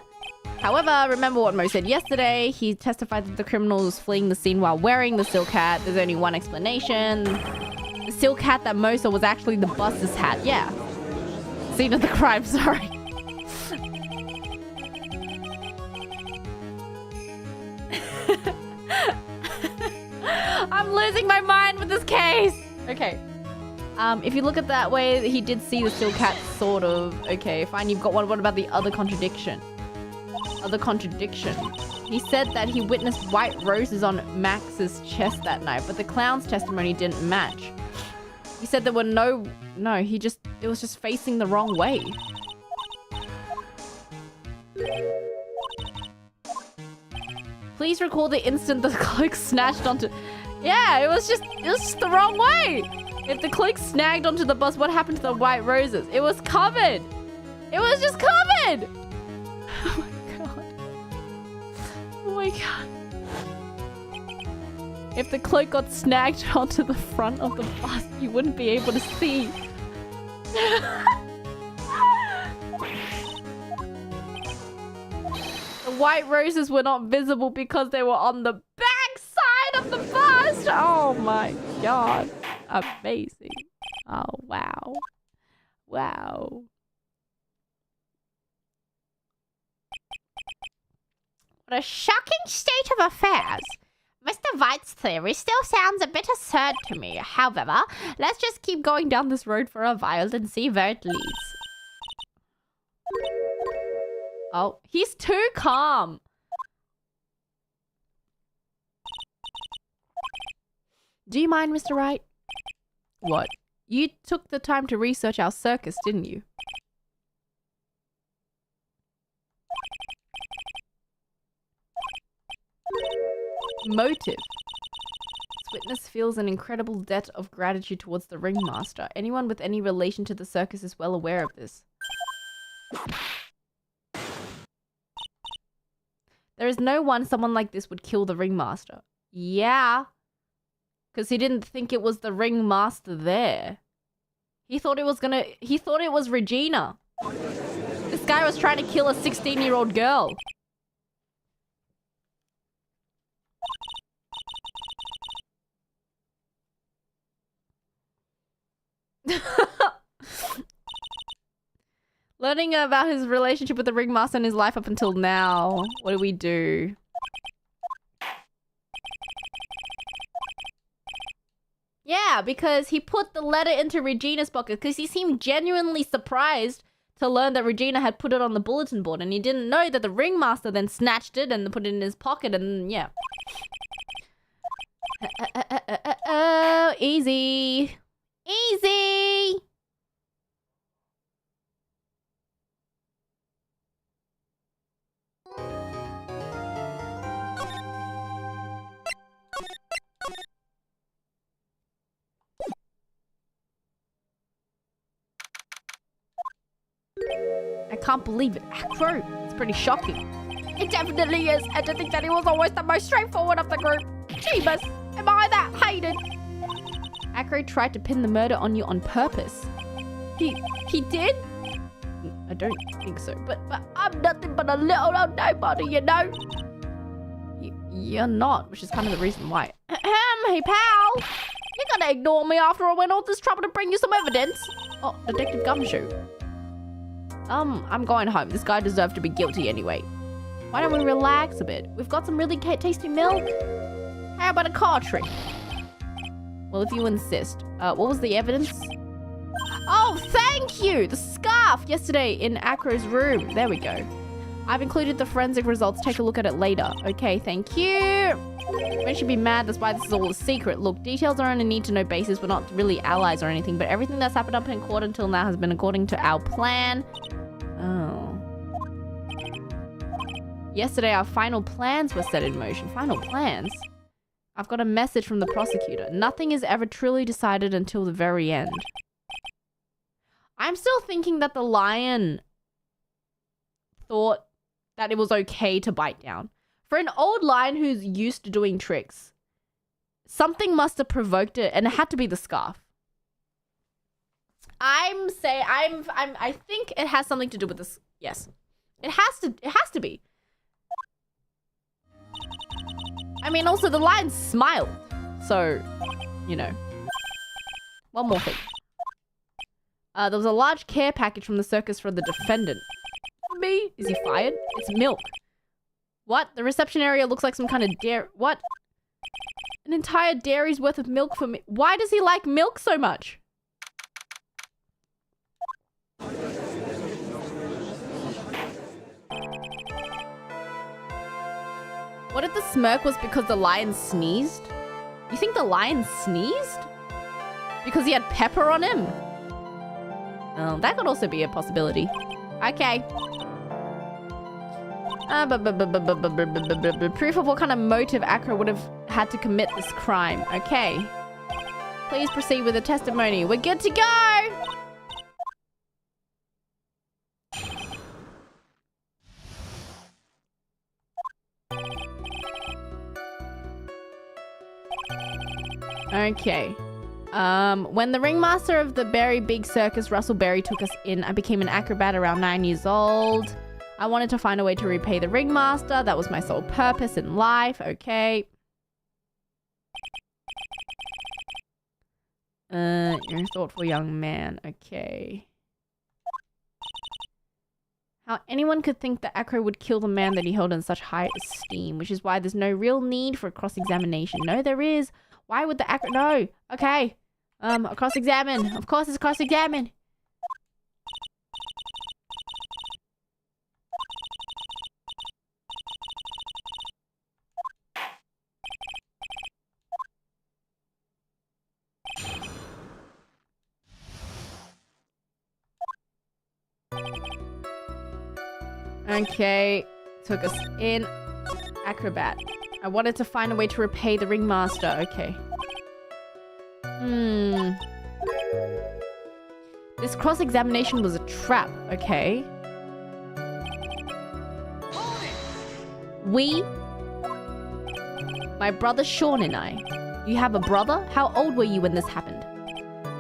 However, remember what Mo said yesterday. He testified that the criminal was fleeing the scene while wearing the silk hat. There's only one explanation. The silk hat that Mo saw was actually the bus's hat. Yeah. Scene of the crime, sorry. I'm losing my mind with this case. Okay. If you look at that way, he did see the silk hat, sort of. Okay, fine. You've got one. What about the other contradiction? He said that he witnessed white roses on Max's chest that night, but the clown's testimony didn't match. He said there were no, it was just facing the wrong way. Please recall the instant the cloak snatched onto... Yeah, it was just the wrong way. If the cloak snagged onto the bus, what happened to the white roses? It was covered. It was just covered. Oh my god. If the cloak got snagged onto the front of the bus, you wouldn't be able to see. The white roses were not visible because they were on the back side of the bus. Oh my god. Amazing. Oh, wow. Wow. What a shocking state of affairs. Mr. Wright's theory still sounds a bit absurd to me. However, let's just keep going down this road for a while and see where it leads. Oh, he's too calm. Do you mind, Mr. Wright? What? You took the time to research our circus, didn't you? Motive. This witness feels an incredible debt of gratitude towards the ringmaster. Anyone with any relation to the circus is well aware of this. There is no one someone like this would kill the ringmaster. Yeah. Because he didn't think it was the ringmaster there. He thought it was Regina. This guy was trying to kill a 16-year-old girl. Learning about his relationship with the ringmaster and his life up until now. What do we do? Yeah, because he put the letter into Regina's pocket because he seemed genuinely surprised to learn that Regina had put it on the bulletin board, and he didn't know that the ringmaster then snatched it and put it in his pocket, and yeah. Easy. Easy. can't believe it. Acro, it's pretty shocking. It definitely is. And to think that he was always the most straightforward of the group. Jeebus, am I that hated? Acro tried to pin the murder on you on purpose. He did? I don't think so. But I'm nothing but a little old nobody, you know? You're not, which is kind of the reason why. Hey, pal. You're gonna ignore me after I went all this trouble to bring you some evidence? Oh, Detective Gumshoe. I'm going home. This guy deserved to be guilty anyway. Why don't we relax a bit? We've got some really tasty milk. How about a car trick? Well, if you insist. What was the evidence? Oh, thank you! The scarf yesterday in Acro's room. There we go. I've included the forensic results. Take a look at it later. Okay, thank you. We should be mad. That's why this is all a secret. Look, details are on a need-to-know basis. We're not really allies or anything, but everything that's happened up in court until now has been according to our plan. Oh. Yesterday, our final plans were set in motion. Final plans? I've got a message from the prosecutor. Nothing is ever truly decided until the very end. I'm still thinking that the lion thought that it was okay to bite down. For an old lion who's used to doing tricks, something must have provoked it, and it had to be the scarf. I think it has something to do with this. Yes. It has to be. I mean, also the lion smiled. So, you know. One more thing. There was a large care package from the circus for the defendant. For me? Is he fired? It's milk. What? The reception area looks like some kind of dairy. What? An entire dairy's worth of milk for me. Why does he like milk so much? What if the smirk was because the lion sneezed? You think the lion sneezed? Because he had pepper on him? Oh, that could also be a possibility. Okay. Proof of what kind of motive Acro would have had to commit this crime. Okay. Please proceed with the testimony. We're good to go! Okay. When the ringmaster of the Berry Big Circus, Russell Berry, took us in, I became an acrobat around 9 years old. I wanted to find a way to repay the ringmaster. That was my sole purpose in life. Okay. You're a thoughtful young man. Okay. How anyone could think that Acro would kill the man that he held in such high esteem, which is why there's no real need for a cross-examination. No, there is. Why would the Acro... No. Okay. A cross-examine. Of course it's cross-examine. Okay. Took us in. Acrobat. I wanted to find a way to repay the ringmaster. Okay. This cross-examination was a trap. Okay. We, my brother Sean and I. You have a brother? How old were you when this happened?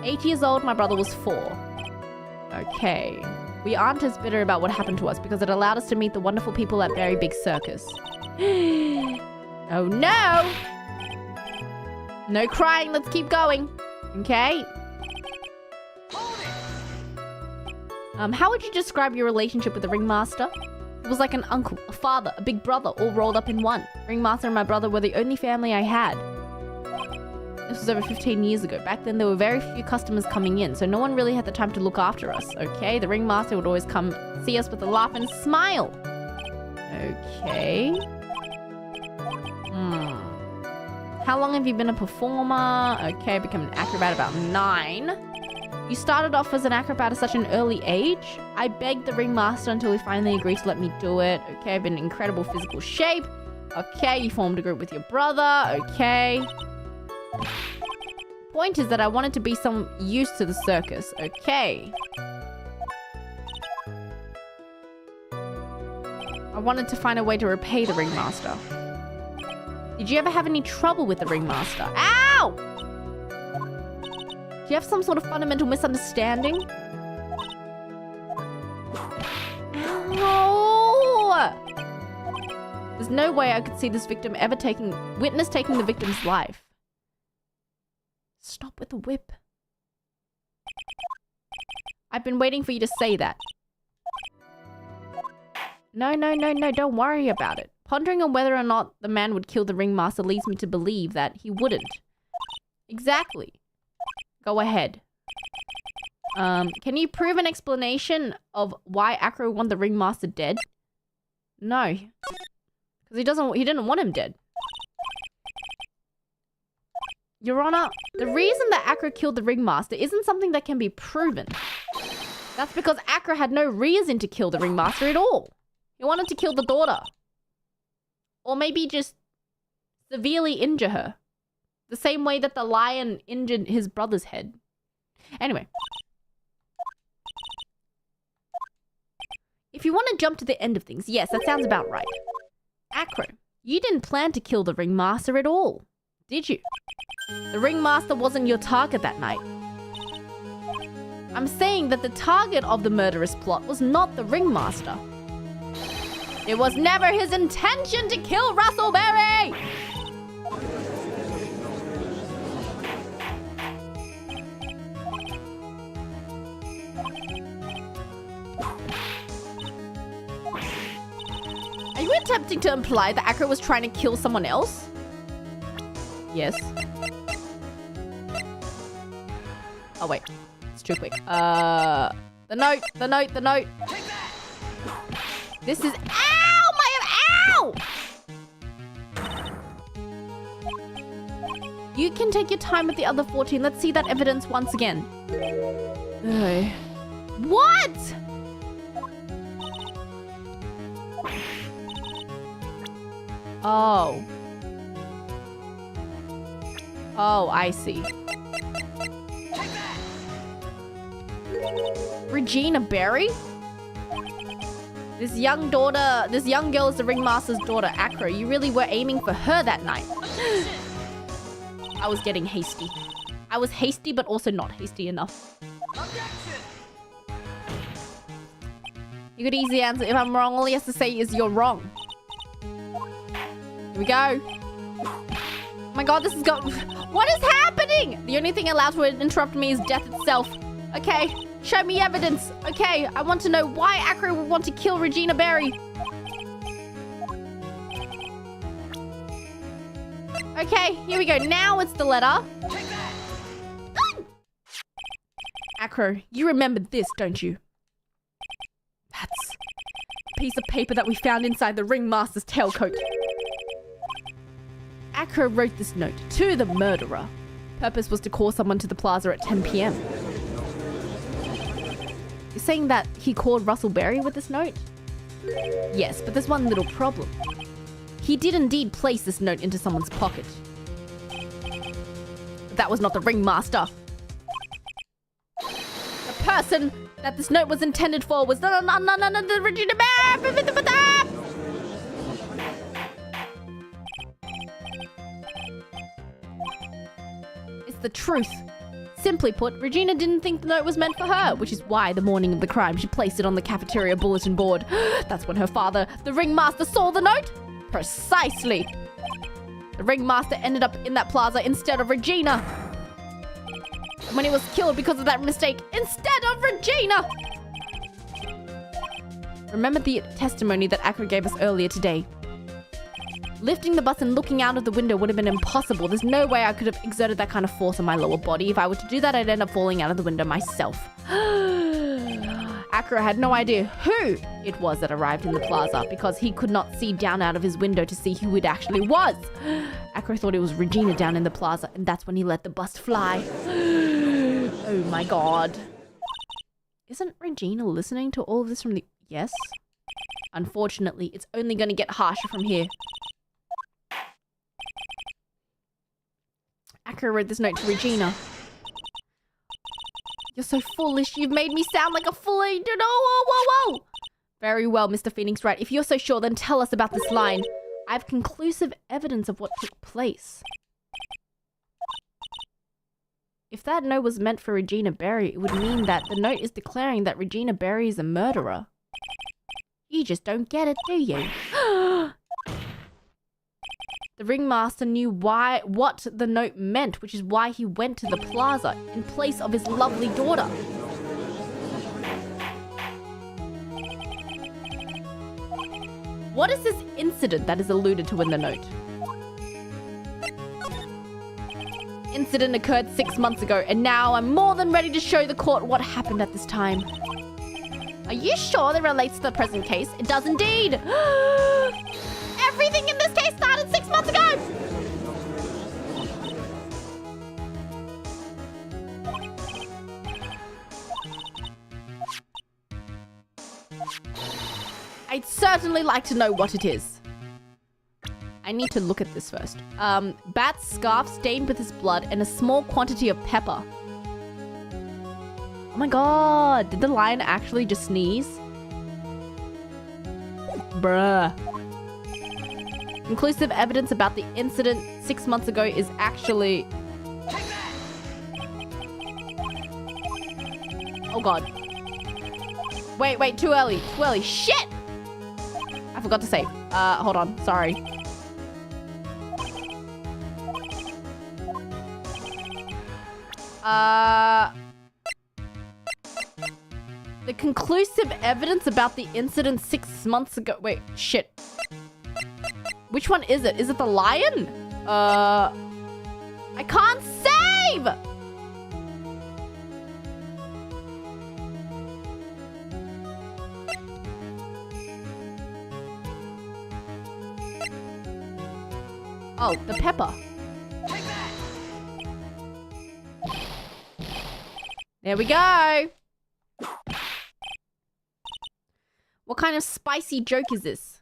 8 years old, my brother was 4. Okay. We aren't as bitter about what happened to us because it allowed us to meet the wonderful people at Berry Big Circus. Oh no! No crying, let's keep going. Okay. How would you describe your relationship with the ringmaster? It was like an uncle, a father, a big brother, all rolled up in one. Ringmaster and my brother were the only family I had. This was over 15 years ago. Back then, there were very few customers coming in, so no one really had the time to look after us, okay? The ringmaster would always come see us with a laugh and smile. Okay. How long have you been a performer? Okay, become an acrobat about 9. You started off as an acrobat at such an early age. I begged the ringmaster until he finally agreed to let me do it. Okay, I've been in incredible physical shape. Okay, you formed a group with your brother. Okay. Point is that I wanted to be some use to the circus. Okay. wanted to find a way to repay the ringmaster. Did you ever have any trouble with the ringmaster? Ow! Do you have some sort of fundamental misunderstanding? Ow! There's no way I could see this victim ever witness taking the victim's life. Stop with the whip. I've been waiting for you to say that. No, don't worry about it. Pondering on whether or not the man would kill the ringmaster leads me to believe that he wouldn't. Exactly. Go ahead. Can you prove an explanation of why Acro want the ringmaster dead? No. Because he didn't want him dead. Your Honor, the reason that Acro killed the ringmaster isn't something that can be proven. That's because Acro had no reason to kill the ringmaster at all. He wanted to kill the daughter. Or maybe just severely injure her. The same way that the lion injured his brother's head. Anyway. If you want to jump to the end of things, yes, that sounds about right. Acro, you didn't plan to kill the ringmaster at all, did you? The ringmaster wasn't your target that night. I'm saying that the target of the murderous plot was not the ringmaster. It was never his intention to kill Russellberry! Are you attempting to imply that Acro was trying to kill someone else? Yes. Oh, wait. It's too quick. The note. This is... Ow! Ow! You can take your time with the other 14. Let's see that evidence once again. Ugh. What? Oh. Oh, I see. Regina Berry? This young girl is the ringmaster's daughter, Acro. You really were aiming for her that night. I was getting hasty. I was hasty, but also not hasty enough. You could easily answer. If I'm wrong, all he has to say is you're wrong. Here we go. Oh my god, this is what is happening? The only thing allowed to interrupt me is death itself. Okay, show me evidence. Okay, I want to know why Acro would want to kill Regina Berry. Okay, here we go. Now it's the letter. Acro, you remember this, don't you? That's a piece of paper that we found inside the ringmaster's tailcoat. Acro wrote this note to the murderer. Purpose was to call someone to the plaza at 10 p.m. You're saying that he called Russellberry with this note? Yes, but there's one little problem. He did indeed place this note into someone's pocket. But that was not the ringmaster. The person that this note was intended for was the Regina Berry. It's the truth. Simply put, Regina didn't think the note was meant for her, which is why the morning of the crime she placed it on the cafeteria bulletin board. That's when her father, the ringmaster, saw the note? Precisely. The ringmaster ended up in that plaza instead of Regina. And when he was killed because of that mistake, instead of Regina! Remember the testimony that Acro gave us earlier today? Lifting the bus and looking out of the window would have been impossible. There's no way I could have exerted that kind of force on my lower body. If I were to do that, I'd end up falling out of the window myself. Acro had no idea who it was that arrived in the plaza because he could not see down out of his window to see who it actually was. Acro thought it was Regina down in the plaza, and that's when he let the bus fly. Oh my god. Isn't Regina listening to all of this from the... Yes? Unfortunately, it's only going to get harsher from here. Acro wrote this note to Regina. You're so foolish. You've made me sound like a fool. Whoa. Very well, Mr. Phoenix Wright. If you're so sure, then tell us about this line. I have conclusive evidence of what took place. If that note was meant for Regina Berry, it would mean that the note is declaring that Regina Berry is a murderer. You just don't get it, do you? The ringmaster knew what the note meant, which is why he went to the plaza in place of his lovely daughter. What is this incident that is alluded to in the note? Incident occurred 6 months ago, and now I'm more than ready to show the court what happened at this time. Are you sure that relates to the present case? It does indeed. Everything in this case started 6 months ago. I'd certainly like to know what it is. I need to look at this first. Bat's scarf stained with his blood and a small quantity of pepper. Oh my god, did the lion actually just sneeze? Bruh. Conclusive evidence about the incident 6 months ago is actually... Oh god. Wait, too early. Shit! I forgot to save. Hold on, sorry. The conclusive evidence about the incident 6 months ago. Wait, shit. Which one is it? Is it the lion? I can't save! Oh, the pepper. There we go. What kind of spicy joke is this?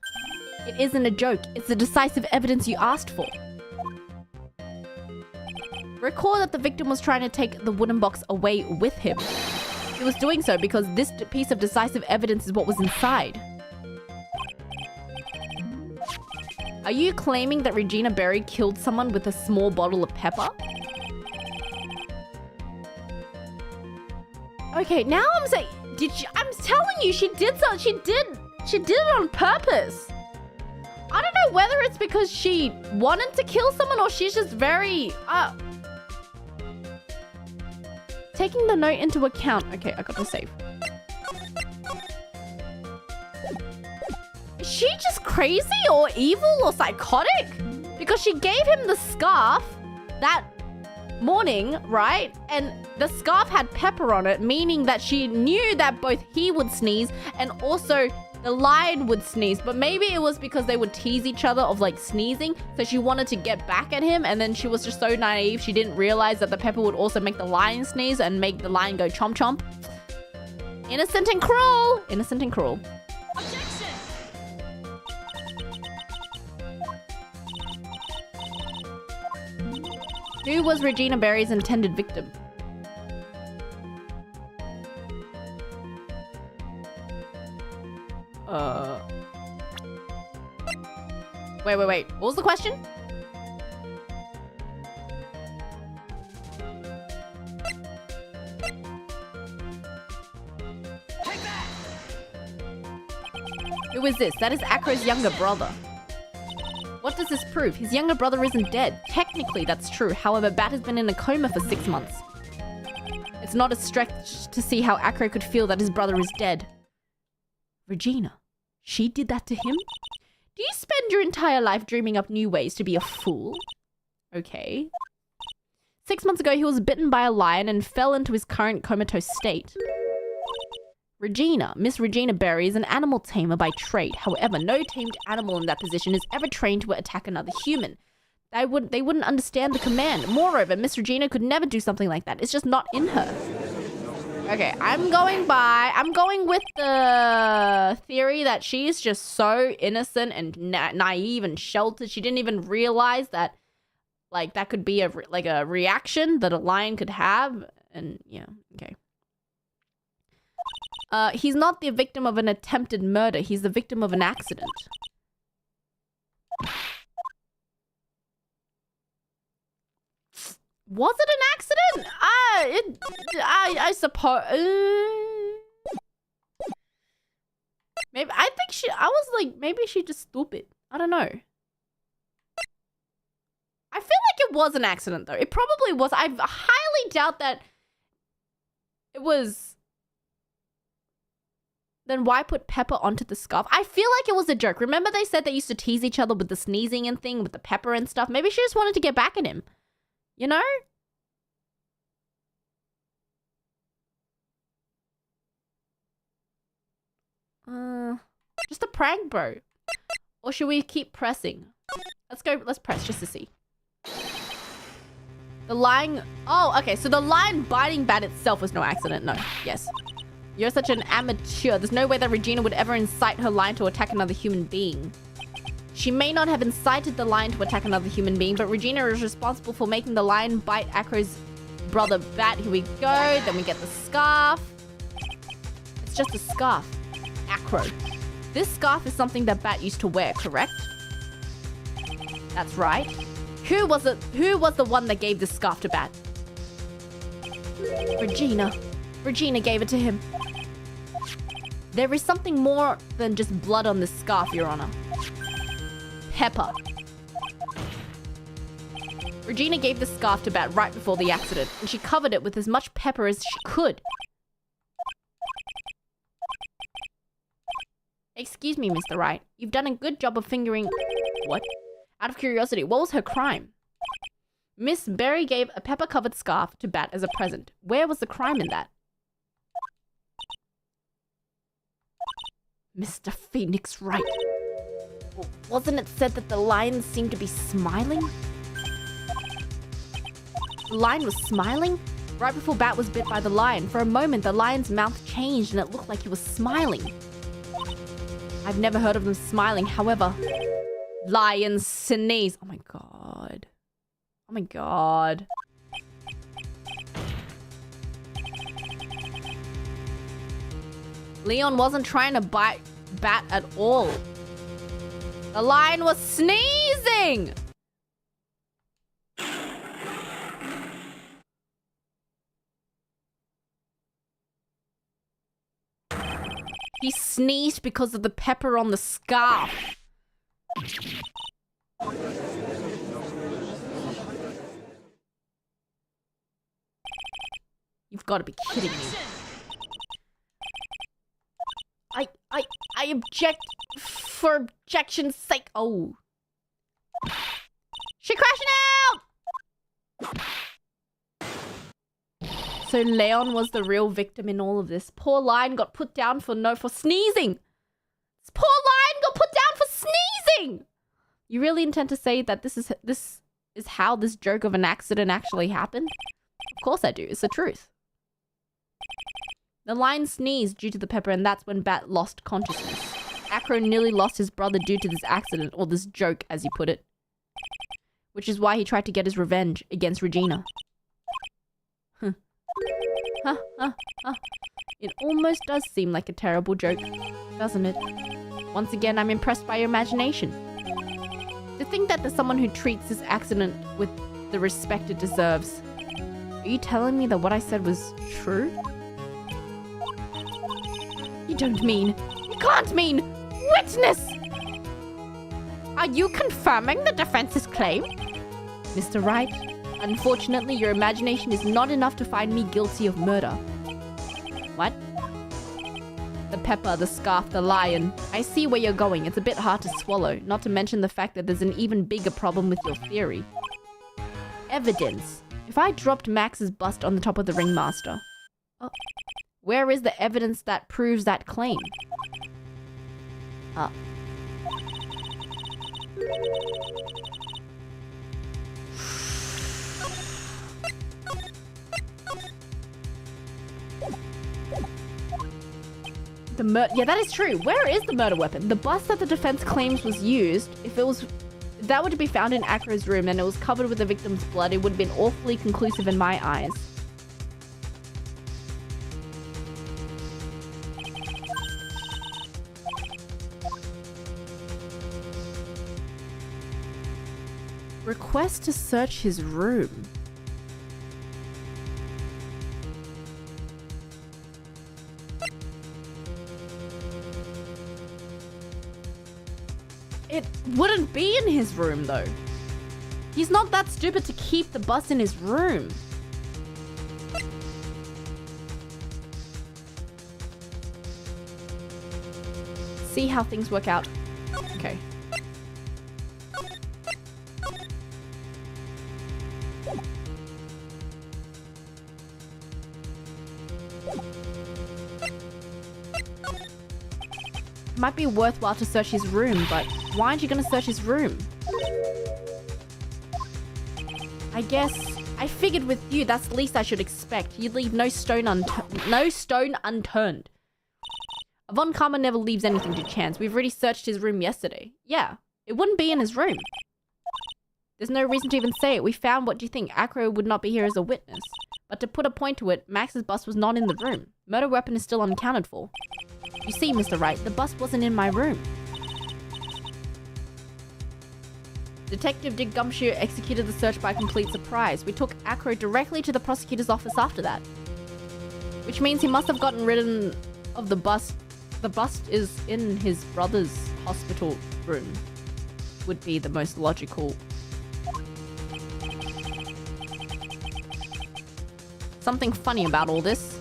It isn't a joke. It's the decisive evidence you asked for. Recall that the victim was trying to take the wooden box away with him. He was doing so because this piece of decisive evidence is what was inside. Are you claiming that Regina Berry killed someone with a small bottle of pepper? Okay, now I'm saying, I'm telling you, she did it on purpose. I don't know whether it's because she wanted to kill someone or she's just very, taking the note into account. Okay, I got to save. Is she just crazy or evil or psychotic? Because she gave him the scarf that morning, right? And the scarf had pepper on it, meaning that she knew that both he would sneeze and also the lion would sneeze. But maybe it was because they would tease each other of like sneezing, so she wanted to get back at him, and then she was just so naive she didn't realize that the pepper would also make the lion sneeze and make the lion go chomp chomp. Innocent and cruel. Innocent and cruel. Objection! Who was Regina Berry's intended victim? Wait. What was the question? Who is this? That is Acro's younger brother. What does this prove? His younger brother isn't dead. Technically, that's true. However, Bat has been in a coma for 6 months. It's not a stretch to see how Acro could feel that his brother is dead. Regina, she did that to him? Do you spend your entire life dreaming up new ways to be a fool? Okay. 6 months ago, he was bitten by a lion and fell into his current comatose state. Regina, Miss Regina Berry, is an animal tamer by trade. However, no tamed animal in that position is ever trained to attack another human. They wouldn't understand the command. Moreover, Miss Regina could never do something like that. It's just not in her. Okay, I'm going with the theory that she's just so innocent and naive and sheltered. She didn't even realize that, like, that could be a reaction that a lion could have. And yeah, okay. He's not the victim of an attempted murder. He's the victim of an accident. Was it an accident? I suppose. Maybe I was like, maybe she's just stupid. I don't know. I feel like it was an accident though. It probably was. I highly doubt that it was. Then why put pepper onto the scarf? I feel like it was a joke. Remember they said they used to tease each other with the sneezing and thing, with the pepper and stuff? Maybe she just wanted to get back at him. You know? Just a prank, bro. Or should we keep pressing? Let's press just to see. The lion... Oh, okay. So the lion biting bat itself was no accident. No. Yes. You're such an amateur. There's no way that Regina would ever incite her lion to attack another human being. She may not have incited the lion to attack another human being, but Regina is responsible for making the lion bite Acro's brother Bat. Here we go. Then we get the scarf. It's just a scarf. Acro. This scarf is something that Bat used to wear, correct? That's right. Who was the one that gave this scarf to Bat? Regina. Regina gave it to him. There is something more than just blood on this scarf, Your Honor. Pepper. Regina gave the scarf to Bat right before the accident, and she covered it with as much pepper as she could. Excuse me, Mr. Wright. You've done a good job of fingering... What? Out of curiosity, what was her crime? Miss Berry gave a pepper-covered scarf to Bat as a present. Where was the crime in that? Mr. Phoenix Wright. Wasn't it said that the lion seemed to be smiling? The lion was smiling? Right before Bat was bit by the lion, for a moment the lion's mouth changed and it looked like he was smiling. I've never heard of them smiling, however... Lions sneeze. Oh my god. Oh my god. Leon wasn't trying to bite Bat at all. The lion was sneezing! He sneezed because of the pepper on the scarf. You've got to be kidding me. I object for objection's sake. Oh. She crashing out! So Leon was the real victim in all of this. Poor lion got put down for sneezing. This poor lion got put down for sneezing! You really intend to say that this is how this joke of an accident actually happened? Of course I do. It's the truth. The lion sneezed due to the pepper, and that's when Bat lost consciousness. Acro nearly lost his brother due to this accident, or this joke, as you put it. Which is why he tried to get his revenge against Regina. It almost does seem like a terrible joke, doesn't it? Once again, I'm impressed by your imagination. To think that there's someone who treats this accident with the respect it deserves. Are you telling me that what I said was true? You don't mean... You can't mean... Witness! Are you confirming the defense's claim? Mr. Wright, unfortunately, your imagination is not enough to find me guilty of murder. What? The pepper, the scarf, the lion. I see where you're going. It's a bit hard to swallow, not to mention the fact that there's an even bigger problem with your theory. Evidence. If I dropped Max's bust on the top of the ringmaster... Oh. Where is the evidence that proves that claim? Yeah, that is true. Where is the murder weapon? The bust that the defense claims was used, if that were to be found in Acro's room and it was covered with the victim's blood, it would have been awfully conclusive in my eyes. request to search his room. It wouldn't be in his room, though. He's not that stupid to keep the bus in his room. See how things work out. Okay. Might be worthwhile to search his room, but why aren't you gonna search his room? I guess I figured with you that's the least I should expect. You'd leave no stone unturned. Von Karma never leaves anything to chance. We've already searched his room yesterday. Yeah, it wouldn't be in his room. There's no reason to even say it. We found what do you think? Acro would not be here as a witness. But to put a point to it, Max's bus was not in the room. Murder weapon is still unaccounted for. You see, Mr. Wright, the bus wasn't in my room. Detective Dick Gumshoe executed the search by complete surprise. We took Acro directly to the prosecutor's office after that. Which means he must have gotten rid of the bus. The bust is in his brother's hospital room. Would be the most logical. Something funny about all this.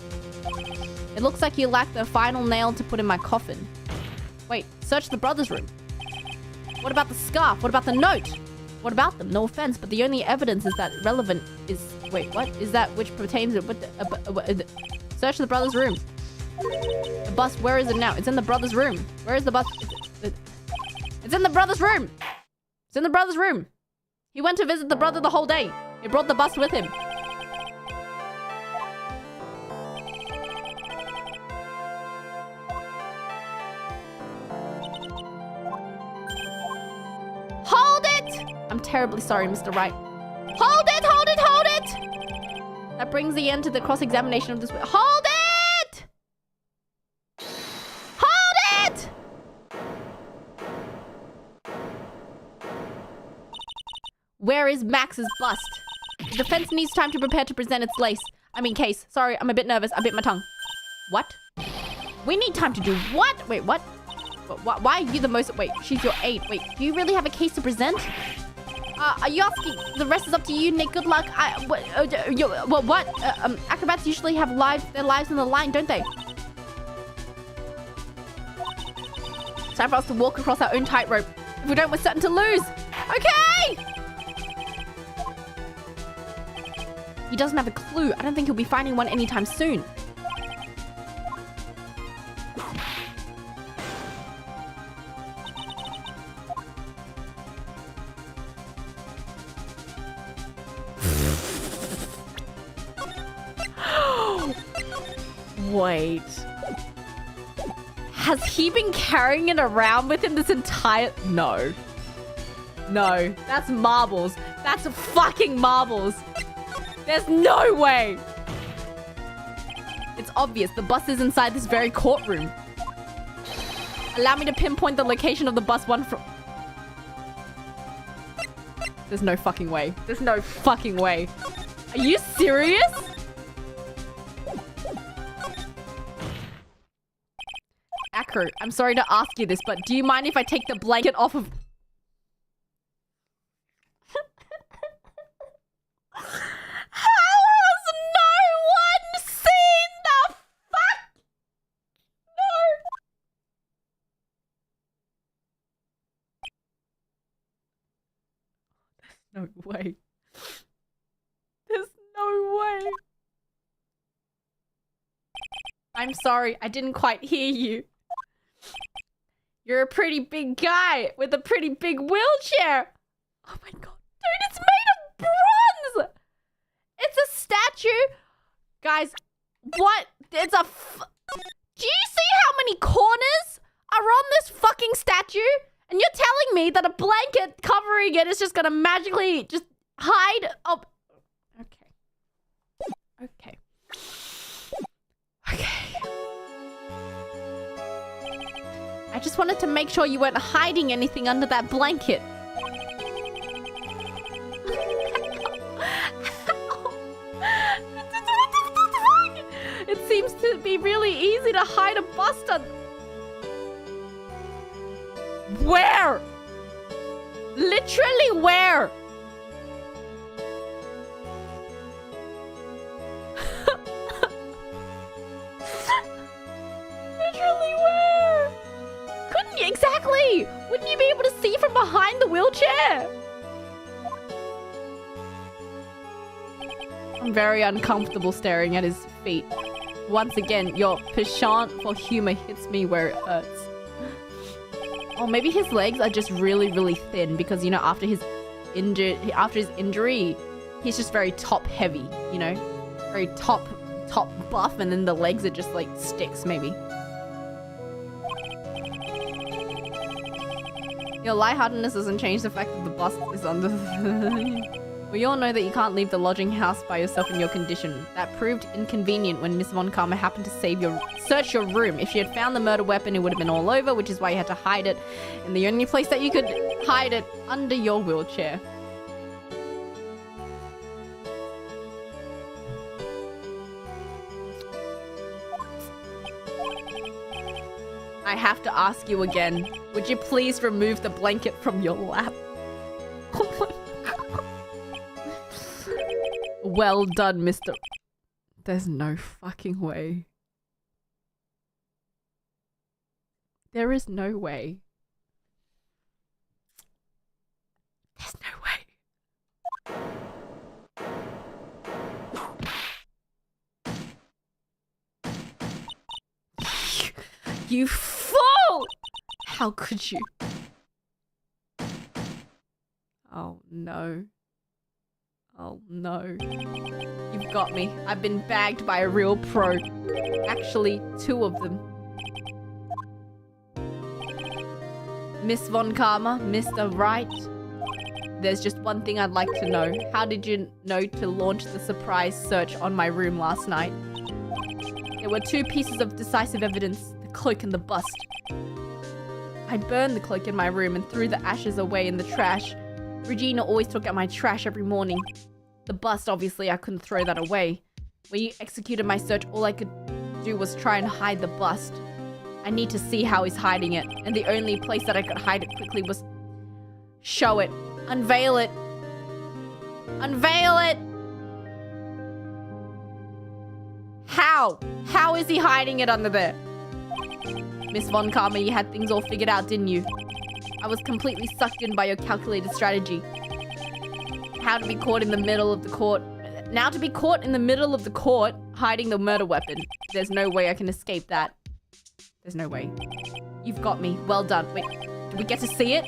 It looks like you lack the final nail to put in my coffin. Wait, search the brother's room. What about the scarf? What about the note? What about them? No offense, but the only evidence is that relevant is... Wait, what? Is that which pertains to... Search the brother's room. The bus, where is it now? It's in the brother's room. Where is the bus? It's in the brother's room. It's in the brother's room. He went to visit the brother the whole day. He brought the bus with him. Hold it! I'm terribly sorry, Mr. Wright. Hold it! Hold it! Hold it! That brings the end to the cross-examination of this... Hold it! Where is Max's bust? The defense needs time to prepare to present its case. Sorry, I'm a bit nervous. I bit my tongue. What? We need time to do what? Wait, what? Why are you the most... Wait, she's your aide. Wait, do you really have a case to present? Are you asking? The rest is up to you, Nick. Good luck. What? Acrobats usually have their lives on the line, don't they? It's time for us to walk across our own tightrope. If we don't, we're certain to lose. Okay! He doesn't have a clue. I don't think he'll be finding one anytime soon. Wait. Has he been carrying it around with him this entire... No. No. That's marbles. That's fucking marbles. There's no way! It's obvious. The bus is inside this very courtroom. Allow me to pinpoint the location of the bus one from... There's no fucking way. There's no fucking way. Are you serious? Acro, I'm sorry to ask you this, but do you mind if I take the blanket off of... No way. There's no way. I'm sorry, I didn't quite hear you. You're a pretty big guy with a pretty big wheelchair. Oh my god. Dude, it's made of bronze! It's a statue. Guys, what? It's a Do you see how many corners are on this fucking statue? And you're telling me that a blanket covering it is just gonna magically just hide up. Okay. Okay. Okay. I just wanted to make sure you weren't hiding anything under that blanket. it'd be really easy to hide a bust on... Where? Literally where? Literally where? Couldn't you? Exactly! Wouldn't you be able to see from behind the wheelchair? I'm very uncomfortable staring at his feet. Once again, your penchant for humor hits me where it hurts. Oh, maybe his legs are just really, really thin because, you know, after his injury, he's just very top heavy, you know? Very top buff, and then the legs are just like sticks, maybe. Your lightheartedness doesn't change the fact that the bust is under... We all know that you can't leave the lodging house by yourself in your condition. That proved inconvenient when Miss Von Karma happened to search your room. If she had found the murder weapon, it would have been all over, which is why you had to hide it. And the only place that you could hide it, under your wheelchair. I have to ask you again. Would you please remove the blanket from your lap? Oh my God. Well done, Mr. There's no fucking way. There is no way. There's no way. You fool! How could you? Oh no. Oh no. You've got me. I've been bagged by a real pro. Actually, 2 of them. Miss Von Karma, Mr. Wright. There's just one thing I'd like to know. How did you know to launch the surprise search on my room last night? There were 2 pieces of decisive evidence, the cloak and the bust. I burned the cloak in my room and threw the ashes away in the trash. Regina always took out my trash every morning. The bust, obviously, I couldn't throw that away. When you executed my search, all I could do was try and hide the bust. I need to see how he's hiding it, and the only place that I could hide it quickly was... Show it. Unveil it. Unveil it! How? How is he hiding it under there? Miss Von Karma, you had things all figured out, didn't you? I was completely sucked in by your calculated strategy. How to be caught in the middle of the court. Now to be caught in the middle of the court, hiding the murder weapon. There's no way I can escape that. There's no way. You've got me. Well done. Wait, do we get to see it?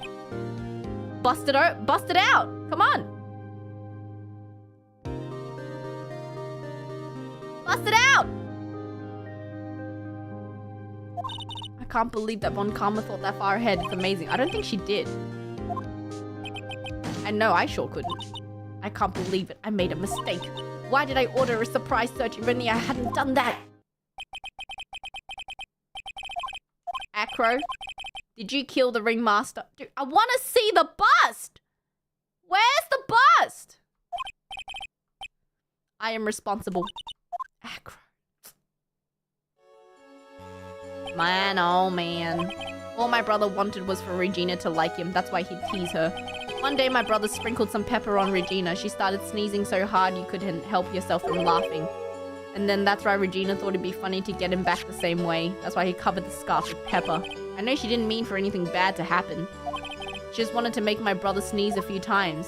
Bust it out. Bust it out. Come on. Bust it out. I can't believe that Von Karma thought that far ahead. It's amazing. I don't think she did. And no, I sure couldn't. I can't believe it. I made a mistake. Why did I order a surprise search if only I hadn't done that? Acro, did you kill the ringmaster? Dude, I want to see the bust! Where's the bust? I am responsible. Acro. Man, oh man. All my brother wanted was for Regina to like him. That's why he'd tease her. One day my brother sprinkled some pepper on Regina. She started sneezing so hard you couldn't help yourself from laughing. And then that's why Regina thought it'd be funny to get him back the same way. That's why he covered the scarf with pepper. I know she didn't mean for anything bad to happen. She just wanted to make my brother sneeze a few times.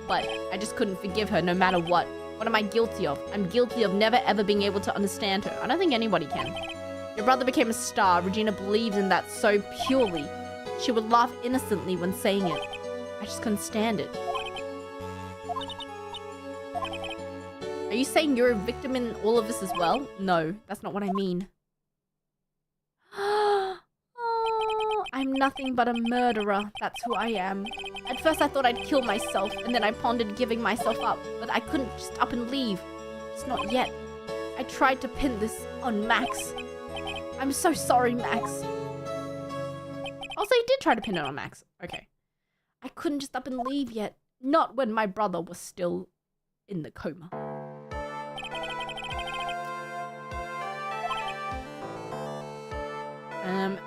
But I just couldn't forgive her no matter what. What am I guilty of? I'm guilty of never ever being able to understand her. I don't think anybody can. Your brother became a star. Regina believes in that so purely. She would laugh innocently when saying it. I just couldn't stand it. Are you saying you're a victim in all of this as well? No, that's not what I mean. Oh, I'm nothing but a murderer. That's who I am. At first I thought I'd kill myself, and then I pondered giving myself up, but I couldn't just up and leave. Just not yet. I tried to pin this on Max. I'm so sorry, Max. Also, you did try to pin it on Max. Okay. I couldn't just up and leave yet. Not when my brother was still in the coma.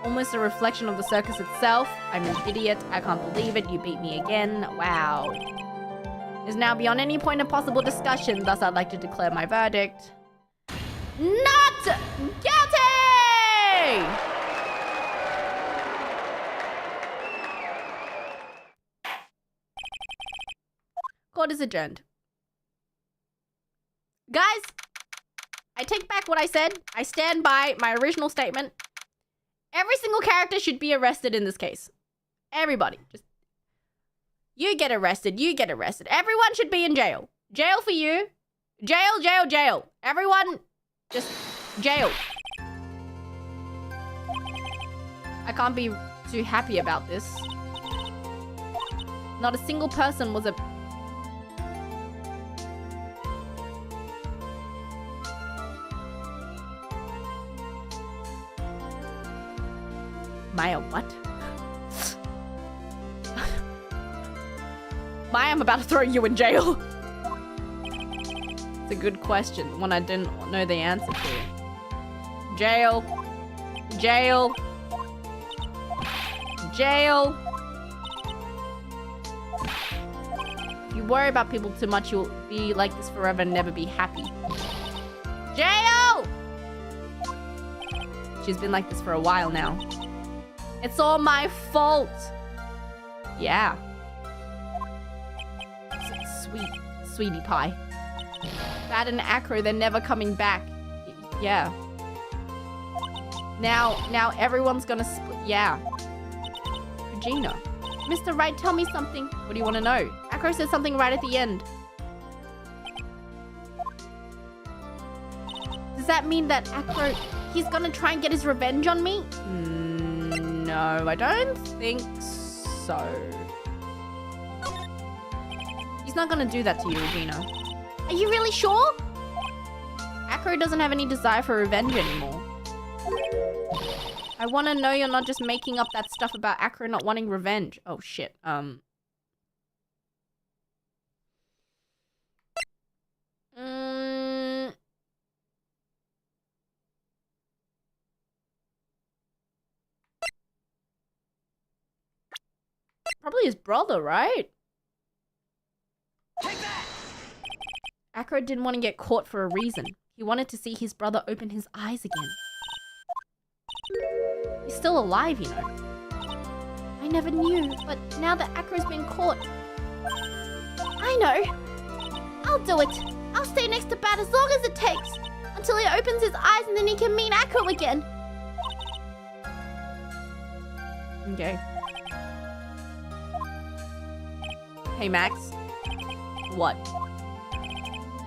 Almost a reflection of the circus itself. I'm an idiot. I can't believe it. You beat me again. Wow. Is now beyond any point of possible discussion. Thus, I'd like to declare my verdict. Not guilty! Court is adjourned. Guys, I take back what I said. I stand by my original statement. Every single character should be arrested in this case. Everybody. Just you get arrested. You get arrested. Everyone should be in jail. Jail for you. Jail, jail, jail. Everyone, just jail. I can't be too happy about this. Not a single person was a... Maya, what? Maya, I'm about to throw you in jail. It's a good question. One I didn't know the answer to. Jail. Jail. Jail. If you worry about people too much, you'll be like this forever and never be happy. Jail! She's been like this for a while now. It's all my fault. Yeah. Sweetie pie. Bad and Acro, they're never coming back. Yeah. Now everyone's gonna split. Yeah. Regina. Mr. Wright, tell me something. What do you want to know? Acro said something right at the end. Does that mean that Acro, he's gonna try and get his revenge on me? No, I don't think so. He's not gonna do that to you, Regina. Are you really sure? Acro doesn't have any desire for revenge anymore. I want to know you're not just making up that stuff about Acro not wanting revenge. Oh, shit. Probably his brother, right? Take that! Acro didn't want to get caught for a reason. He wanted to see his brother open his eyes again. He's still alive, you know. I never knew, but now that Acro's been caught... I know! I'll do it! I'll stay next to Bat as long as it takes! Until he opens his eyes and then he can meet Acro again! Okay. Hey, Max. What?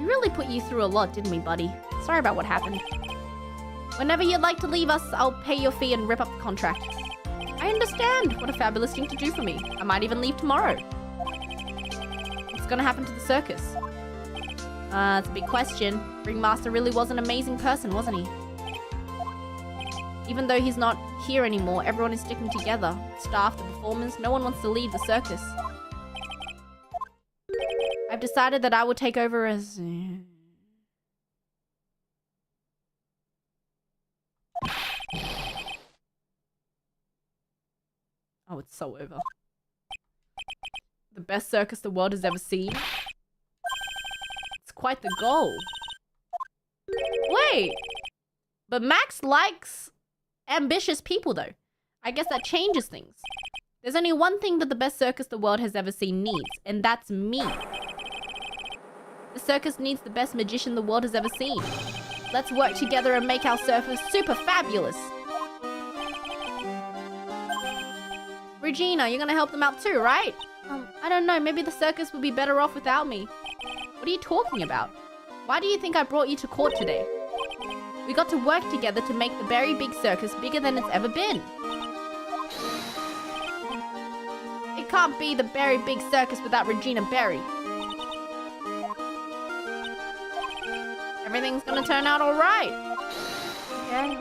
We really put you through a lot, didn't we, buddy? Sorry about what happened. Whenever you'd like to leave us, I'll pay your fee and rip up the contract. I understand. What a fabulous thing to do for me. I might even leave tomorrow. What's gonna happen to the circus? It's a big question. Ringmaster really was an amazing person, wasn't he? Even though he's not here anymore, everyone is sticking together. Staff, the performers, no one wants to leave the circus. I've decided that I will take over as... Oh, it's so over. The best circus the world has ever seen. It's quite the goal. Wait! But Max likes ambitious people, though. I guess that changes things. There's only one thing that the best circus the world has ever seen needs, and that's me. The circus needs the best magician the world has ever seen. Let's work together and make our circus super fabulous. Regina, you're gonna help them out too, right? I don't know. Maybe the circus would be better off without me. What are you talking about? Why do you think I brought you to court today? We got to work together to make the very big circus bigger than it's ever been. It can't be the very big circus without Regina Berry. Everything's gonna turn out all right. Okay.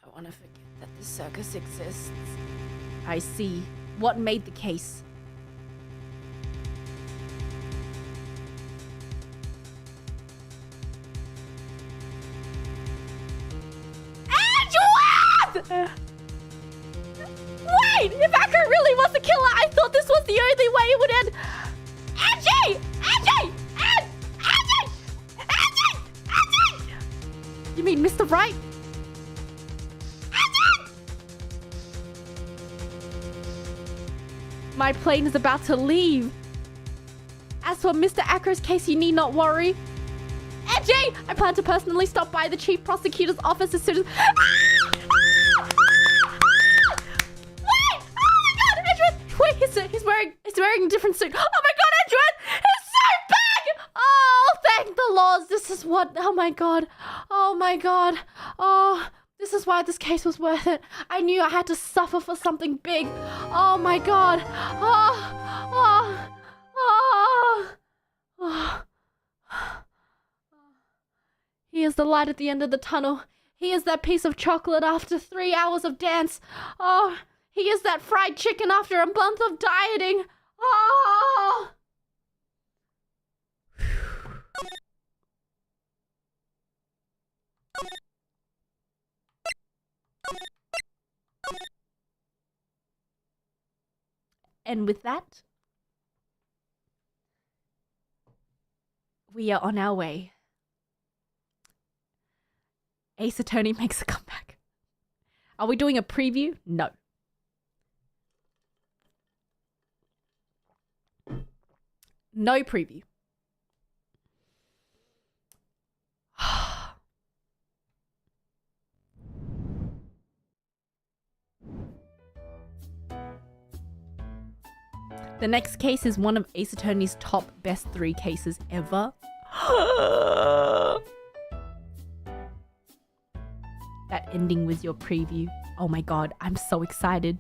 I want to forget that the circus exists. I see. What made the case? Edgeworth! Wait! If Acro really was the killer, I thought this was the only way it would end. Angie! Angie! Angie! Angie! Angie! You mean Mr. Wright? Angie! My plane is about to leave. As for Mr. Acro's case, you need not worry. Angie! I plan to personally stop by the chief prosecutor's office as soon as... Wait, he's wearing a different suit. Oh my god, Edgeworth! His suit bag! Oh, thank the Lord. This is what... Oh my god. Oh my god. Oh, this is why this case was worth it. I knew I had to suffer for something big. Oh my god. He is the light at the end of the tunnel. He is that piece of chocolate after 3 hours of dance. Oh... He is that fried chicken after a month of dieting. Oh! And with that, we are on our way. Ace Attorney makes a comeback. Are we doing a preview? No. No preview. The next case is one of Ace Attorney's top best 3 cases ever. That ending was your preview. Oh my god, I'm so excited.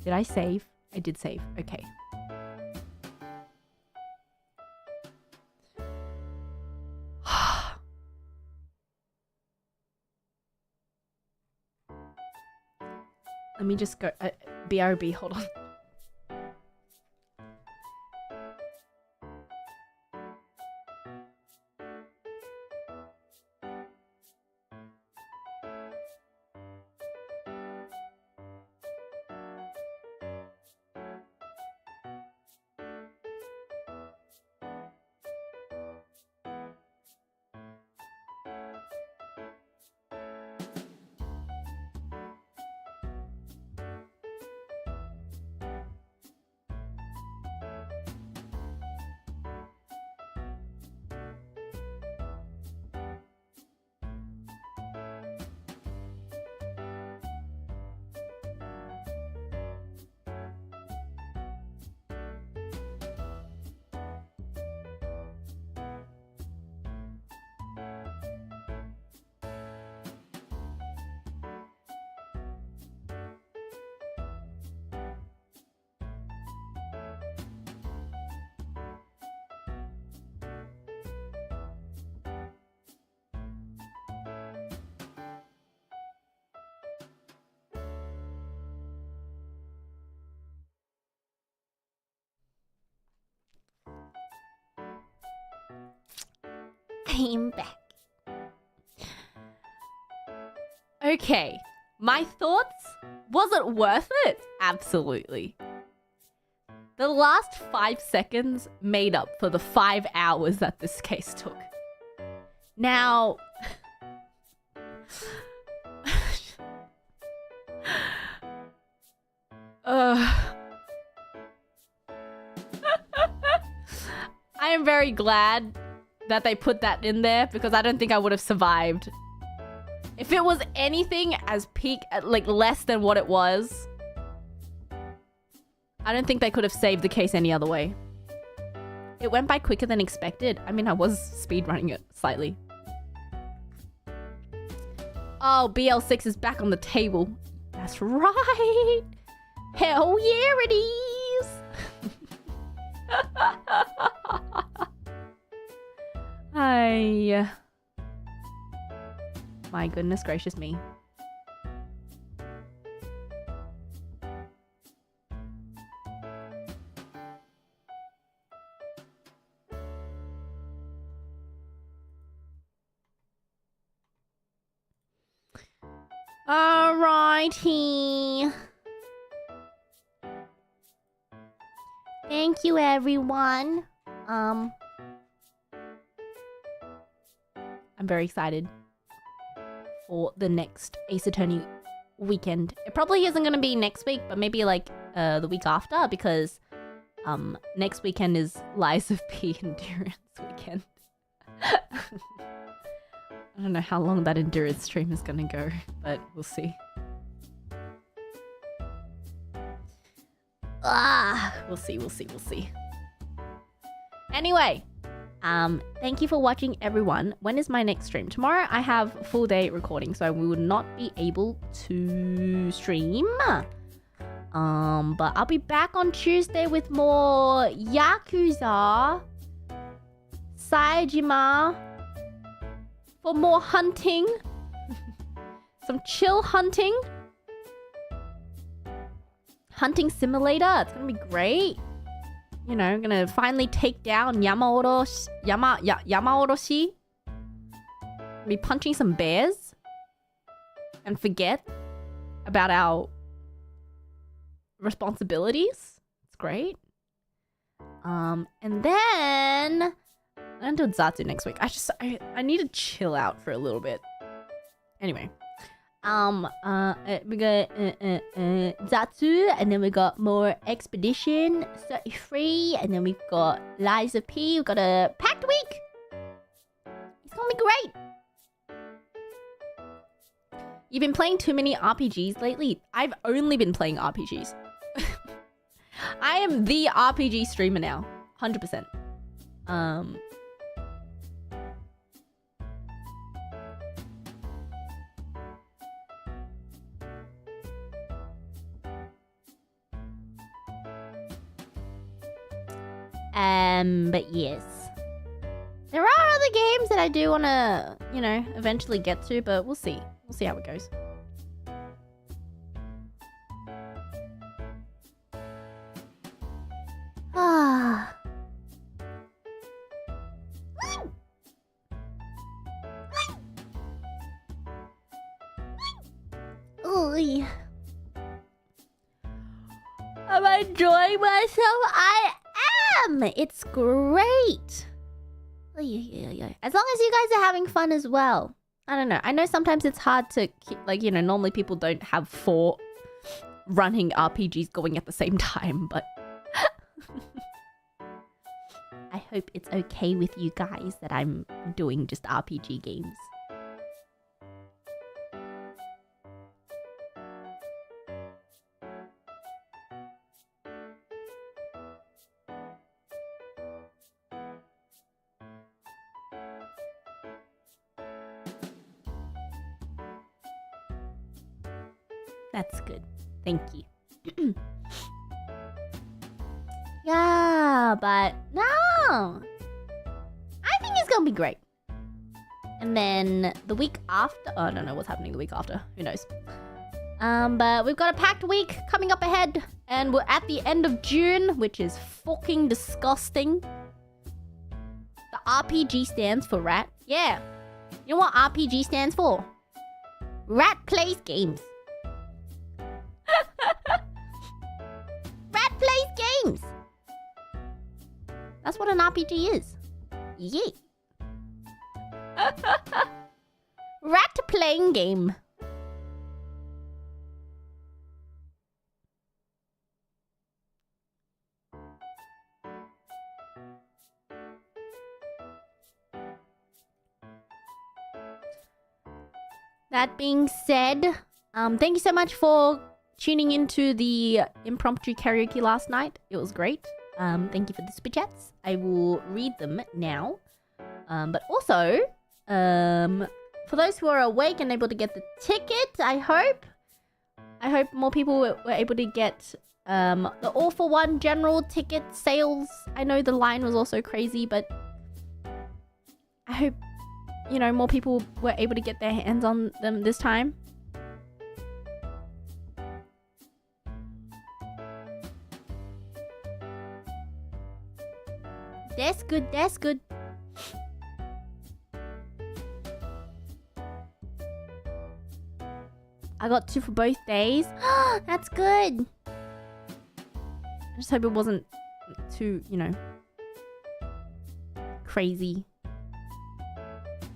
Did I save? I did save. Okay. Let me just go. BRB, hold on. I'm back. Okay, my thoughts? Was it worth it? Absolutely. The last 5 seconds made up for the 5 hours that this case took. Now... I am very glad that they put that in there because I don't think I would have survived. If it was anything as peak, like less than what it was, I don't think they could have saved the case any other way. It went by quicker than expected. I mean, I was speedrunning it slightly. Oh, BL6 is back on the table. That's right. Hell yeah, it is. Hi. My goodness gracious me. Alrighty. Thank you, everyone. I'm very excited for the next Ace Attorney weekend. It probably isn't going to be next week, but maybe like the week after, because next weekend is Lies of P Endurance weekend. I don't know how long that endurance stream is going to go, but we'll see. We'll see. Anyway, thank you for watching, everyone. When is my next stream? Tomorrow I have full day recording, so we will not be able to stream. But I'll be back on Tuesday with more Yakuza, Saejima, for more hunting. Some chill hunting. Hunting simulator. It's gonna be great. You know, I'm gonna finally take down Yamaoroshi. Be punching some bears. And forget about our responsibilities. It's great. And then I'm gonna do Zatsu next week. I need to chill out for a little bit. Anyway. We got Zatsu, and then we got more Expedition 33, and then we've got Lies of P. We've got a packed week. It's gonna be great. You've been playing too many RPGs lately. I've only been playing RPGs. I am the RPG streamer now, 100%. But yes. There are other games that I do want to, you know, eventually get to, but we'll see. We'll see how it goes. Ah. Ooh. Am I enjoying myself? I am! It's great! As long as you guys are having fun as well. I don't know. I know sometimes it's hard to keep, like, you know, normally people don't have 4 running RPGs going at the same time, but I hope it's okay with you guys that I'm doing just RPG games. That's good. Thank you. Yeah, but no. I think it's gonna be great. And then the week after, oh, I don't know what's happening the week after. Who knows? But we've got a packed week coming up ahead, and we're at the end of June, which is fucking disgusting. The RPG stands for rat. Yeah. You know what RPG stands for? Rat plays games. Rat plays games. That's what an RPG is. Yeah. Rat playing game. That being said, thank you so much for tuning into the impromptu karaoke last night. It was great. Thank you for the super chats. I will read them now. But also, for those who are awake and able to get the ticket, I hope more people were able to get the All for One general ticket sales. I know the line was also crazy, but I hope, you know, more people were able to get their hands on them this time. That's good, that's good. I got 2 for both days. That's good. I just hope it wasn't too, you know, crazy.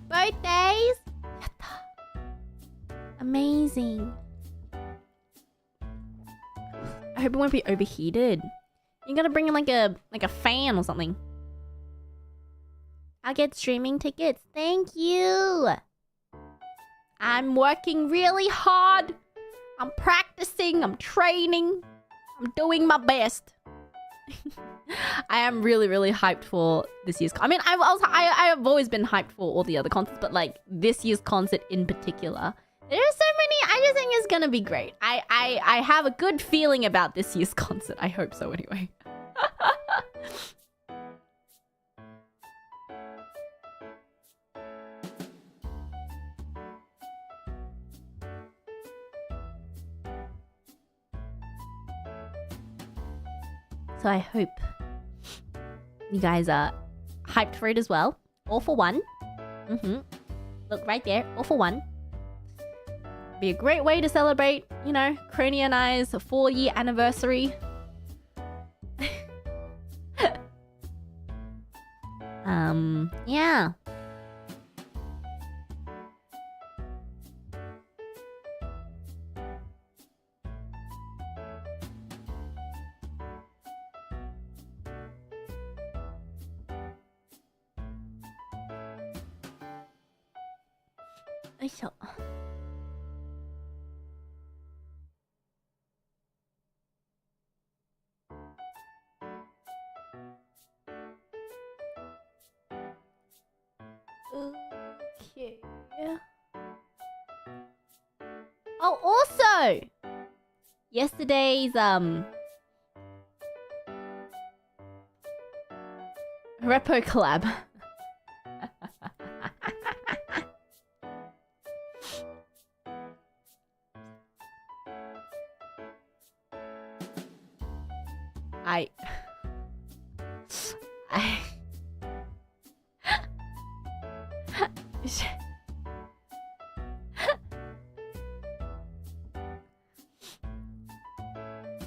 Both days? Amazing. I hope it won't be overheated. You gotta bring in like a fan or something. I'll get streaming tickets. Thank you. I'm working really hard. I'm practicing. I'm training. I'm doing my best. I am really, really hyped for this year's. I mean, I've always been hyped for all the other concerts, but like this year's concert in particular, there's so many. I just think it's gonna be great. I have a good feeling about this year's concert. I hope so, anyway. So I hope you guys are hyped for it as well. All for one. Look right there. All for one. Be a great way to celebrate, you know, Crony and I's 4-year anniversary. Yeah. So. Okay. Oh, also, yesterday's repo collab.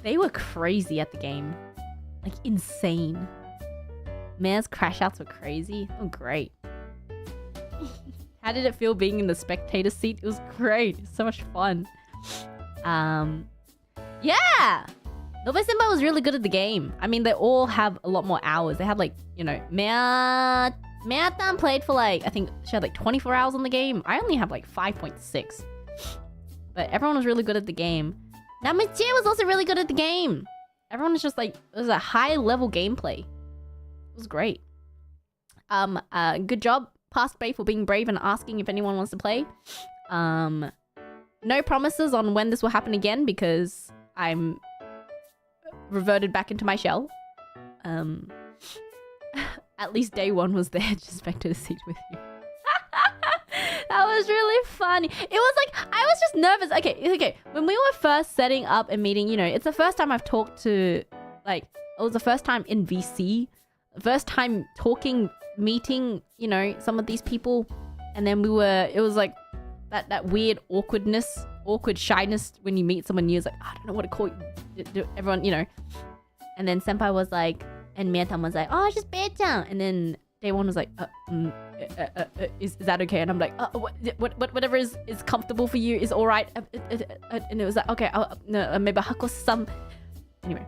They were crazy at the game. Like, insane. Mayor's crash outs were crazy. Oh, great. How did it feel being in the spectator seat? It was great. It was so much fun. Yeah! November was really good at the game. I mean, they all have a lot more hours. They had, like, you know, Meatan played for, like, I think she had, like, 24 hours on the game. I only have, like, 5.6. But everyone was really good at the game. Namachi was also really good at the game. Everyone was just, like, it was a high-level gameplay. It was great. Good job, Past Bay, for being brave and asking if anyone wants to play. No promises on when this will happen again because I'm reverted back into my shell. At least day one was there, just back to the seat with you. That was really funny. It was like, I was just nervous. Okay. When we were first setting up a meeting, you know, it's the first time I've talked to, like, it was the first time in VC. First time meeting, you know, some of these people. And then it was like that weird awkward shyness when you meet someone new. It's like, I don't know what to call you. Everyone, you know. And then Senpai was like, and Miatan was like, oh, it's just Beta. And then day one was like, is that okay? And I'm like, whatever is comfortable for you is all right. And it was like, okay, no, maybe Hako-san. Anyway.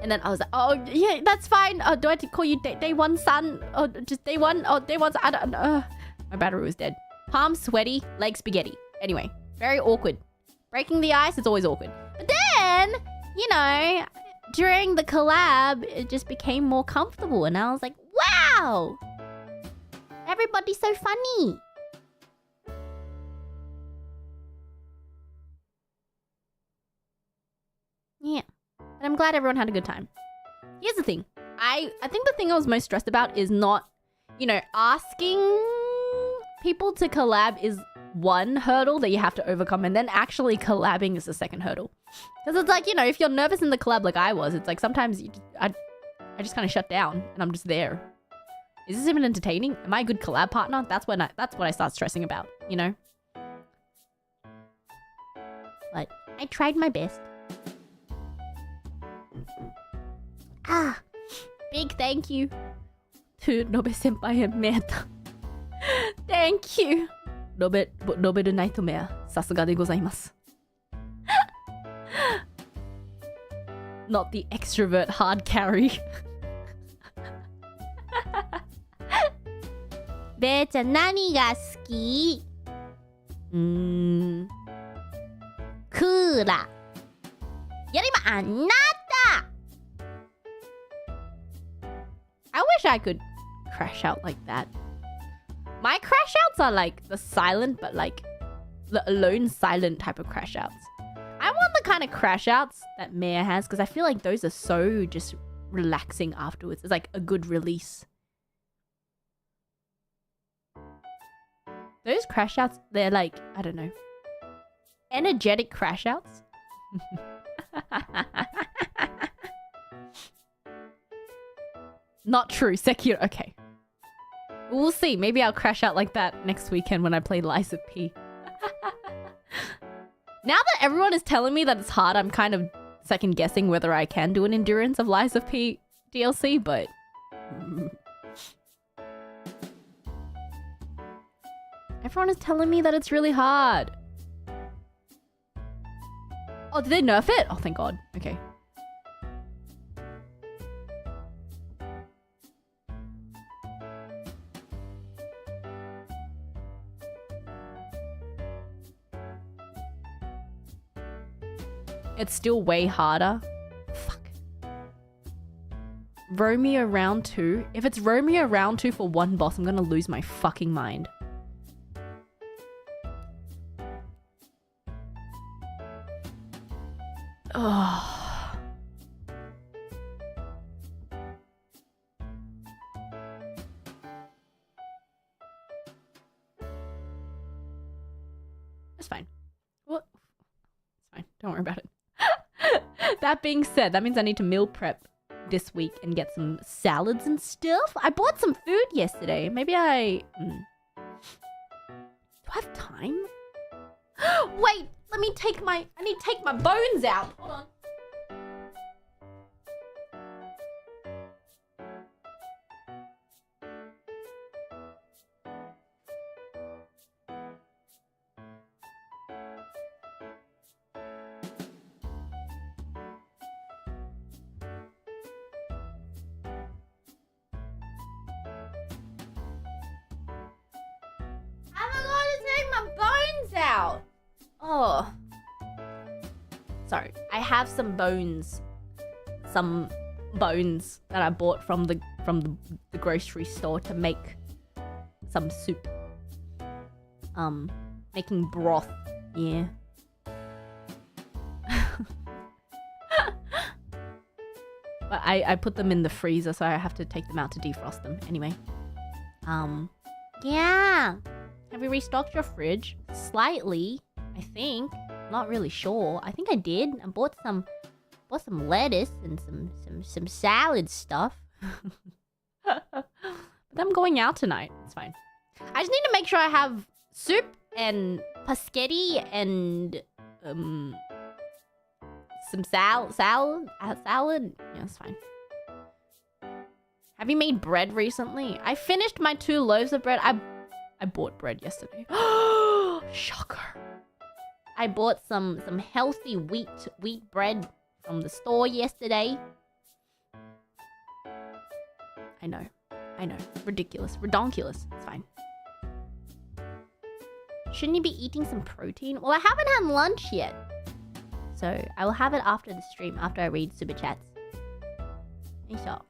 And then I was like, oh, yeah, that's fine. Do I have to call you day one, son? Or just day one? Or day one, I don't know. My battery was dead. Palm sweaty, leg spaghetti. Anyway, very awkward. Breaking the ice is always awkward. But then, you know, during the collab, it just became more comfortable. And I was like, wow! Everybody's so funny. Yeah. And I'm glad everyone had a good time. Here's the thing. I think the thing I was most stressed about is not, you know, asking people to collab is one hurdle that you have to overcome, and then actually collabing is the second hurdle. Because it's like, you know, if you're nervous in the collab like I was, it's like sometimes I just kind of shut down and I'm just there. Is this even entertaining? Am I a good collab partner? That's what I start stressing about, you know? I tried my best. Big thank you to Nobe Senpai and Meta. Thank you. Nobe the Nightmare. Sasuga de gozaimasu. Not the extrovert hard carry. Beta, 何が好き? クーラ。よりもあなた。I wish I could crash out like that. My crash outs are like the silent, but like the alone silent type of crash outs. I want the kind of crash outs that Maya has because I feel like those are so just relaxing afterwards. It's like a good release. Those crash outs, they're like, I don't know, energetic crash outs. Not true. Sekiro. Okay. We'll see. Maybe I'll crash out like that next weekend when I play Lies of P. Now that everyone is telling me that it's hard, I'm kind of second guessing whether I can do an endurance of Lies of P DLC, but... Everyone is telling me that it's really hard. Oh, did they nerf it? Oh, thank God. Okay. It's still way harder. Fuck. Romeo round 2. If it's Romeo round 2 for one boss, I'm gonna lose my fucking mind. Oh. That's fine. What? It's fine. Don't worry about it. That being said, that means I need to meal prep this week and get some salads and stuff. I bought some food yesterday. Maybe I... Do I have time? Wait, let me take my... I need to take my bones out. Hold on. Out. Oh. Sorry. I have some bones. Some bones that I bought from the grocery store to make some soup. Making broth. Yeah. But I put them in the freezer, so I have to take them out to defrost them. Anyway. Yeah. Have you restocked your fridge? Slightly, I think. Not really sure. I think I did. I bought some lettuce and some salad stuff. But I'm going out tonight. It's fine. I just need to make sure I have soup and paschetti and some salad. Yeah, it's fine. Have you made bread recently? I finished my 2 loaves of bread. I bought bread yesterday. Shocker. I bought some healthy wheat bread from the store yesterday. I know. Ridiculous. Redonkulous. It's fine. Shouldn't you be eating some protein? Well, I haven't had lunch yet. So, I will have it after the stream, after I read Super Chats. Thanks, y'all.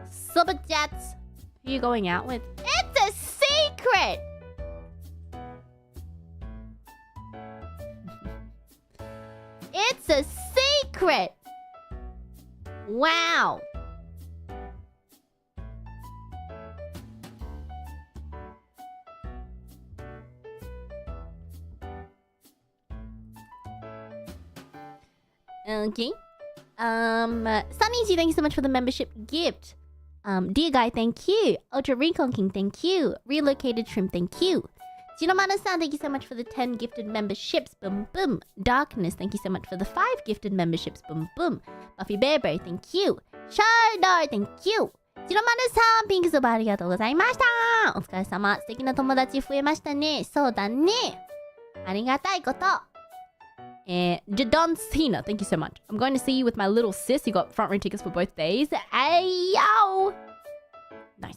Super Chats. Who are you going out with? It's a secret! It's a secret! Wow. Okay. Sunny, thank you so much for the membership gift. Dear Guy, thank you. Ultra Recon King, thank you. Relocated Shrimp, thank you. Jinomana-san, thank you so much for the 10 gifted memberships. Boom, boom. Darkness, thank you so much for the 5 gifted memberships. Boom, boom. Buffy Bearberry, thank you. Shardar, thank you. ジロマルさん、ピンクそばありがとうございました。お疲れ様。素敵な友達増えましたね。そうだね。ありがたいこと。Jadon Cena, thank you so much. I'm going to see you with my little sis. You got front row tickets for both days. Hey, yo! Nice.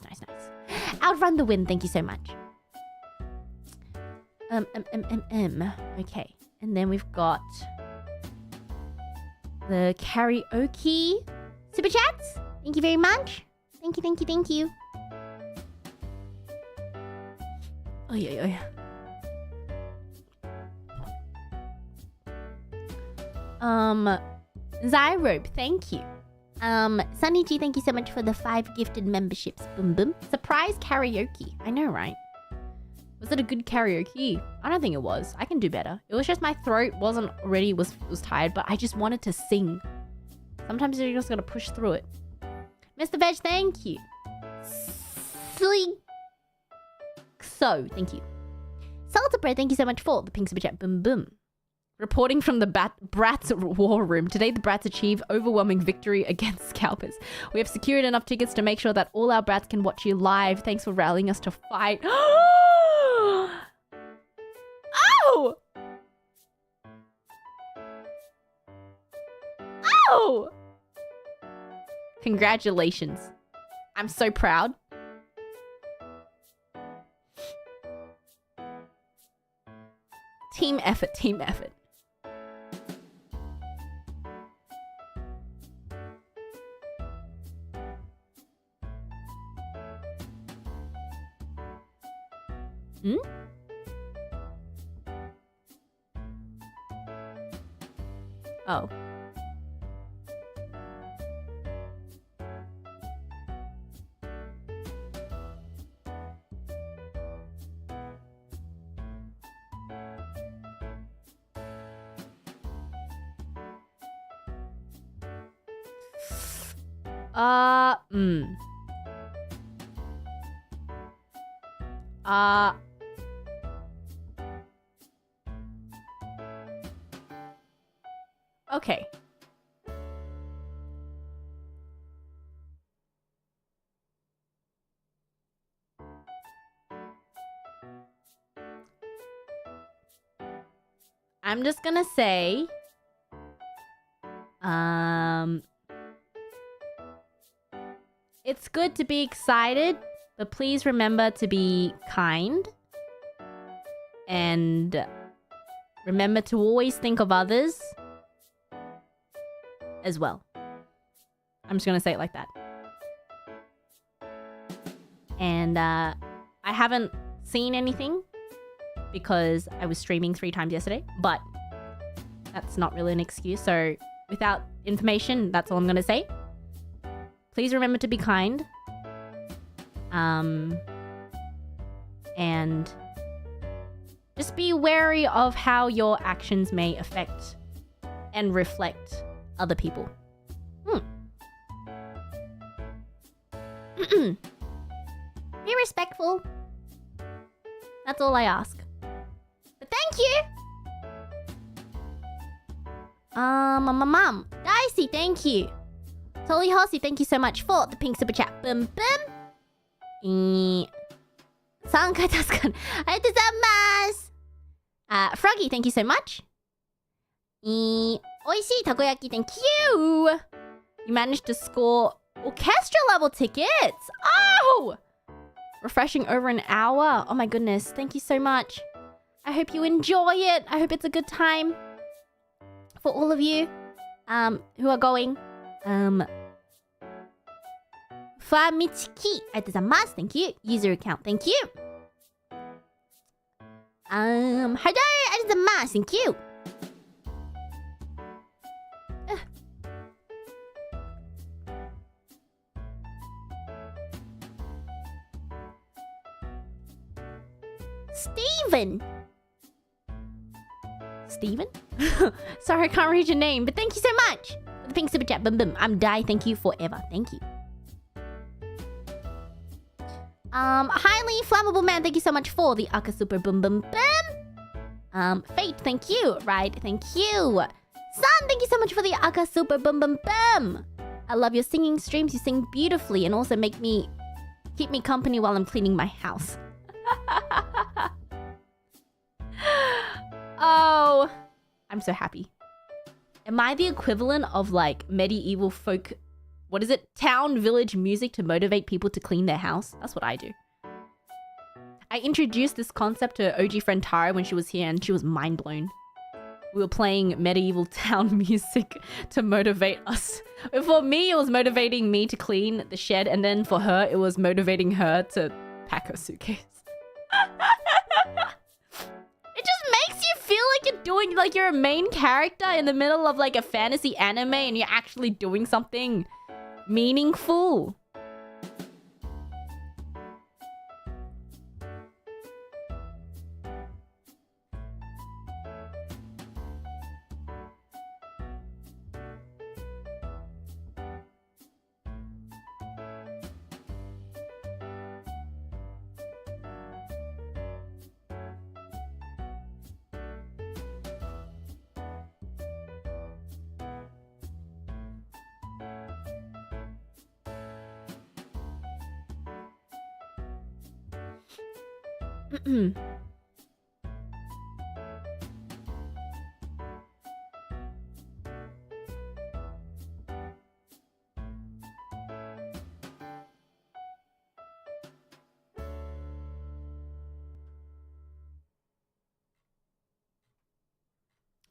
Outrun the wind, thank you so much. Okay. And then we've got the karaoke super chats. Thank you very much. Thank you. Oh, yeah. Zyrope, thank you. Sunny G, thank you so much for the 5 gifted memberships. Boom boom. Surprise karaoke. I know, right? Was it a good karaoke? I don't think it was. I can do better. It was just my throat was tired, but I just wanted to sing. Sometimes you just gotta push through it. Mr. Veg, thank you. So, thank you. Salted Bread, thank you so much for the pink super chat. Boom boom. Reporting from the Brats war room. Today, the Brats achieve overwhelming victory against Scalpers. We have secured enough tickets to make sure that all our Brats can watch you live. Thanks for rallying us to fight. Oh! Oh! Congratulations. I'm so proud. Team effort. Hmm? Oh. Okay. I'm just gonna say, it's good to be excited, but please remember to be kind. And remember to always think of others as well. I'm just gonna say it like that. And I haven't seen anything because I was streaming 3 times yesterday, but that's not really an excuse. So without information, that's all I'm gonna say. Please remember to be kind. And just be wary of how your actions may affect and reflect other people. Be respectful. That's all I ask. But thank you. Mom. Dicey, thank you. Tolly Horsey, thank you so much for the pink super chat. Boom, boom. 3回助かる。ありがとうございます。Froggy, thank you so much. おいしいたこ焼き, thank you. You managed to score orchestra level tickets. Oh! Refreshing over an hour. Oh my goodness. Thank you so much. I hope you enjoy it. I hope it's a good time for all of you who are going. Famichiki, ありがとうございます。Thank you. User account, thank you. Hello, ありがとうございます。Thank you. Steven? Sorry, I can't read your name, but thank you so much for the pink super chat. Boom, boom. I'm Die. Thank you forever. Thank you. Highly flammable man, thank you so much for the Aka Super Boom Boom Boom. Fate, thank you. Right, thank you. Sun, thank you so much for the Aka Super Boom Boom Boom. I love your singing streams. You sing beautifully and also keep me company while I'm cleaning my house. Oh, I'm so happy. Am I the equivalent of like medieval folk, what is it? Town village music to motivate people to clean their house? That's what I do. I introduced this concept to OG friend Tara when she was here and she was mind blown. We were playing medieval town music to motivate us. For me, it was motivating me to clean the shed, and then for her, it was motivating her to pack her suitcase. It just makes you feel like you're doing, like you're a main character in the middle of like a fantasy anime and you're actually doing something meaningful.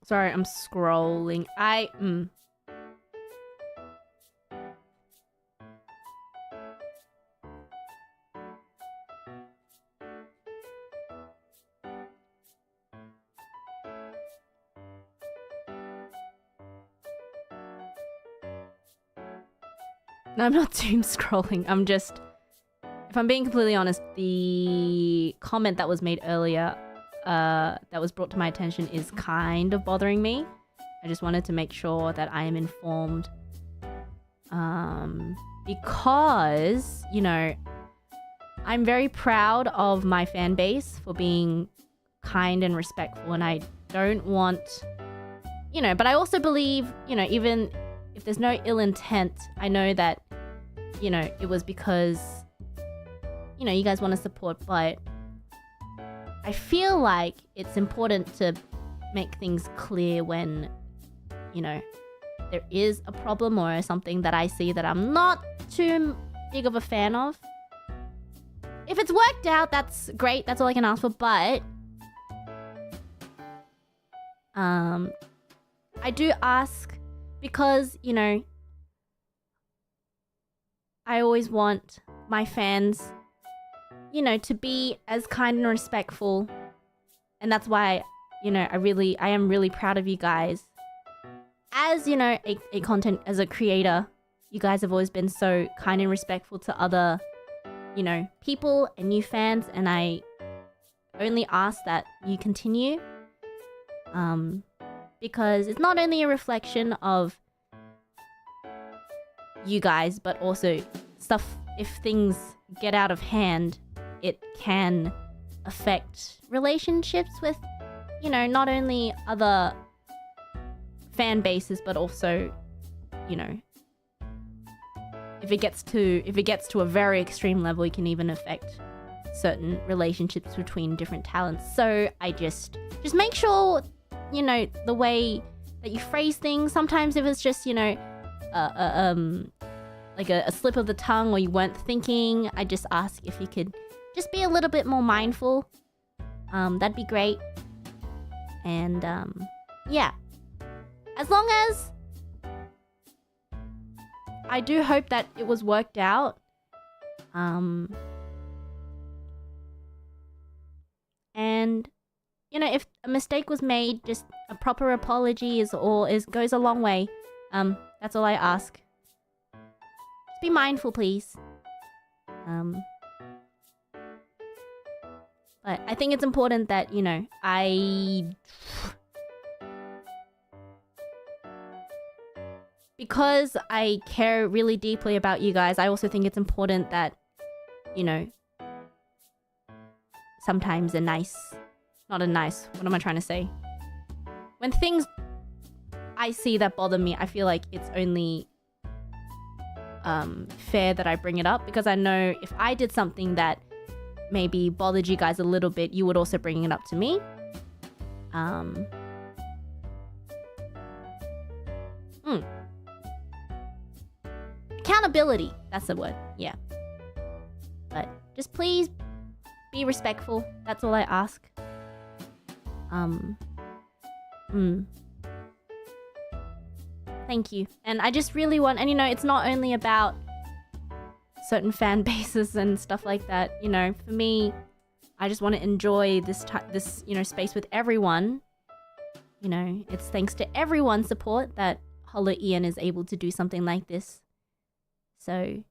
Sorry, I'm scrolling. No, I'm not doom scrolling. I'm just... If I'm being completely honest, the comment that was made earlier that was brought to my attention is kind of bothering me. I just wanted to make sure that I am informed. Because, you know, I'm very proud of my fan base for being kind and respectful, and I don't want... You know, but I also believe, you know, even... if there's no ill intent, I know that, you know, it was because, you know, you guys want to support, but I feel like it's important to make things clear when, you know, there is a problem or something that I see that I'm not too big of a fan of. If it's worked out, that's great. That's all I can ask for, but I do ask because, you know, I always want my fans, you know, to be as kind and respectful. And that's why, you know, I am really proud of you guys. As, you know, as a creator, you guys have always been so kind and respectful to other, you know, people and new fans. And I only ask that you continue. Because it's not only a reflection of you guys, but also stuff, if things get out of hand, it can affect relationships with, you know, not only other fan bases, but also, you know, if it gets to a very extreme level, it can even affect certain relationships between different talents. So I just make sure, you know, the way that you phrase things, sometimes if it's just, you know, like a slip of the tongue or you weren't thinking, I just ask if you could just be a little bit more mindful. That'd be great. And yeah, as long as I do hope that it was worked out. And you know, if a mistake was made, just a proper apology goes a long way. That's all I ask. Just be mindful, please. But I think it's important that, you know, because I care really deeply about you guys, I also think it's important that, you know, sometimes what am I trying to say? When things I see that bother me, I feel like it's only fair that I bring it up, because I know if I did something that maybe bothered you guys a little bit, you would also bring it up to me. Accountability, that's the word, yeah. But just please be respectful, that's all I ask. Thank you. And I just really want, and you know, it's not only about certain fan bases and stuff like that, you know, for me, I just want to enjoy this, you know, space with everyone. You know, it's thanks to everyone's support that Holo Ian is able to do something like this. So,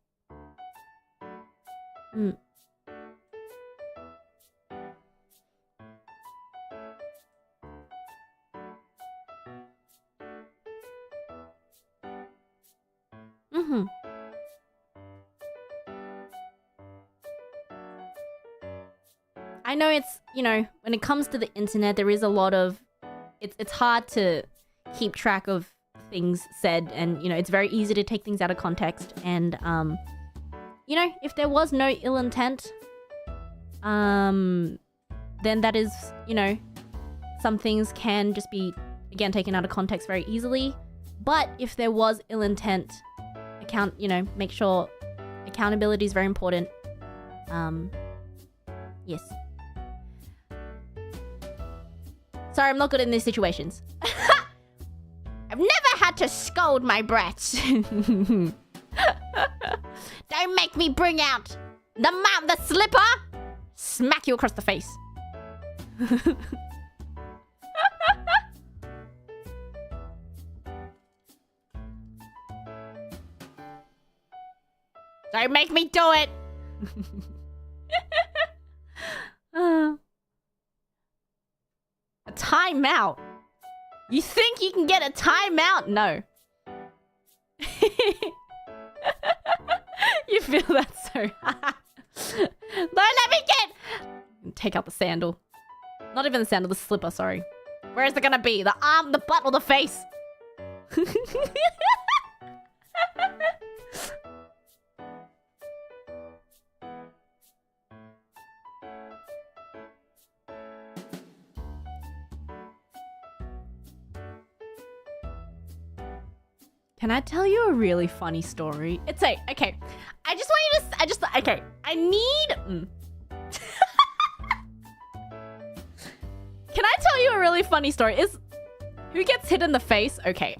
I know it's, you know, when it comes to the internet, there is a lot of, it's hard to keep track of things said, and, you know, it's very easy to take things out of context, and, you know, if there was no ill intent, then that is, you know, some things can just be, again, taken out of context very easily, but if there was ill intent, you know, make sure accountability is very important. Yes. Sorry, I'm not good in these situations. I've never had to scold my brats. Don't make me bring out the slipper. Smack you across the face. Don't make me do it. A timeout? You think you can get a timeout? No. You feel that so hard. Don't let me get... Take out the sandal. Not even the sandal, the slipper, sorry. Where is it gonna be? The arm, the butt, or the face? Can I tell you a really funny story? It's okay. I just want you to... okay. I need... Can I tell you a really funny story? Who gets hit in the face? Okay.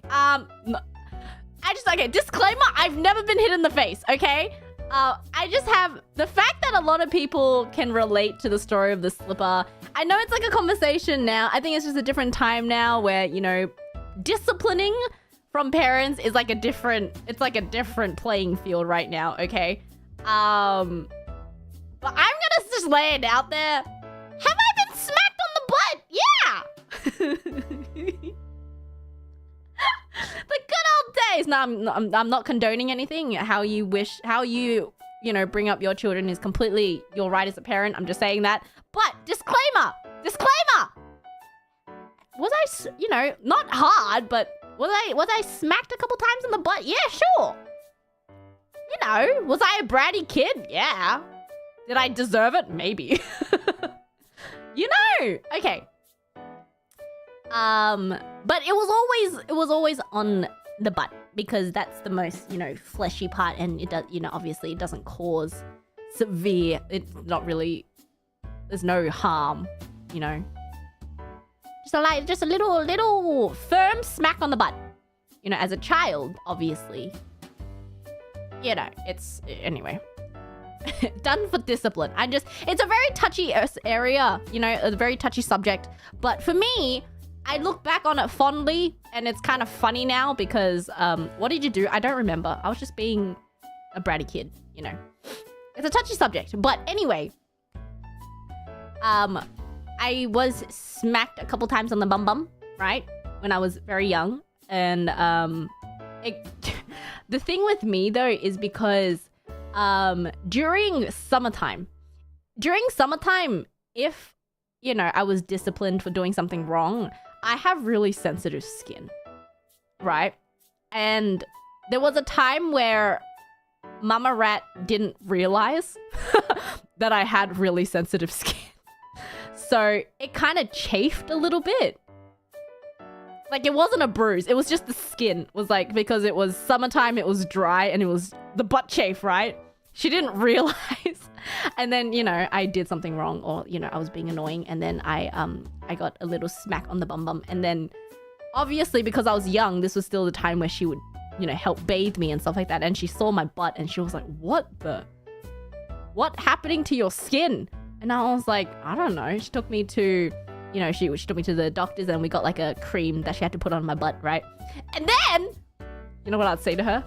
Okay, disclaimer, I've never been hit in the face, okay? I just have... The fact that a lot of people can relate to the story of the slipper. I know it's like a conversation now. I think it's just a different time now where, you know, disciplining from parents is like a different... It's like a different playing field right now, okay? But I'm gonna just lay it out there. Have I been smacked on the butt? Yeah! The good old days. No, I'm not condoning anything. How you bring up your children is completely your right as a parent. I'm just saying that. But disclaimer. Was I, you know, not hard, but was I smacked a couple times in the butt? Yeah, sure. You know, was I a bratty kid? Yeah. Did I deserve it? Maybe. You know. Okay. But it was always on the butt, because that's the most, you know, fleshy part, and it does, you know, obviously it doesn't cause severe, it's not really, there's no harm, you know. Just a little firm smack on the butt. You know, as a child, obviously. You know, it's, anyway. Done for discipline. It's a very touchy area, you know, a very touchy subject. But for me, I look back on it fondly, and it's kind of funny now because, what did you do? I don't remember. I was just being a bratty kid, you know. It's a touchy subject. But anyway, I was smacked a couple times on the bum, right? When I was very young. And the thing with me, though, is because during summertime, if, you know, I was disciplined for doing something wrong, I have really sensitive skin, right? And there was a time where Mama Rat didn't realize that I had really sensitive skin. So it kind of chafed a little bit. Like, it wasn't a bruise. It was just the skin. It was like, because it was summertime, it was dry, and it was the butt chafe, right? She didn't realize. And then, you know, I did something wrong, or, you know, I was being annoying, and then I got a little smack on the bum bum. And then, obviously, because I was young, this was still the time where she would, you know, help bathe me and stuff like that. And she saw my butt, and she was like, what happening to your skin? And I was like, I don't know. She took me to, you know, she took me to the doctors, and we got like a cream that she had to put on my butt, right? And then, you know what I'd say to her?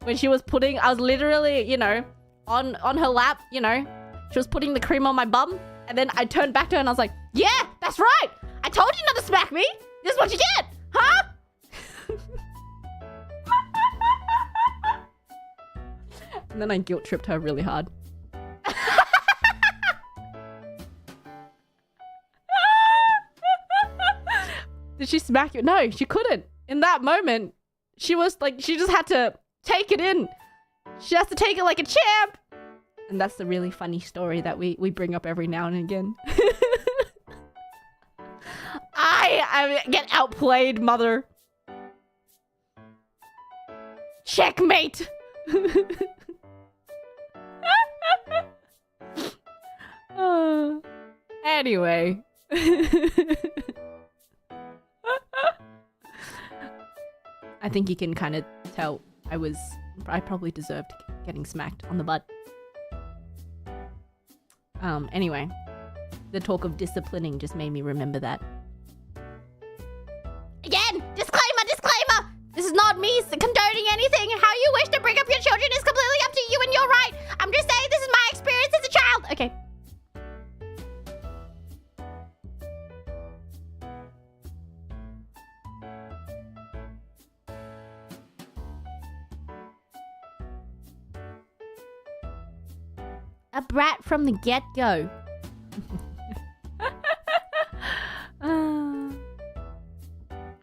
When she was putting, I was literally, you know, on her lap, you know, she was putting the cream on my bum, and then I turned back to her and I was like, yeah, that's right. I told you not to smack me. This is what you get, huh? And then I guilt tripped her really hard. Did she smack you? No, she couldn't. In that moment, she was like, she just had to take it in. She has to take it like a champ. And that's the really funny story that we bring up every now and again. I get outplayed, mother. Checkmate. Anyway. I think you can kind of tell I probably deserved getting smacked on the butt. Anyway, the talk of disciplining just made me remember that. Again, disclaimer! This is not me condoning anything. How you wish to bring up your children is completely up to you, and you're right. I'm just saying this is my experience as a child. Okay. A brat from the get-go. I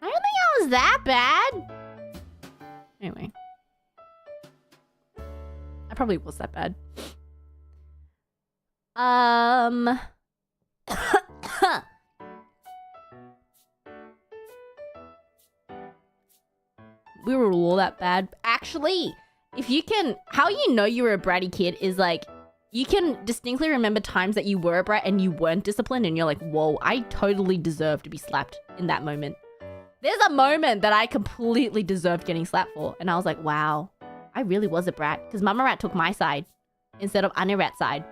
don't think I was that bad. Anyway. I probably was that bad. We were all that bad. Actually, if you can... How you know you were a bratty kid is like... You can distinctly remember times that you were a brat and you weren't disciplined, and you're like, whoa, I totally deserve to be slapped in that moment. There's a moment that I completely deserved getting slapped for, and I was like, wow, I really was a brat, because Mama Rat took my side instead of Annie Rat's side.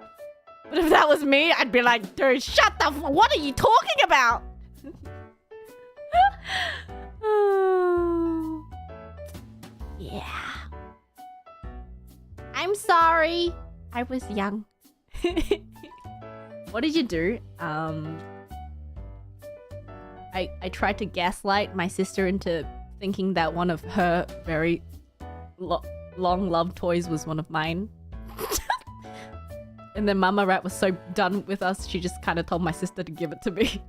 But if that was me, I'd be like, dude, shut the what are you talking about? Yeah. I'm sorry. I was young. What did you do? I tried to gaslight my sister into thinking that one of her very long-loved toys was one of mine. And then Mama Rat was so done with us, she just kind of told my sister to give it to me.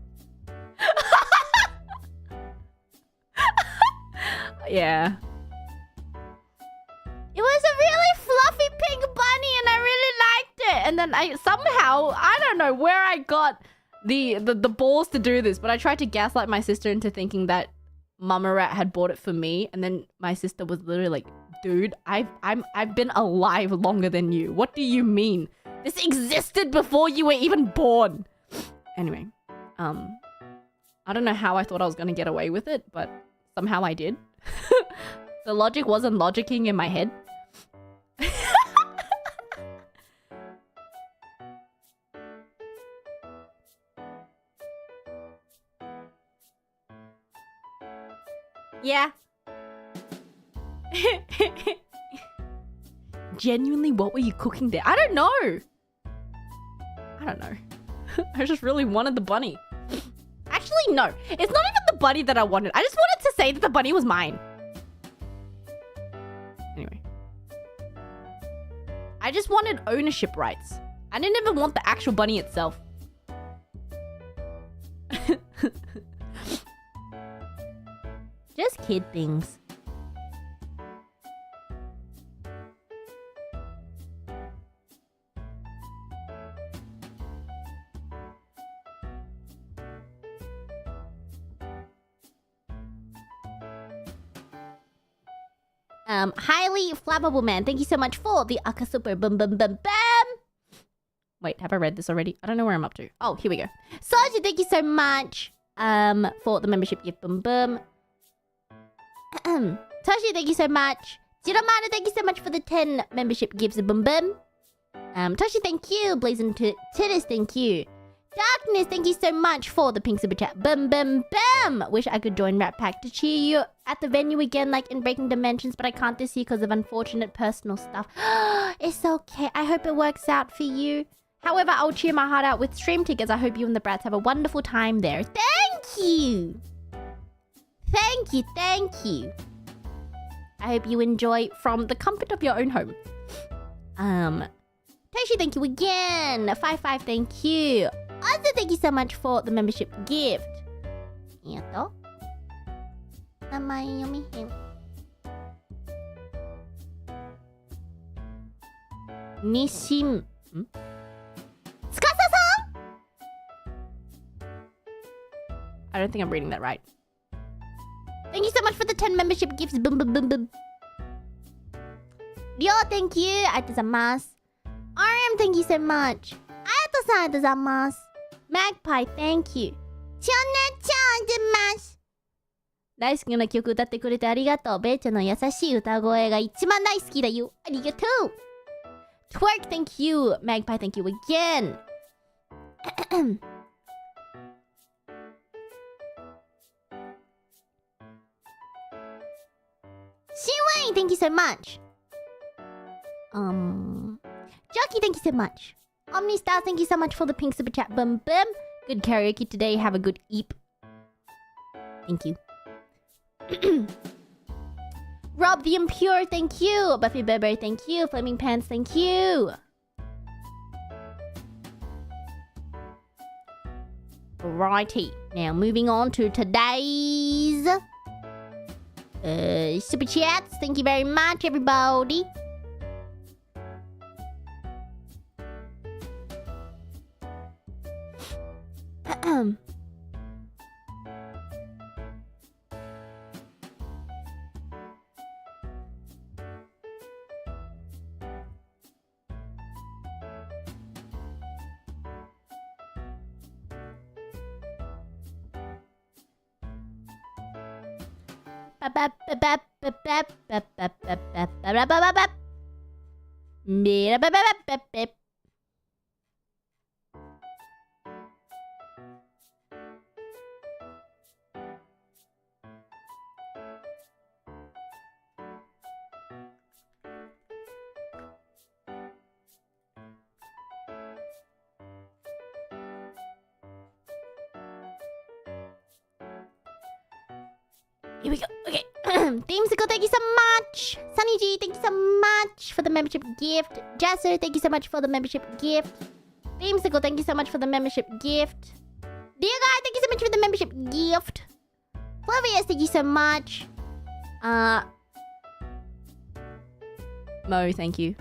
Yeah. It was a really fluffy pink bunny and I really liked it. And then I don't know where I got the balls to do this, but I tried to gaslight my sister into thinking that Mama Rat had bought it for me. And then my sister was literally like, dude, I've been alive longer than you. What do you mean? This existed before you were even born. Anyway, I don't know how I thought I was going to get away with it, but somehow I did. The logic wasn't logicking in my head. Yeah. Genuinely, what were you cooking there? I don't know. I just really wanted the bunny. Actually, no. It's not even the bunny that I wanted. I just wanted to say that the bunny was mine. Anyway. I just wanted ownership rights. I didn't even want the actual bunny itself. kid things. Highly flammable man, thank you so much for the Aka Super Bum Bum Bum Bum. Wait, have I read this already? I don't know where I'm up to. Oh, here we go. Sergeant, thank you so much for the membership gift. Bum Bum. Toshi, thank you so much. Jiramana, thank you so much for the 10 membership gifts. Bum Bum. Toshi, thank you. Blazing Tittis, thank you. Darkness, thank you so much for the pink super chat. Bum bum bum. Wish I could join Rat Pack to cheer you at the venue again, like in Breaking Dimensions, but I can't this year because of unfortunate personal stuff. It's okay. I hope it works out for you. However, I'll cheer my heart out with stream tickets. I hope you and the brats have a wonderful time there. Thank you. Thank you. Thank you. I hope you enjoy from the comfort of your own home. Tashi, thank you again. 55, thank you. Also, thank you so much for the membership gift. Ito. Namae yomihin. Nishim. Tsukasa-san! I don't think I'm reading that right. Thank you so much for the 10 membership gifts. Boom, boom, boom, boom. Ryo, thank you. Aritazamasu. RM, thank you so much. Ayato-san, aritazamasu. Magpie, thank you. ちょねちゃんでます。大好きな曲歌ってくれてありがとう。ベイちゃんの優しい歌声が一番大好きだよ。ありがとう。Twerk, thank you. Magpie, thank you again. Shiwei, thank you so much. Jockey, thank you so much. Omnistar, thank you so much for the pink super chat. Bum bum. Good karaoke today. Have a good eep. Thank you. Rob the Impure, thank you. Buffy Beber, thank you. Flaming Pants, thank you. Righty. Now moving on to today's super chats. Thank you very much, everybody. Here we go. Okay. Themesicle, thank you so much. Sunny G, thank you so much for the membership gift. Jasser, thank you so much for the membership gift. Themesicle, thank you so much for the membership gift. Dear guy, thank you so much for the membership gift. Flavius, thank you so much. Mo, thank you.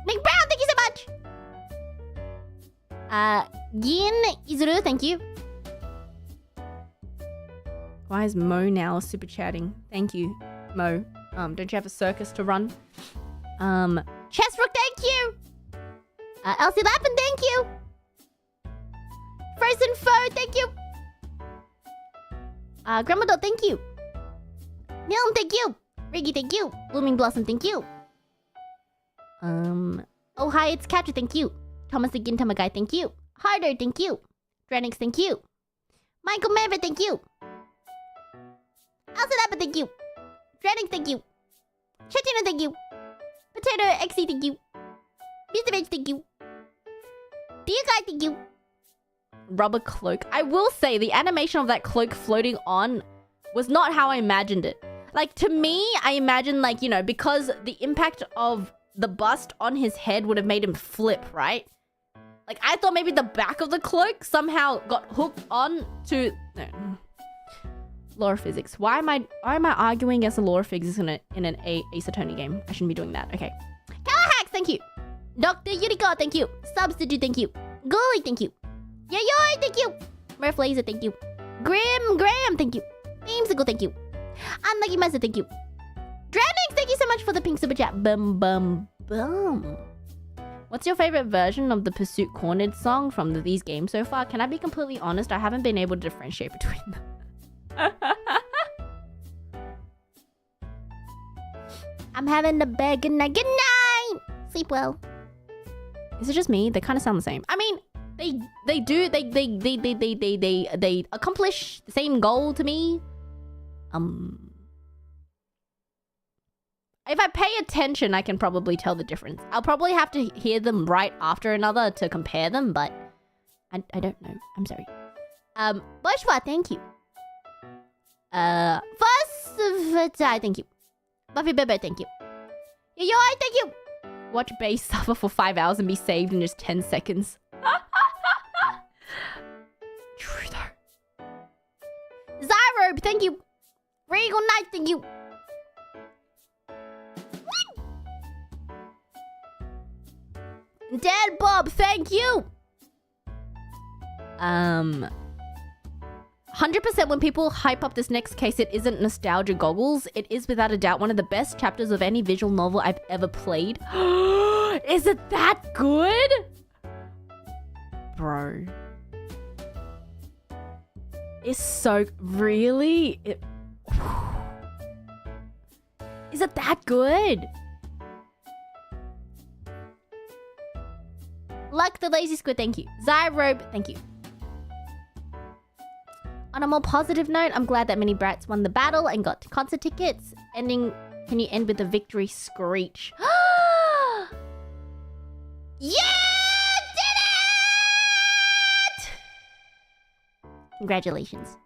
Nick Brown, thank you so much. Gin Izuru, thank you. Why is Mo now super chatting? Thank you, Mo. Don't you have a circus to run? Chessrook, thank you. Elsie Lappin, thank you. Frozen Foe, thank you. Grandmother, thank you. Nilm, thank you. Riggy, thank you. Blooming Blossom, thank you. Oh hi, it's Catcher, thank you. Thomas the Gintama guy, thank you. Harder, thank you. Drenix, thank you. Michael Maver, thank you. Elsa Lappa, thank you. Drenix, thank you. Chetina, thank you. Potato XC, thank you. Mr. Rage, thank you. Dear guy, thank you. Rubber cloak. I will say the animation of that cloak floating on was not how I imagined it. Like, to me, I imagined, like, you know, because the impact of the bust on his head would have made him flip, right? Like, I thought maybe the back of the cloak somehow got hooked on to... No. Law of physics. Why am I arguing against the law of physics in an Ace Attorney game? I shouldn't be doing that. Okay. Callahax, thank you. Dr. Yuriko, thank you. Substitute, thank you. Gully, thank you. Yayoi, thank you. Murph Laser, thank you. Graham, thank you. Beamsicle, thank you. Unlucky Master, thank you. Dreadnix, thank you so much for the pink super chat. Bum, bum, bum. What's your favorite version of the Pursuit Cornered song from these games so far? Can I be completely honest? I haven't been able to differentiate between them. I'm having a bed. Good night. Good night. Sleep well. Is it just me? They kind of sound the same. I mean, they accomplish the same goal to me. If I pay attention, I can probably tell the difference. I'll probably have to hear them right after another to compare them, but I don't know. I'm sorry. Bourgeois, thank you. First, thank you. Buffy Bebe, thank you. Yoi, thank you. Watch Bae suffer for 5 hours and be saved in just 10 seconds. True though. Zyrobe, thank you. Regal Knight, thank you. Dad Bob, thank you. 100% when people hype up this next case, it isn't nostalgia goggles. It is without a doubt one of the best chapters of any visual novel I've ever played. Is it that good? Bro. It's so... Really? Is it that good? Luck the Lazy Squid, thank you. Zyrobe, thank you. On a more positive note, I'm glad that many brats won the battle and got concert tickets. Can you end with a victory screech? Yeah! Did it! Congratulations.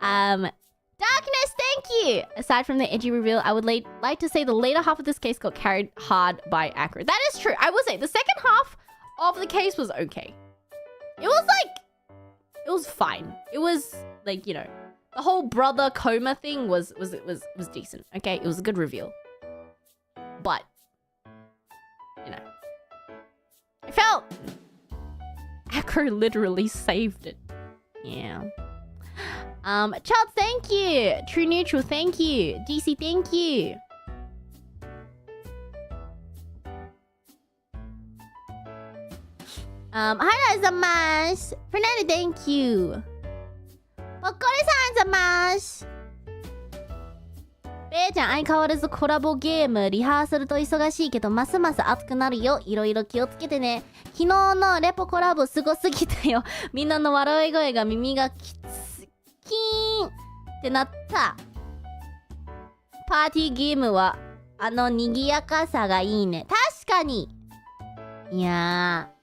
Darkness, thank you! Aside from the edgy reveal, I would like to say the later half of this case got carried hard by Acro. That is true. I will say the second half of the case was okay. It was fine. It was like, you know, the whole brother coma thing was decent. Okay, it was a good reveal. But, you know, I felt Acro literally saved it. Yeah. Child, thank you. True Neutral, thank you. DC, thank you. Hi, Fernando, thank you. Pokore-san,ベイちゃん、相変わらずコラボゲーム、リハーサルと忙しいけど、ますます熱くなるよ。いろいろ気をつけてね。昨日のレポコラボすごすぎたよ。みんなの笑い声が耳がキーンってなった。パーティーゲームは、賑やかさがいいね。確かに。いやー。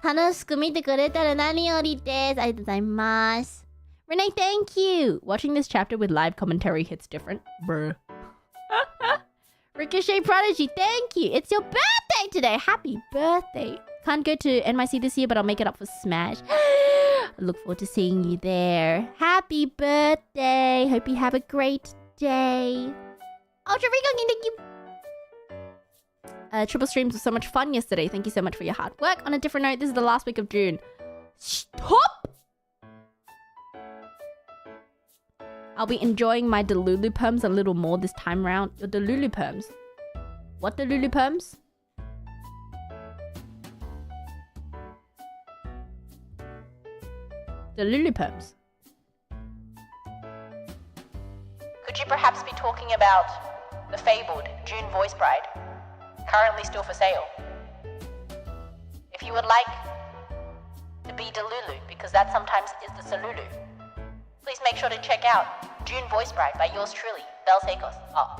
楽しく見てくれたら何よりです。ありがとうございます。Renee, thank you. Watching this chapter with live commentary hits different. Bruh. Ricochet Prodigy, thank you. It's your birthday today. Happy birthday. Can't go to NYC this year, but I'll make it up for Smash. I look forward to seeing you there. Happy birthday. Hope you have a great day. Ultra Rico, thank you. Triple streams were so much fun yesterday. Thank you so much for your hard work. On a different note, this is the last week of June. Stop! I'll be enjoying my Delulu perms a little more this time round. Your Delulu perms? What Delulu perms? Delulu perms. Could you perhaps be talking about the fabled June Voice Bride? Currently still for sale. If you would like to be Delulu, because that sometimes is the Salulu, please make sure to check out June Voice Bride by yours truly, Baelz. Oh.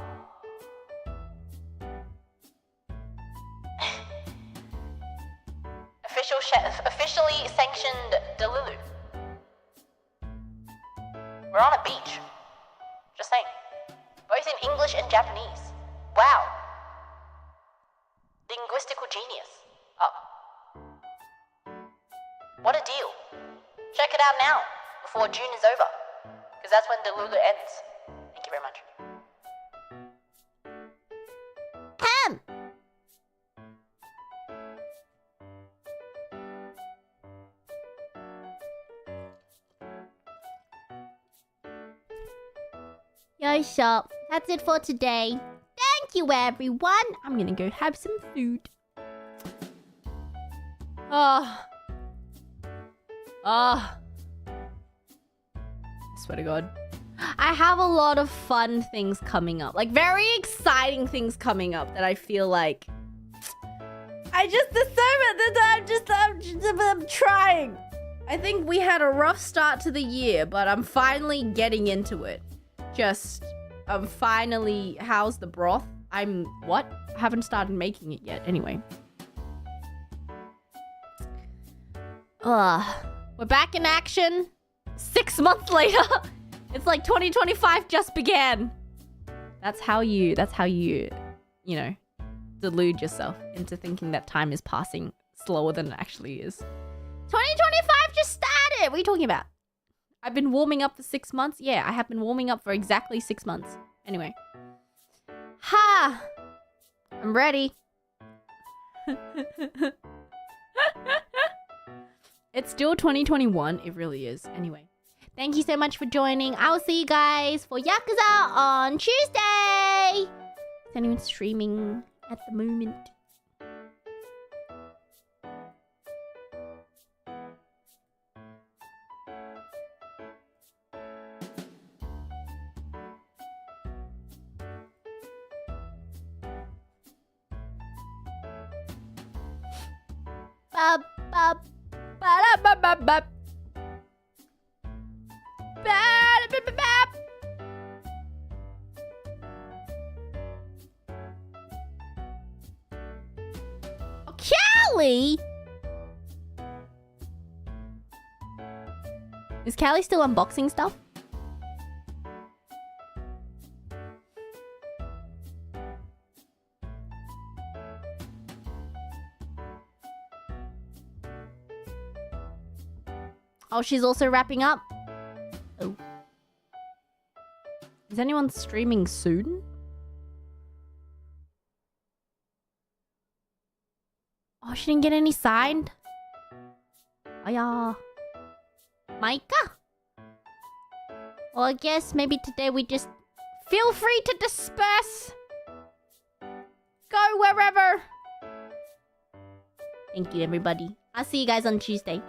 Officially sanctioned Delulu. We're on a beach. Just saying. Both in English and Japanese. Wow. now, before June is over. Because that's when Delulu ends. Thank you very much. Yo, shop. That's it for today. Thank you, everyone. I'm gonna go have some food. I swear to God. I have a lot of fun things coming up. Like, very exciting things coming up that I feel like... I just deserve it. I'm trying. I think we had a rough start to the year, but I'm finally getting into it. I'm finally... How's the broth? What? I haven't started making it yet. Anyway. We're back in action. 6 months later. It's like 2025 just began. That's how you, you know, delude yourself into thinking that time is passing slower than it actually is. 2025 just started. What are you talking about? I've been warming up for 6 months. Yeah, I have been warming up for exactly 6 months. Anyway. Ha! I'm ready. It's still 2021. It really is. Anyway. Thank you so much for joining. I will see you guys for Yakuza on Tuesday. Is anyone streaming at the moment? Callie? Is Callie still unboxing stuff? Oh, she's also wrapping up? Oh. Is anyone streaming soon? Oh, she didn't get any signed? Oh, yeah. Micah? Well, I guess maybe today we just... Feel free to disperse. Go wherever. Thank you, everybody. I'll see you guys on Tuesday.